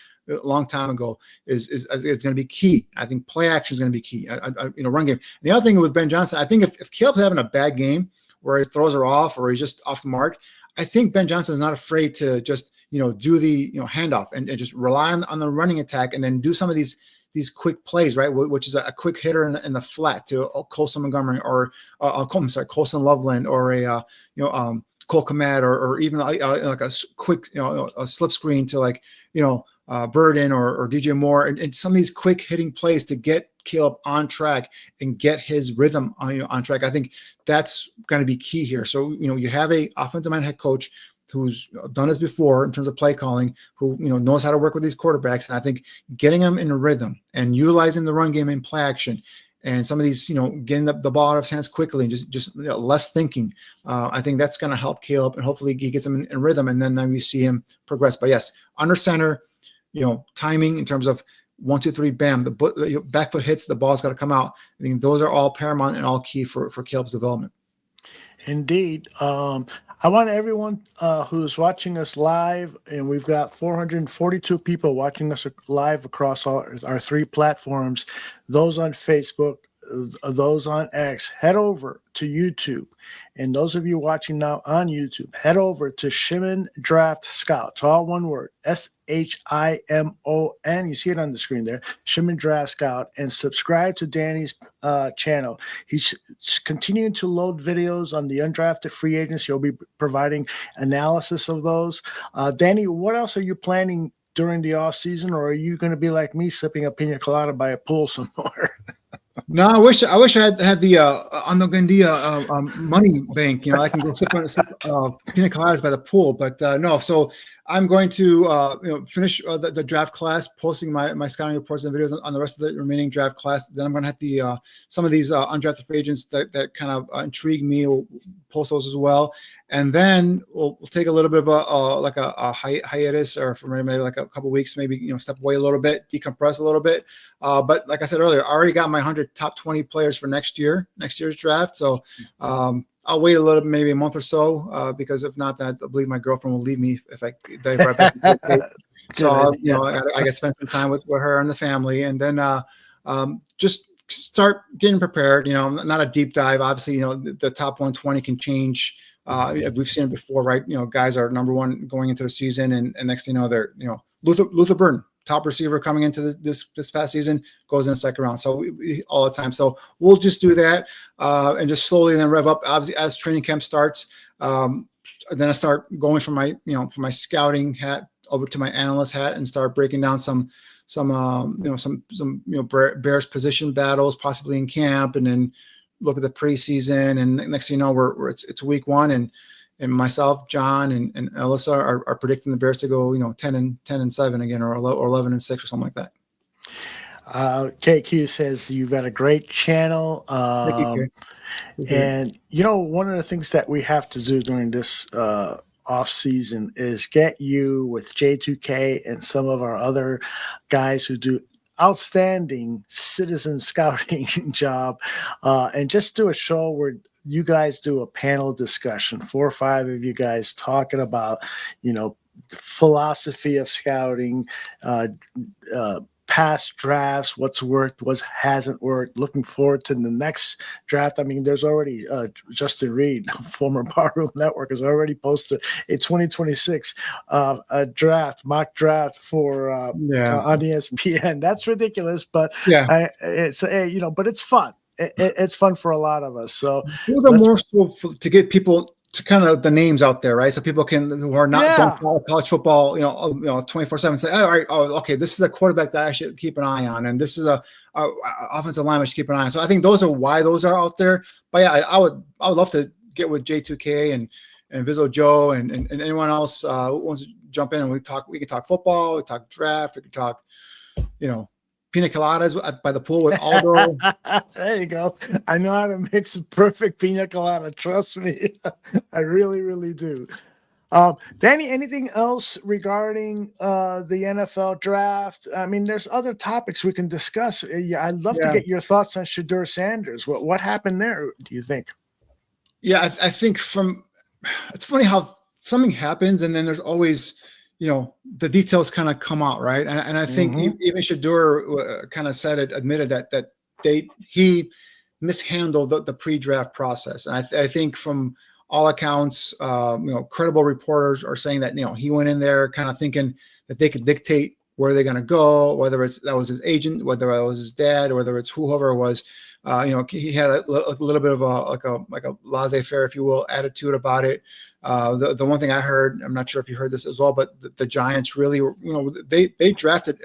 time ago, is going to be key. I think play action is going to be key. Run game. And the other thing with Ben Johnson, I think if Caleb's having a bad game, where he throws her off or he's just off the mark, I think Ben Johnson is not afraid to just, do the, handoff and just rely on the running attack and then do some of these quick plays, right? Which is a quick hitter in the flat to Colson Montgomery or Colson Loveland or a Cole Kmet or even like a quick, a slip screen to Burden or DJ Moore and some of these quick hitting plays to get Caleb on track and get his rhythm on track. I think that's going to be key here. So, you have a offensive minded head coach who's done this before in terms of play calling, who, knows how to work with these quarterbacks. And I think getting them in a rhythm and utilizing the run game in play action and some of these, getting the ball out of his hands quickly and just less thinking. I think that's going to help Caleb, and hopefully he gets him in rhythm. And then we see him progress. But yes, under center, timing in terms of 1, 2, 3, bam, the back foot hits, the ball's got to come out. I think those are all paramount and all key for Caleb's development. Indeed. I want everyone who's watching us live, and we've got 442 people watching us live across all our 3 platforms, those on Facebook, those on X, head over to YouTube. And those of you watching now on YouTube, head over to Shimon Draft Scouts, all one word, SHIMON. You see it on the screen there, Shimon Draft Scout, and subscribe to Danny's channel. He's continuing to load videos on the undrafted free agents. He'll be providing analysis of those. Danny, what else are you planning during the off season, or are you going to be like me, sipping a pina colada by a pool somewhere? No, I wish I had the Ando Gandia money bank. I can go sip pina coladas by the pool, but no. So I'm going to finish the draft class, posting my scouting reports and videos on the rest of the remaining draft class. Then I'm going to have the some of these undrafted free agents that kind of intrigue me. We'll post those as well, and then we'll take a little bit of a hiatus, or for maybe like a couple weeks, maybe step away a little bit, decompress a little bit. But like I said earlier, I already got my 100 top 20 players for next year's draft. So I'll wait a little, maybe a month or so, because if not, I believe my girlfriend will leave me if I dive right back into the tape. So, I got to spend some time with her and the family, and then just start getting prepared. Not a deep dive. Obviously, the top 120 can change. We've seen it before, right? Guys are number one going into the season, and next thing you know, they're Luther Burden, top receiver coming into this past season, goes in the second round. So all the time. So we'll just do that and just slowly then rev up. Obviously, as training camp starts, then I start going from my scouting hat over to my analyst hat and start breaking down some Bears position battles possibly in camp, and then look at the preseason. And next thing you know, it's week one, and myself, John, and Alyssa are predicting the Bears to go 10-7 again, or 11-6 or something like that. KQ says you've got a great channel. Thank you, And one of the things that we have to do during this off season is get you with J2K and some of our other guys who do outstanding citizen scouting job, and just do a show where you guys do a panel discussion, 4 or 5 of you guys talking about the philosophy of scouting, past drafts, what's worked, what hasn't worked, looking forward to the next draft. I mean, there's already Justin Reed, former Barroom Network, has already posted a 2026 a mock draft for on ESPN. That's ridiculous, but it's but it's fun. It's fun for a lot of us. So those are more so to get people to kind of the names out there, right? So people who are not don't follow college football, 24/7 say, all right, okay, this is a quarterback that I should keep an eye on, and this is a offensive lineman I should keep an eye on. So I think those are why those are out there. But yeah, I would love to get with J2K and Vizzo Joe and anyone else who wants to jump in, and we can talk football, we talk draft, we can talk, pina coladas by the pool with Aldo. There you go. I know how to mix a perfect pina colada. Trust me. I really, really do. Danny, anything else regarding the NFL draft? I mean, there's other topics we can discuss. I'd love to get your thoughts on Shedeur Sanders. What happened there, do you think? Yeah, I think it's funny how something happens and then there's always – the details kind of come out, right? And I think even Shedeur kind of admitted that he mishandled the pre-draft process. And I think from all accounts, credible reporters are saying that he went in there kind of thinking that they could dictate where they're going to go, whether that was his agent, whether it was his dad, or whether it's whoever it was. He had a little bit of a laissez-faire, if you will, attitude about it. The one thing I heard, I'm not sure if you heard this as well, but the Giants really, they drafted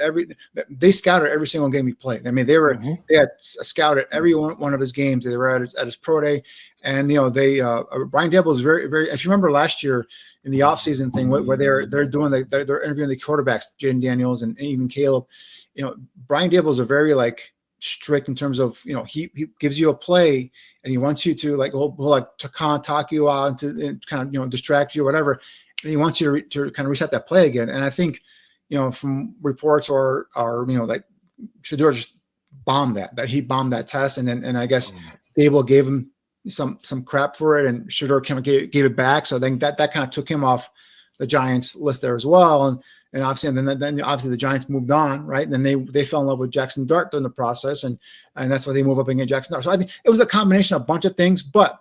they scouted every single game he played. I mean, they had scouted every one of his games. They were at his pro day, and Brian Daboll is very, very. If you remember last year in the offseason thing where they're interviewing the quarterbacks, Jaden Daniels and even Caleb, Brian Daboll is a very strict in terms of he gives you a play and he wants you to to kind of talk you out and kind of distract you or whatever, and he wants you to kind of reset that play again. And I think from reports or Shedeur just bombed that he bombed that test, and I guess Daboll gave him some crap for it, and Shedeur kind of gave it back. So I think that kind of took him off the Giants list there as well. And obviously, and then obviously the Giants moved on, right? And then they fell in love with Jackson Dart during the process, and that's why they move up and get Jackson Dart. So I think it was a combination of a bunch of things, but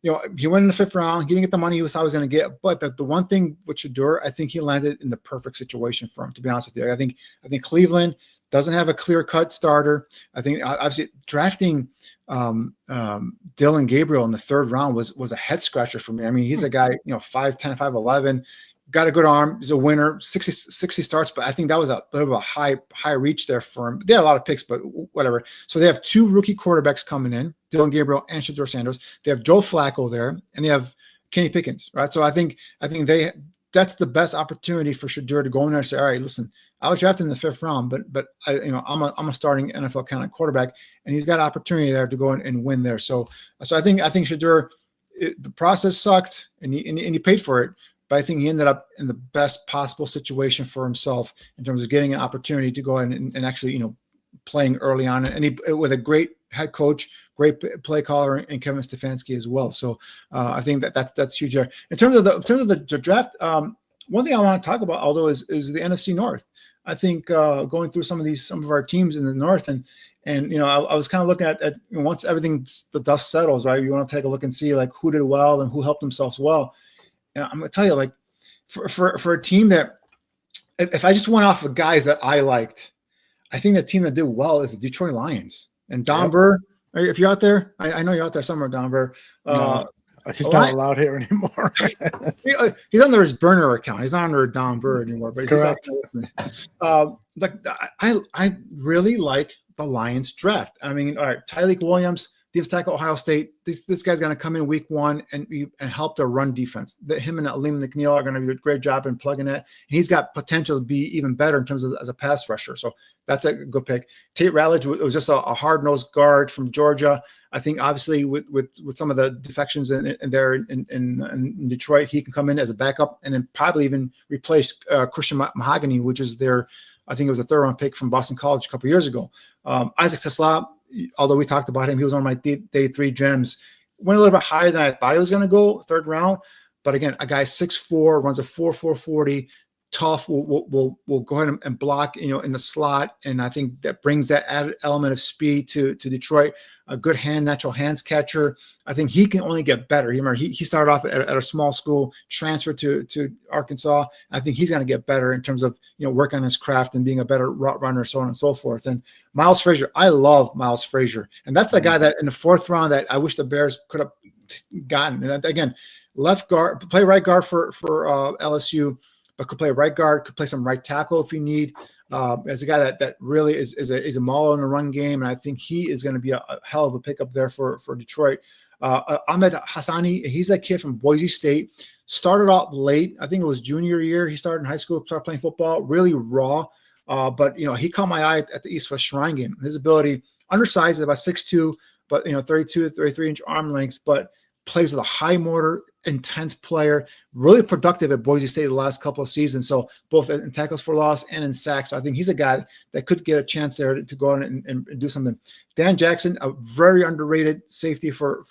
he went in the 5th round, he didn't get the money he thought he was going to get. But the one thing with Shedeur, I think he landed in the perfect situation for him, to be honest with you. I think Cleveland doesn't have a clear-cut starter. I think obviously drafting Dillon Gabriel in the 3rd round was a head scratcher for me. I mean, he's a guy 5'10", 5'11". Got a good arm. He's a winner, 60 starts, but I think that was a bit of a high reach there for him. They had a lot of picks, but whatever. So they have 2 rookie quarterbacks coming in, Dillon Gabriel and Shedeur Sanders. They have Joe Flacco there, and they have Kenny Pickens, right? So I think that's the best opportunity for Shedeur to go in there and say, all right, listen, I was drafted in the 5th round, but I'm a starting NFL kind of quarterback, and he's got an opportunity there to go in and win there. So I think Shedeur, the process sucked, and he paid for it. But I think he ended up in the best possible situation for himself in terms of getting an opportunity to go in and actually, playing early on. And he, with a great head coach, great play caller, and Kevin Stefanski as well. So I think that's huge there. In terms of the draft, one thing I want to talk about, although, is the NFC North. I think going through some of our teams in the North, and I was kind of looking at once the dust settles, right? You want to take a look and see like who did well and who helped themselves well. And I'm going to tell you, like for a team that, if I just went off of guys that I liked, I think the team that did well is the Detroit Lions. And Don Burr, if you're out there, I know you're out there somewhere, Don Burr. No, he's not allowed here anymore. He's under his burner account. He's not under Don Burr anymore. But correct. I really like the Lions draft. I mean, all right, Tyreek Williams, defensive tackle, Ohio State. This guy's going to come in week 1 and help their run defense. Him and Aleem McNeil are going to do a great job in plugging it. He's got potential to be even better in terms of as a pass rusher. So that's a good pick. Tate Ratledge was just a hard-nosed guard from Georgia. I think obviously with some of the defections in Detroit, he can come in as a backup and then probably even replace Christian Mahogany, which is I think it was a 3rd-round pick from Boston College a couple years ago. Isaac Tesla, although we talked about him, he was one of my day 3 gems. Went a little bit higher than I thought he was going to go, 3rd round. But again, a guy 6'4", runs a 4.40, tough, will go ahead and block, in the slot. And I think that brings that added element of speed to Detroit. A good natural hands catcher. I think he can only get better. He started off at a small school, transferred to Arkansas. I think he's going to get better in terms of, work on his craft and being a better route runner, so on and so forth. And Miles Frazier, I love Miles Frazier. And that's a guy that in the 4th round that I wish the Bears could have gotten. And again, left guard, play right guard for LSU, but could play right guard, could play some right tackle if you need. As a guy that really is a mauler in the run game, and I think he is going to be a hell of a pickup there for Detroit. Ahmed Hassani, he's that kid from Boise State. Started out late. I think it was junior year. He started in high school, started playing football, really raw. But he caught my eye at the East West Shrine game. His ability, undersized, about 6'2", but 32 to 33-inch arm length, but plays with a high motor, intense player, really productive at Boise State the last couple of seasons. So both in tackles for loss and in sacks. So I think he's a guy that could get a chance there to go on and do something. Dan Jackson, a very underrated safety for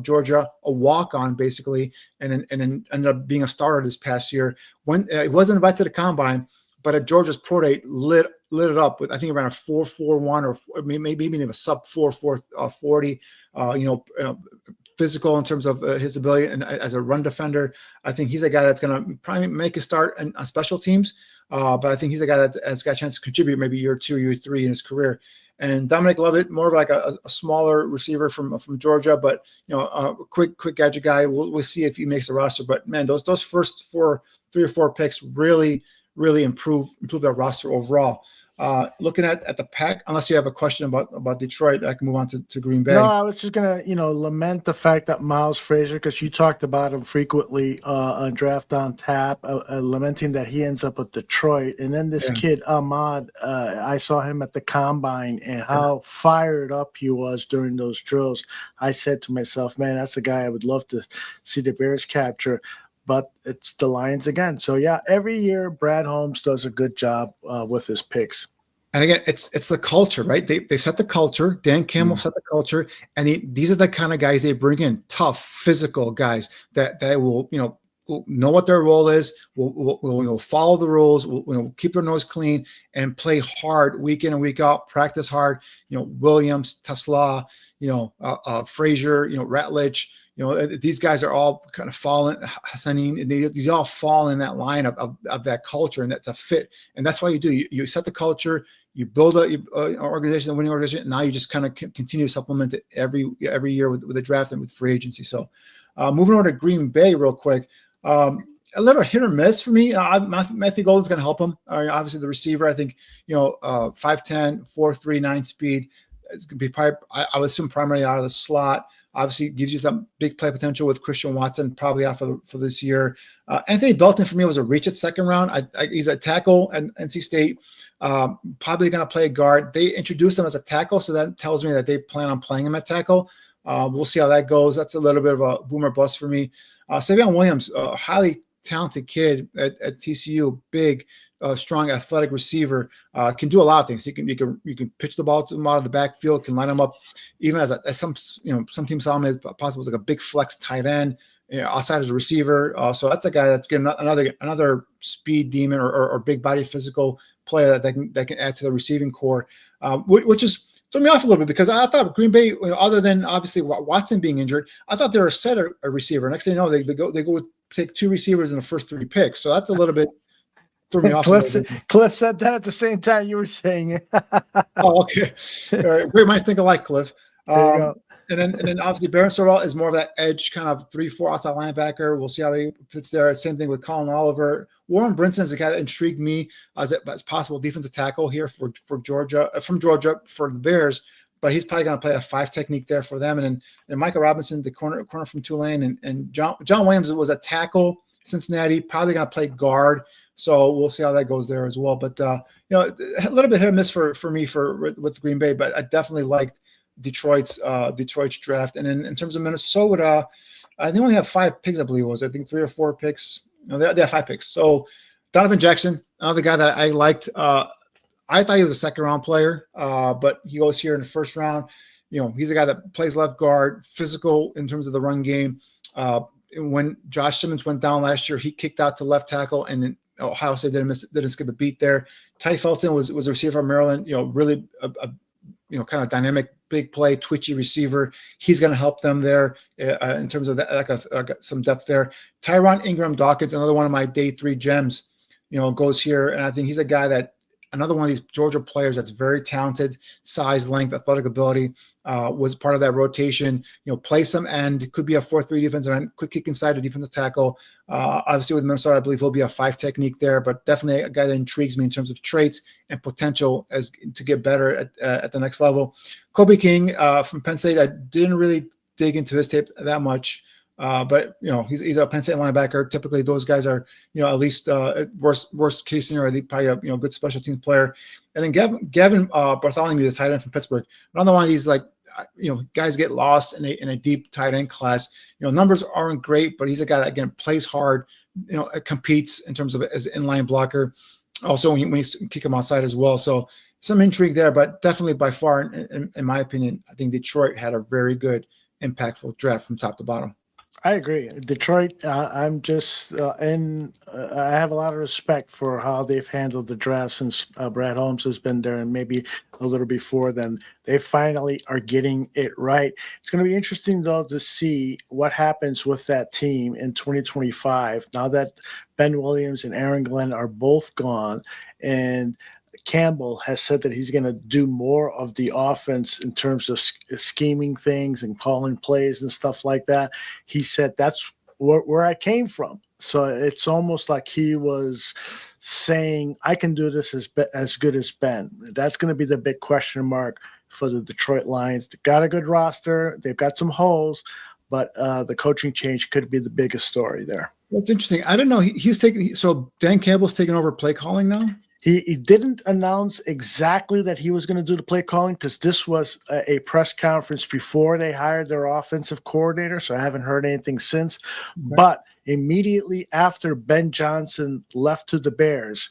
Georgia, a walk-on basically, and then ended up being a starter this past year. When he wasn't invited to the combine, but at Georgia's pro day lit it up with, I think, around a 4.41 or maybe even a sub 4.40. Physical in terms of his ability and as a run defender. I think he's a guy that's going to probably make a start on special teams. But I think he's a guy that has got a chance to contribute maybe year 2, year 3 in his career. And Dominic Lovett, more of like a smaller receiver from Georgia, but a quick gadget guy. We'll see if he makes the roster. But man, those first 3 or 4 picks really improve that roster overall. Looking at the pack, unless you have a question about Detroit, I can move on to Green Bay. No, I was just gonna, lament the fact that Miles Frazier, because you talked about him frequently on Draft on Tap, lamenting that he ends up with Detroit, and then this kid Ahmad, I saw him at the combine and how fired up he was during those drills. I said to myself, man, that's a guy I would love to see the Bears capture. But it's the Lions again. So, yeah, every year Brad Holmes does a good job with his picks. And again, it's the culture, right? They set the culture. Dan Campbell set the culture. And these are the kind of guys they bring in, tough, physical guys that will, will know what their role is, will follow the rules, will keep their nose clean and play hard week in and week out, practice hard. Williams, Tesla, Frazier, Ratledge. These guys are all kind of falling. Hassani, these all fall in that line of that culture, and that's a fit. And that's why you do. You set the culture, you build an organization, a winning organization, and now you just kind of continue to supplement it every year with the draft and with free agency. So moving on to Green Bay real quick. A little hit or miss for me. Matthew Golden's going to help him. Obviously, the receiver, I think, 5'10", 4.3, 9 speed. It's going to be probably, I would assume, primarily out of the slot. Obviously, gives you some big play potential with Christian Watson probably out for this year. Anthony Belton for me was a reach at 2nd round. He's a tackle at NC State, probably going to play guard. They introduced him as a tackle, so that tells me that they plan on playing him at tackle. We'll see how that goes. That's a little bit of a boomer bust for me. Savion Williams, a highly talented kid at TCU, big, strong, athletic receiver. Can do a lot of things. You can pitch the ball to him out of the backfield. Can line him up, even as some teams saw him as possible as like a big flex tight end. Outside as a receiver. So that's a guy that's getting another speed demon or big body physical player that can add to the receiving core, which is threw me off a little bit because I thought Green Bay, other than obviously Watson being injured, I thought they were set a receiver. Next thing you know, they go take 2 receivers in the first 3 picks. So that's a little bit threw me off. Cliff said that at the same time you were saying it. Oh, okay. All right. Great minds think alike, Cliff. There you go. And then obviously Baron Sorrell is more of that edge kind of 3-4 outside linebacker. We'll see how he fits there. Same thing with Colin Oliver. Warren Brinson is a guy that intrigued me as possible defensive tackle here from Georgia for the Bears, but he's probably going to play a 5 technique there for them. And Michael Robinson, the corner from Tulane, and John Williams was a tackle, Cincinnati, probably going to play guard. So we'll see how that goes there as well. But a little bit hit or miss for me with Green Bay, but I definitely liked Detroit's draft. And in terms of Minnesota, they only have 5 picks, I believe it was. I think 3 or 4 picks. No, they have 5 picks. So Donovan Jackson, another guy that I liked. I thought he was a 2nd-round player, but he goes here in the 1st round. He's a guy that plays left guard, physical in terms of the run game. When Josh Simmons went down last year, he kicked out to left tackle, and then Ohio State didn't skip a beat there. Ty Felton was a receiver from Maryland. Really a kind of dynamic, big play, twitchy receiver. He's going to help them there in terms of that, some depth there. Tyron Ingram Dawkins, another one of my day 3 gems, goes here. And I think he's a guy that, another one of these Georgia players that's very talented, size, length, athletic ability, was part of that rotation. Play some end, could be a 4-3 defensive end, could kick inside a defensive tackle. Obviously with Minnesota, I believe he'll be a 5 technique there, but definitely a guy that intrigues me in terms of traits and potential to get better at the next level. Kobe King from Penn State, I didn't really dig into his tape that much. But he's a Penn State linebacker. Typically, those guys are at least worst case scenario, they probably a good special teams player. And then Gavin Bartholomew, the tight end from Pittsburgh, another one of these guys get lost in a deep tight end class. Numbers aren't great, but he's a guy that again plays hard. Competes in terms of as an inline blocker. Also, when you kick him outside as well. So some intrigue there, but definitely by far, in my opinion, I think Detroit had a very good, impactful draft from top to bottom. I agree. Detroit, I'm just I have a lot of respect for how they've handled the draft since Brad Holmes has been there, and maybe a little before then. They finally are getting it right. It's going to be interesting, though, to see what happens with that team in 2025 now that Ben Williams and Aaron Glenn are both gone, and Campbell has said that he's going to do more of the offense in terms of scheming things and calling plays and stuff like that. He said that's where I came from. So it's almost like he was saying, I can do this as good as Ben. That's going to be the big question mark for the Detroit Lions. They've got a good roster. They've got some holes, but the coaching change could be the biggest story there. That's interesting. I don't know. He's taking, so Dan Campbell's taking over play calling now? He didn't announce exactly that he was going to do the play calling because this was a press conference before they hired their offensive coordinator, so I haven't heard anything since. Okay. But immediately after Ben Johnson left to the Bears,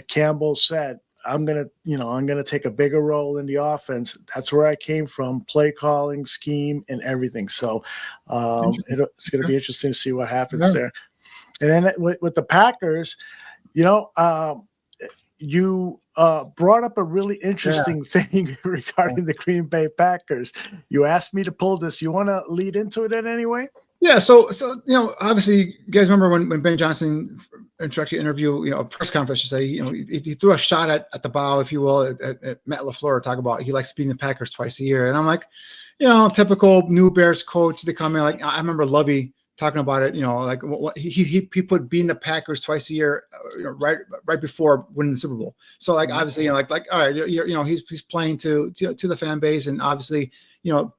Campbell said, I'm gonna take a bigger role in the offense. That's where I came from, play calling, scheme, and everything. So it's going to be interesting to see what happens there. And then with the Packers, you brought up a really interesting thing regarding the Green Bay Packers. You asked me to pull this. You want to lead into it in any way? Yeah. So obviously, you guys remember when Ben Johnson introduced interview, a press conference, to say, he threw a shot at the bow, if you will, at Matt LaFleur, talk about he likes beating the Packers twice a year. And I'm like, typical new Bears coach. They come in, like, I remember Lovey talking about it, he put beating the Packers twice a year, right before winning the Super Bowl. So obviously, all right, he's playing to the fan base, and obviously,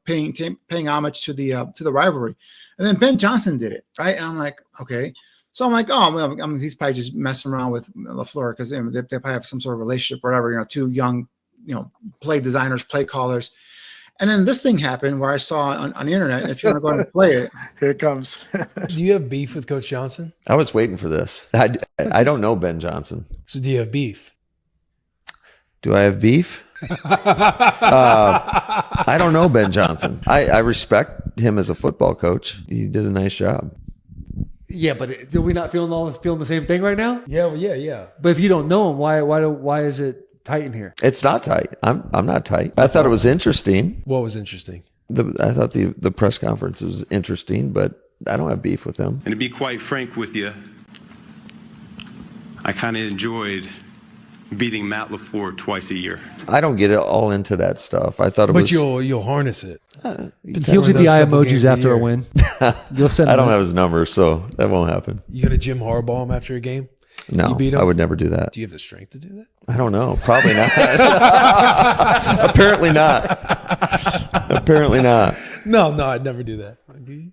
paying homage to the rivalry. And then Ben Johnson did it, right? And I'm like, okay. So I'm like, he's probably just messing around with LaFleur because they probably have some sort of relationship or whatever. Two young, play designers, play callers. And then this thing happened where I saw on the internet. If you want to go ahead and play it, here it comes. Do you have beef with Coach Johnson? I was waiting for this. I don't know Ben Johnson. So do you have beef? Do I have beef? I don't know Ben Johnson. I respect him as a football coach. He did a nice job. Yeah, but do we not feeling the same thing right now? Yeah, well, yeah. But if you don't know him, why is it tight in here? It's not tight. I'm not tight. I thought it was interesting. What was interesting? I thought the press conference was interesting, but I don't have beef with him. And to be quite frank with you, I kind of enjoyed beating Matt LaFleur twice a year. I don't get all into that stuff. I thought it was. But you'll harness it. He'll see the eye emojis after a win. You'll send. I don't have his number, so that won't happen. You gonna Jim Harbaugh him after a game? No, you beat him? I would never do that. Do you have the strength to do that? I don't know. Probably not. Apparently not. Apparently not. No, I'd never do that. Do you?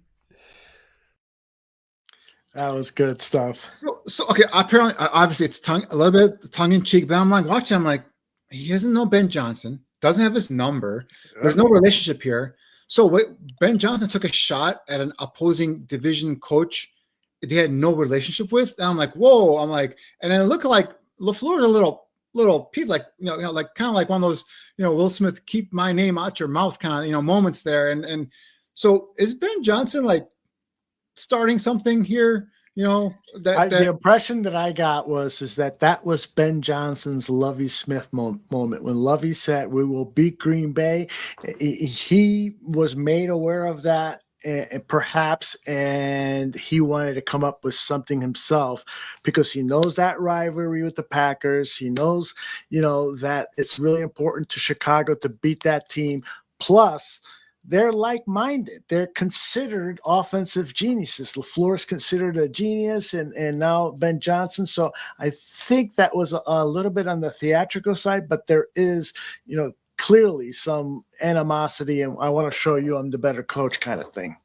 That was good stuff. So okay, apparently, obviously, it's a little bit tongue in cheek, but I'm like watching. I'm like, he doesn't know Ben Johnson, doesn't have his number. There's no relationship here. So Ben Johnson took a shot at an opposing division coach they had no relationship with. And I'm like, whoa. I'm like, and then it looked like LaFleur's a little peep, like like kind of like one of those, Will Smith, keep my name out your mouth kind of moments there. And so is Ben Johnson like starting something here? The impression that I got was that was Ben Johnson's Lovie Smith moment when Lovie said we will beat Green Bay. He was made aware of that, perhaps, and he wanted to come up with something himself because he knows that rivalry with the Packers. He knows, that it's really important to Chicago to beat that team. Plus, they're like-minded. They're considered offensive geniuses. LaFleur is considered a genius, and now Ben Johnson. So I think that was a little bit on the theatrical side, but there is, clearly some animosity, and I want to show you I'm the better coach kind of thing.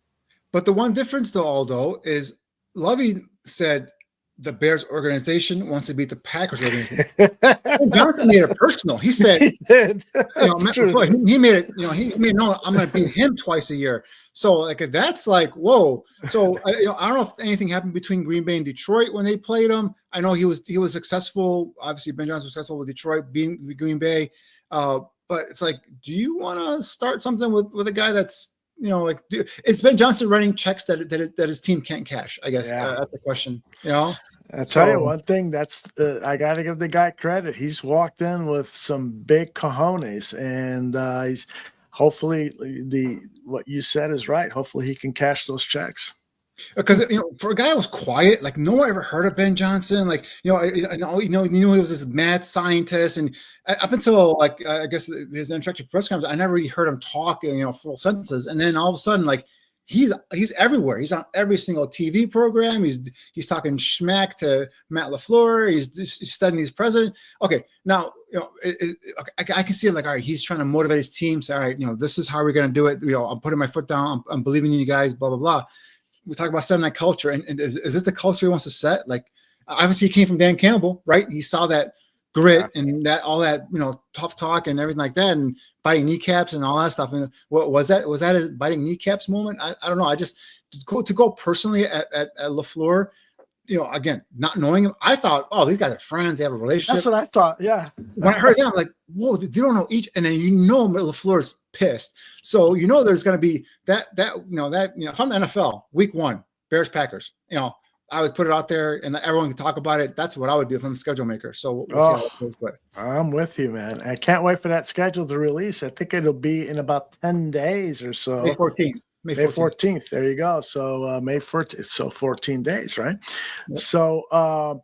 But the one difference, though, Aldo, is Lovie said the Bears organization wants to beat the Packers organization. Johnson made it personal. He said, he made it, he made no, I'm going to beat him twice a year. So like, that's like, whoa. So I don't know if anything happened between Green Bay and Detroit when they played him. I know he was successful. Obviously Ben Johnson was successful with Detroit beating Green Bay. But it's like, do you want to start something with a guy that's, is Ben Johnson running checks that his team can't cash? I guess that's the question. I'll tell you one thing. That's I got to give the guy credit. He's walked in with some big cojones, and he's hopefully what you said is right. Hopefully he can cash those checks. Because for a guy that was quiet, like no one ever heard of Ben Johnson. Like you knew he was this mad scientist, and up until like I guess his introductory press conference, I never really heard him talk, full sentences. And then all of a sudden, like he's everywhere. He's on every single TV program. He's talking schmack to Matt LaFleur. He's studying his president. Okay, now I can see it like, all right, he's trying to motivate his team. Say, all right, this is how we're going to do it. I'm putting my foot down. I'm believing in you guys. Blah blah blah. We talk about setting that culture, and is this the culture he wants to set? Like, obviously, he came from Dan Campbell, right? He saw that grit and that all that tough talk and everything like that, and biting kneecaps and all that stuff. And what was that? Was that a biting kneecaps moment? I don't know. I just to go personally at LaFleur. Again, not knowing him, I thought, oh, these guys are friends. They have a relationship. That's what I thought. Yeah. When I heard that, I'm like, whoa, they don't know each. And then LaFleur's pissed. So there's going to be that if I'm the NFL, week 1, Bears Packers. I would put it out there and everyone can talk about it. That's what I would do if I'm the schedule maker. So we'll see how it goes. But I'm with you, man. I can't wait for that schedule to release. I think it'll be in about 10 days or so. May 14th. May 14th. There you go. So May 14th. So 14 days, right? Yep. So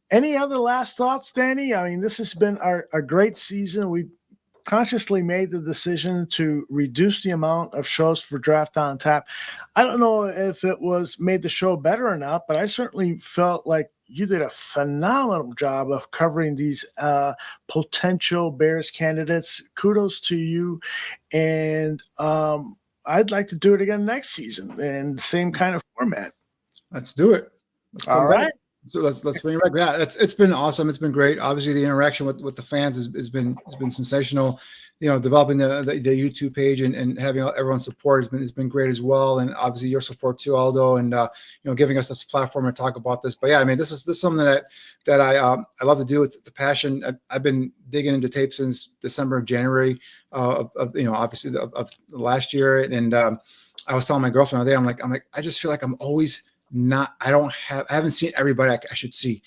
any other last thoughts, Danny? I mean, this has been a great season. We consciously made the decision to reduce the amount of shows for Draft on Tap. I don't know if it made the show better or not, but I certainly felt like you did a phenomenal job of covering these potential Bears candidates. Kudos to you. And I'd like to do it again next season in the same kind of format. Let's do it. All right. So let's bring it back. Yeah, it's been awesome. It's been great. Obviously, the interaction with the fans has been sensational. You know, developing the YouTube page and having everyone's support has been great as well. And obviously your support too, Aldo, and you know, giving us this platform to talk about this. But yeah, I mean, this is something that I love to do. It's a passion. I've been digging into tape since December of January of you know, obviously of last year. And I was telling my girlfriend the other day, I'm like, I just feel like I'm always not. I haven't seen everybody I should see.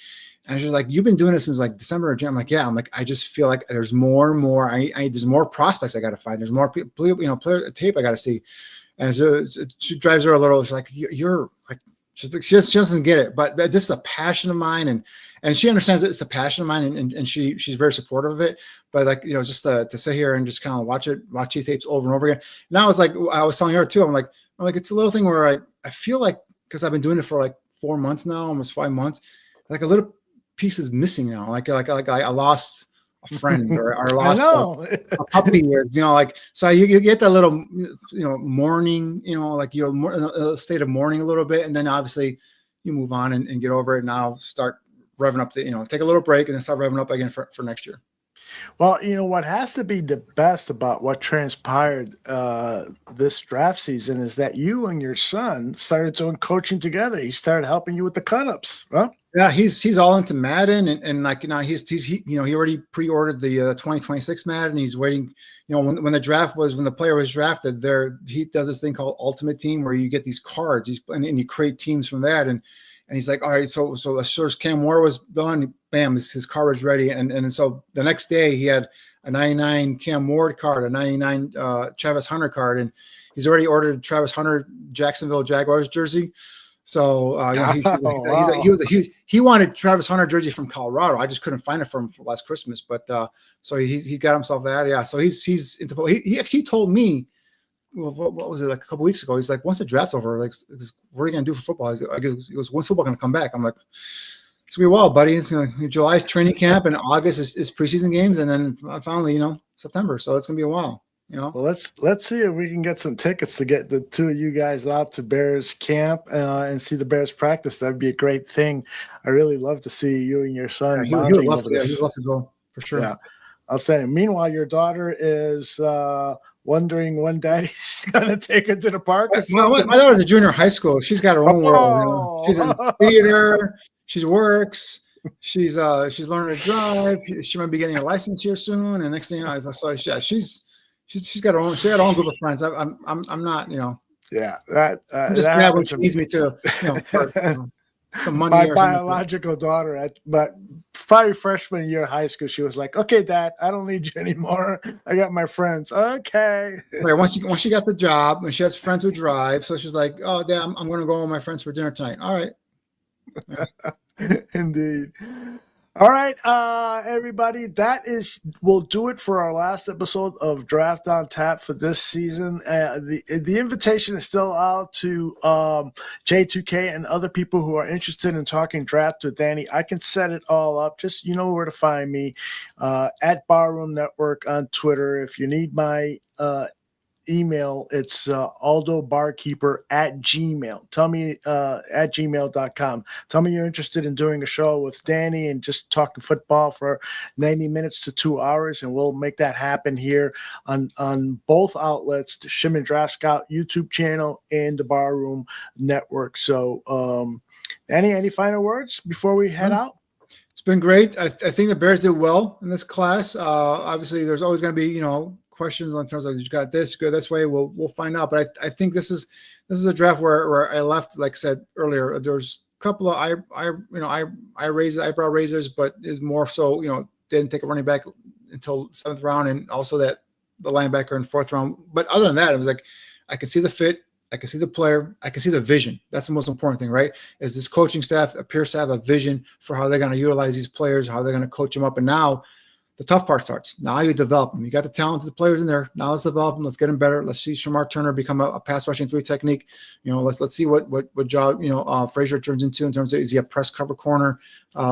And she's like, you've been doing this since like December or January. I'm like, yeah. I'm like, I just feel like there's more and more. There's more prospects I got to find. There's more people, you know, player tape I got to see. And so she drives her a little. She's like, you're like, she doesn't get it. But this is a passion of mine, and she understands that it's a passion of mine, and she's very supportive of it. But like, you know, just to sit here and just kind of watch these tapes over and over again. Now it's like I was telling her too. I'm like, it's a little thing where I feel like, because I've been doing it for like 4 months now, almost 5 months, like a little piece is missing now. Like I lost a friend or lost a puppy, or, you know, like, so you get that little, you know, mourning, you know, like you're in a state of mourning a little bit, and then obviously you move on and get over it. Now start revving up you know, take a little break and then start revving up again for next year. Well, you know, what has to be the best about what transpired this draft season is that you and your son started doing coaching together. He started helping you with the cut-ups, huh? Yeah, he's all into Madden, and like, you know, he you know, he already pre-ordered the 2026 Madden. He's waiting, you know, when the player was drafted, he does this thing called Ultimate Team where you get these cards, and you create teams from that, and he's like, all right, so as soon as Cam Moore was done, bam, his card was ready, and so the next day he had a 99 Cam Moore card, a 99 Travis Hunter card, and he's already ordered Travis Hunter Jacksonville Jaguars jersey. So yeah, he wanted Travis Hunter jersey from Colorado. I just couldn't find it for him for last Christmas, but so he got himself that. Yeah, so he's into. He actually told me, well, what was it, like a couple weeks ago? He's like, once the draft's over, like, what are you gonna do for football? He goes, when's football gonna come back? I'm like, it's gonna be a while, buddy. It's July's training camp, and August is preseason games, and then finally, you know, September. So it's gonna be a while. You know, well, let's see if we can get some tickets to get the two of you guys out to Bears camp and see the Bears practice. That'd be a great thing. I really love to see you and your son. He would love to go for sure. Yeah, I'll say it. Meanwhile, your daughter is wondering when Daddy's gonna take her to the park. My daughter's a junior high school. She's got her own world. You know? She's in theater. She works. She's learning to drive. She might be getting a license here soon. And next thing you know, yeah, she's got her own. She got her own group of friends. I'm not, you know. Yeah, that I'm just glad when she needs me to, you know, for, some money. My biological daughter, but probably freshman year of high school, she was like, "Okay, Dad, I don't need you anymore. I got my friends." Okay. Right, once she got the job and she has friends who drive, so she's like, "Oh, Dad, I'm going to go with my friends for dinner tonight." All right. Yeah. Indeed. All right, everybody, will do it for our last episode of Draft on Tap for this season. The invitation is still out to J2K and other people who are interested in talking draft with Danny. I can set it all up. Just, you know where to find me, at Barroom Network on Twitter. If you need my email, it's aldobarkeeper@gmail. Tell me at gmail.com. Tell me you're interested in doing a show with Danny and just talking football for 90 minutes to 2 hours, and we'll make that happen here on both outlets, the Shimon Draft Scout YouTube channel and the Barroom Network. So Danny, any final words before we head out? It's been great. I think the Bears did well in this class. Obviously there's always going to be, you know, questions in terms of, you got this, go this way. We'll find out. But I think this is a draft where I left, like I said earlier, there's a couple of eyebrow raisers, but is more so, you know, didn't take a running back until 7th round, and also that the linebacker in 4th round. But other than that, it was like, I could see the fit, I can see the player, I can see the vision. That's the most important thing, right? Is this coaching staff appears to have a vision for how they're going to utilize these players, how they're going to coach them up. And now the tough part starts. Now you develop them. You got the talented players in there. Now let's develop them. Let's get them better. Let's see Shamar Turner become a pass rushing 3 technique. You know, let's see what job, you know, Frazier turns into in terms of, is he a press cover corner?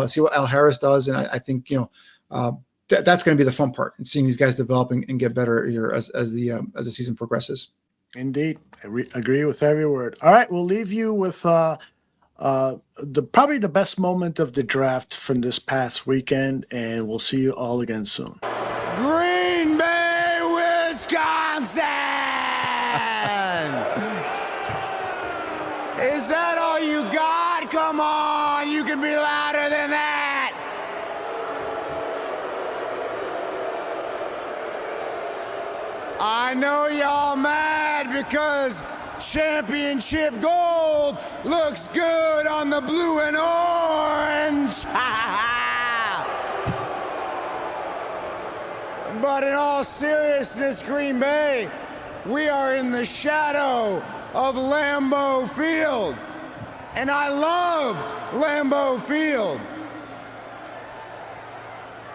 See what Al Harris does. And I think, you know, that's going to be the fun part, and seeing these guys developing and get better here as the season progresses. Indeed. I agree with every word. All right. We'll leave you with probably the best moment of the draft from this past weekend, and we'll see you all again soon. Green Bay, Wisconsin! Is that all you got? Come on, you can be louder than that! I know y'all mad because championship gold looks good on the blue and orange. But in all seriousness, Green Bay, we are in the shadow of Lambeau Field. And I love Lambeau Field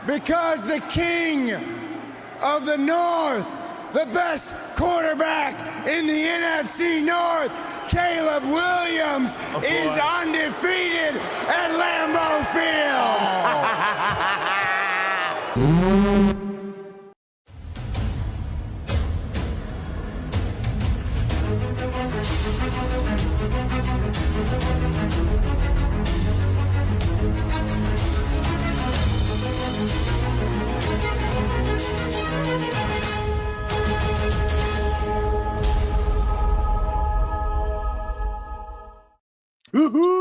because the king of the North, the best quarterback in the NFC North, Caleb Williams, is undefeated at Lambeau Field. Woohoo!